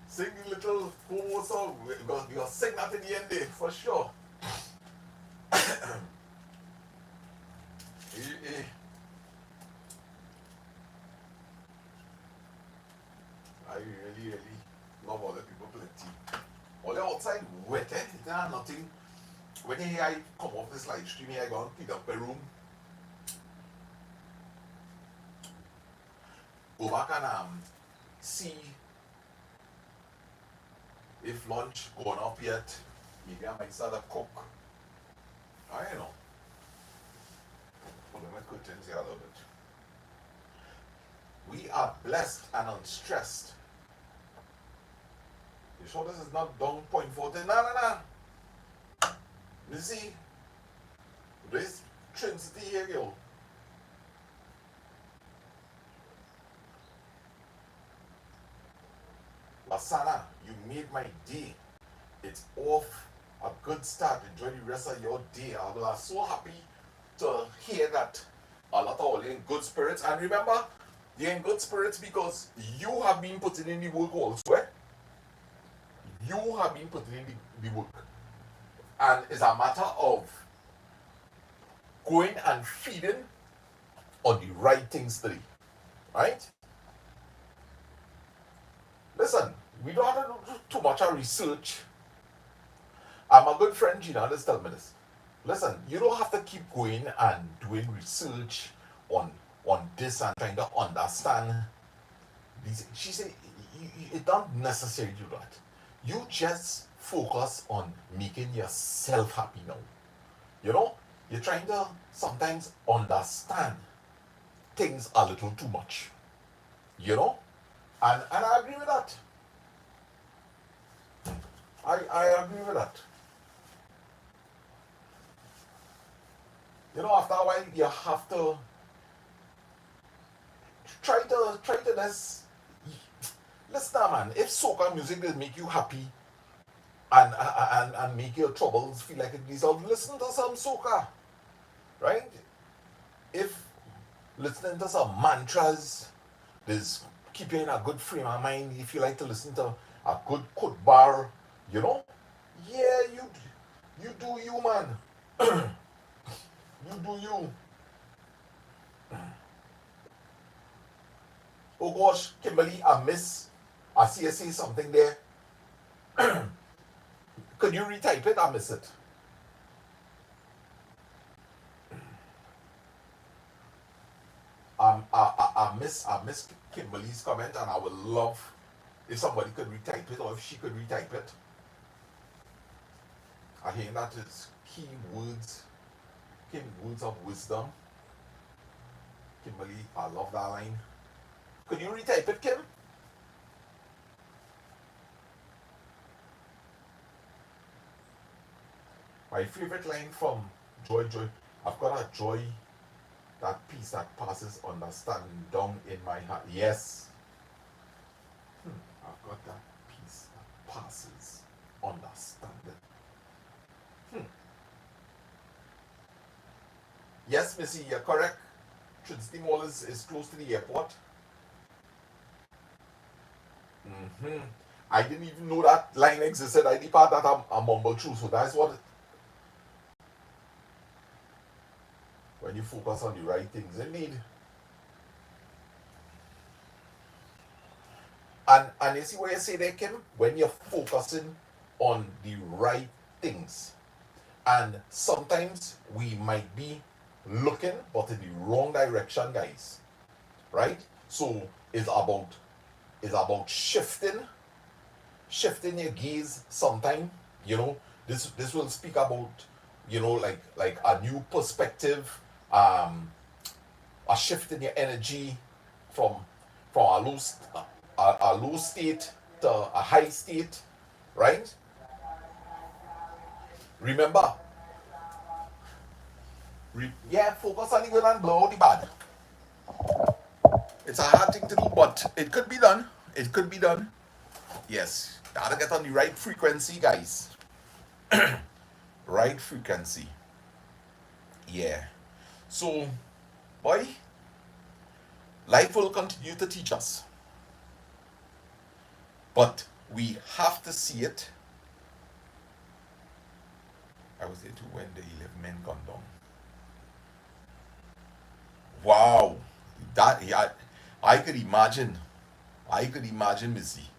Sing the little homo song. We're gonna sing that in the end there, for sure. Eh. I really love all the people plenty. All the outside wet, eh? There's nothing. When you hear I come off this live stream, I go and pick up a room. Go back and see if lunch gone up yet. Maybe I might start a cook. I don't know. Hold on, my curtains here a little bit. We are blessed and unstressed. You sure this is not down 0.14? No. You see, this Trinity here, yo. Lasana, you made my day. It's off a good start. Enjoy the rest of your day. I'm so happy to hear that a lot of all in good spirits. And remember, you're in good spirits because you have been putting in the work also. Eh? You have been putting in the work. And it's a matter of going and feeding on the right things today. Right? Listen, we don't have to do too much of research. And my good friend Gina just tell me this. Listen, you don't have to keep going and doing research on this and trying to understand these. She said it don't necessarily do that. You just focus on making yourself happy now. You know, you're trying to sometimes understand things a little too much. You know? And I agree with that. I agree with that. after a while, you have to try to this. Listen, man. If soca music will make you happy and make your troubles feel like it dissolve, listen to some soca, right? If listening to some mantras is keep you in a good frame of mind, if you like to listen to a good kut bar, yeah, you do you, man. You do you. Oh gosh, Kimberly, I see you say something there. Could you retype it? I miss it. I miss Kimberly's comment, and I would love if somebody could retype it, or if she could retype it. I think that is key words of wisdom. Kimberly, I love that line. Could you retype it, Kim? My favorite line from Joy Joy. I've got a joy, that peace that passes understanding down in my heart. Yes. I've got that peace that passes understanding. Yes, Missy, you're correct. Trinity Mall is close to the airport. I didn't even know that line existed. I did part that I mumbled through. So that's what when you focus on the right things, indeed. And you see what you say there, Kim? When you're focusing on the right things. And sometimes we might be looking but in the wrong direction, guys. Right? So it's about shifting your gaze sometime. This will speak about, like a new perspective, a shift in your energy from a low state to a high state, right? Remember, focus on the good and blow out the bad. It's a hard thing to do, but it could be done. It could be done. Yes, gotta get on the right frequency, guys. Right frequency. Yeah. So, boy, life will continue to teach us. But we have to see it. I was there too when the 11 men gone down. Wow. That, yeah, I could imagine. I could imagine, Missy.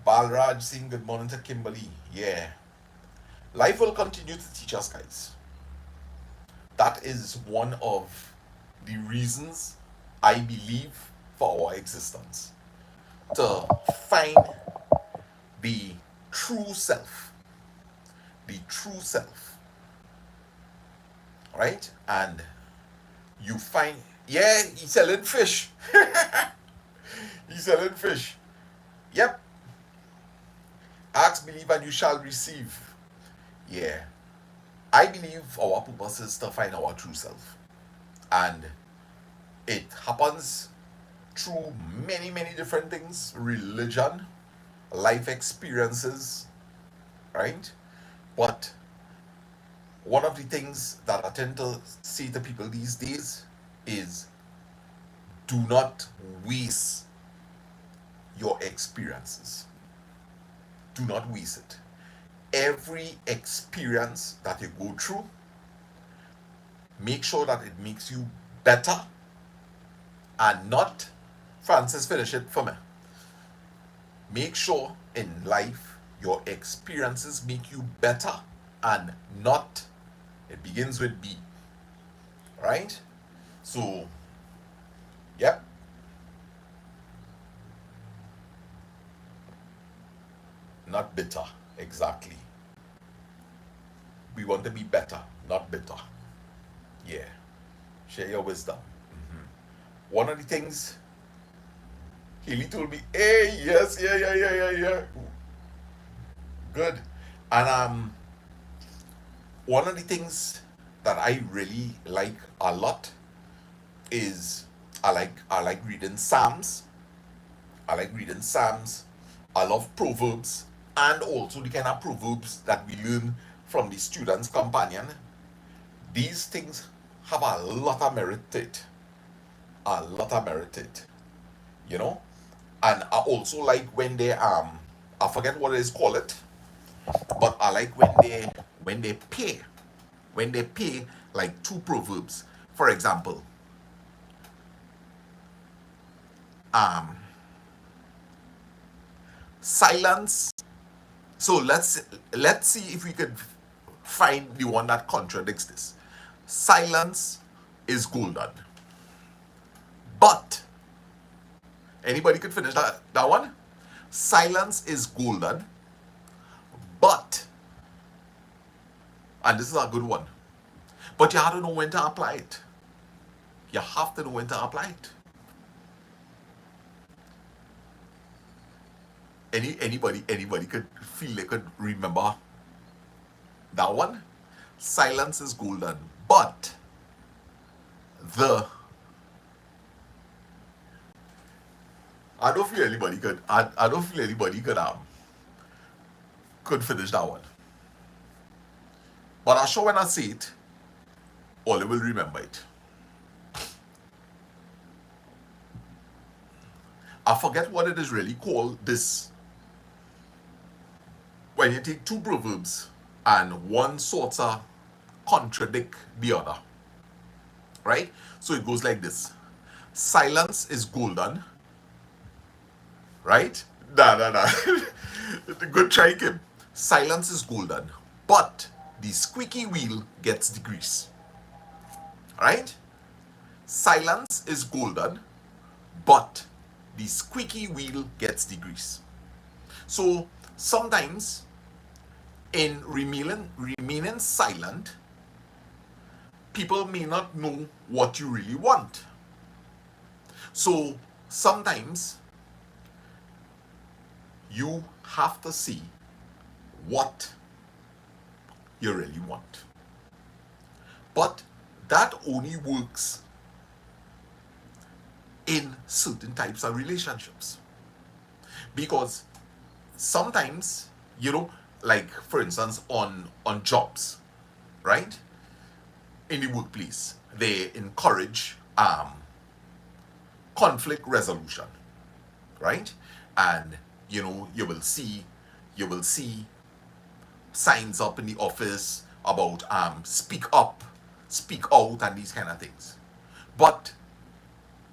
Balraj saying good morning to Kimberly. Yeah. Life will continue to teach us, guys. That is one of the reasons I believe for our existence. To find the true self. The true self. Right? And you find, yeah, he's selling fish. He's selling fish. Yep. Ask, believe, and you shall receive. Yeah. I believe our purpose is to find our true self. And it happens through many, many different things: religion, life experiences, right? But one of the things that I tend to say to people these days is do not waste your experiences. Do not waste it. Every experience that you go through, make sure that it makes you better and not, Francis, finish it for me. Make sure in life your experiences make you better and not, it begins with B. Right? So, yep. Not bitter, exactly. We want to be better, not bitter. Yeah. Share your wisdom. One of the things Haley told me, hey, yes, yeah. Good. And one of the things that I really like a lot is I like reading Psalms. I like reading Psalms. I love Proverbs, and also the kind of Proverbs that we learn from the Student's Companion. These things have a lot of merit to it. A lot of merit to it. You know? And I also like when they I forget what it is called it, but I like when they pair. When they pair like two proverbs. For example, um silence. So let's see if we could find the one that contradicts this. Silence is golden. But anybody could finish that one? Silence is golden, but, and this is a good one, but you have to know when to apply it. You have to know when to apply it. Anybody could feel they could remember that one? Silence is golden, but the I don't feel anybody could I don't feel anybody could finish that one. But I'm sure when I say it, all will remember it. I forget what it is really called. This when you take two proverbs and one sort of contradict the other, right? So it goes like this: silence is golden, right? Nah. Good try, Kim. Silence is golden, but the squeaky wheel gets the grease, right? Silence is golden, but the squeaky wheel gets the grease. So sometimes in remaining silent, people may not know what you really want. So sometimes you have to see what you really want. But that only works in certain types of relationships. Because sometimes, like for instance on jobs, right? In the workplace, they encourage conflict resolution, right? And you will see signs up in the office about speak up, speak out, and these kind of things. But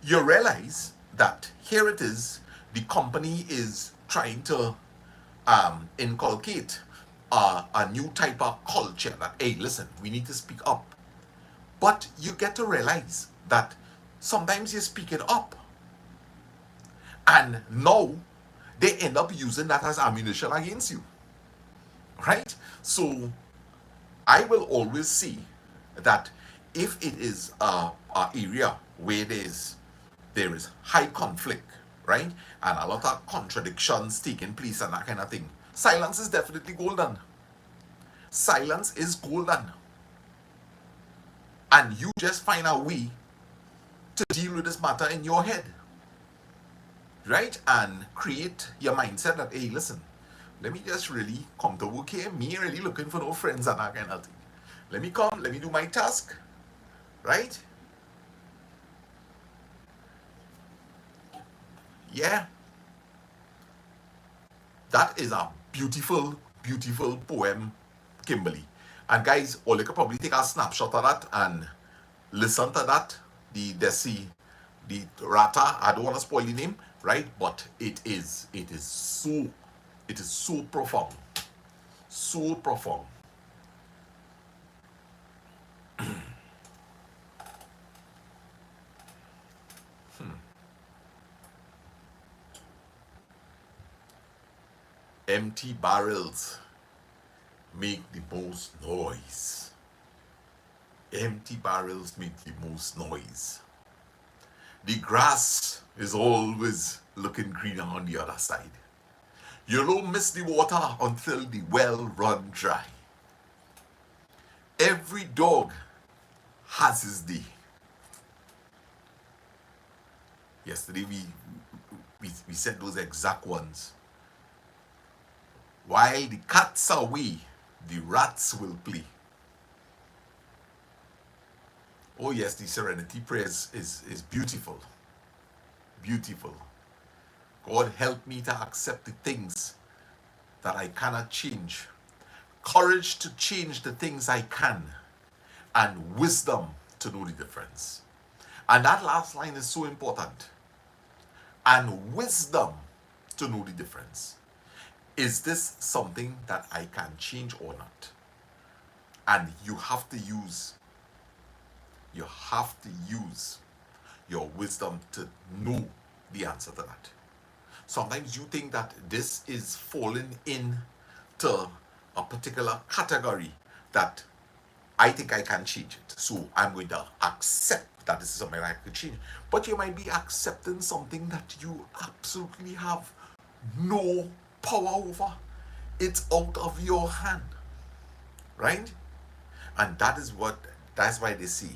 you realize that here it is, the company is trying to inculcate a new type of culture that, hey, listen, we need to speak up. But you get to realize that sometimes you're speaking up, and now they end up using that as ammunition against you, right? So I will always see that if it is a area where there is high conflict, right, and a lot of contradictions taking place and that kind of thing, silence is definitely golden. Silence is golden, and you just find a way to deal with this matter in your head, right, and create your mindset that, hey, listen, let me just really come to work here. Me really looking for no friends and that kind of thing. Let me come, let me do my task, right? Yeah. That is a beautiful, beautiful poem, Kimberly. And guys, or you could probably take a snapshot of that and listen to that. The Rata, I don't want to spoil the name, right? But it is so profound. So profound. Empty barrels make the most noise. Empty barrels make the most noise. The grass is always looking greener on the other side. You don't miss the water until the well run dry. Every dog has his day. Yesterday we said those exact ones. While the cats are away, the rats will play. Oh yes, the serenity prayer is beautiful. Beautiful. God help me to accept the things that I cannot change. Courage to change the things I can. And wisdom to know the difference. And that last line is so important. And wisdom to know the difference. Is this something that I can change or not? And you have to use your wisdom to know the answer to that. Sometimes you think that this is falling into a particular category that I think I can change it. So I'm going to accept that this is something I can change. But you might be accepting something that you absolutely have no power over. It's out of your hand. Right? And that's why they say,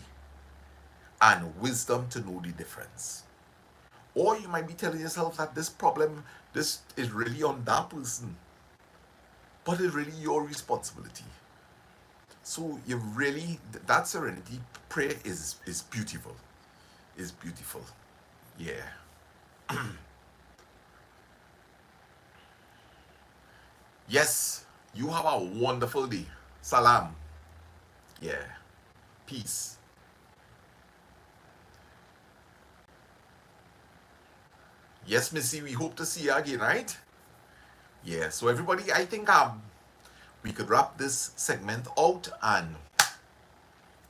and wisdom to know the difference. Or you might be telling yourself that this is really on that person. But it's really your responsibility. So that serenity prayer is beautiful. It's beautiful. Yeah. Yes, you have a wonderful day. Salam. Yeah. Peace. Yes, Missy, we hope to see you again, right? Yeah, so everybody, I think we could wrap this segment out and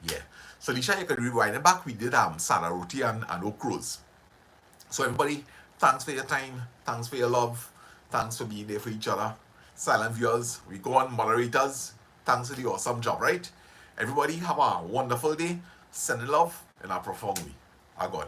yeah. So Lisha, you could rewind it back. We did sada, roti and okras. So everybody, thanks for your time. Thanks for your love. Thanks for being there for each other. Silent viewers, we go on, moderators. Thanks for the awesome job, right? Everybody have a wonderful day. Send love in a profound way. God.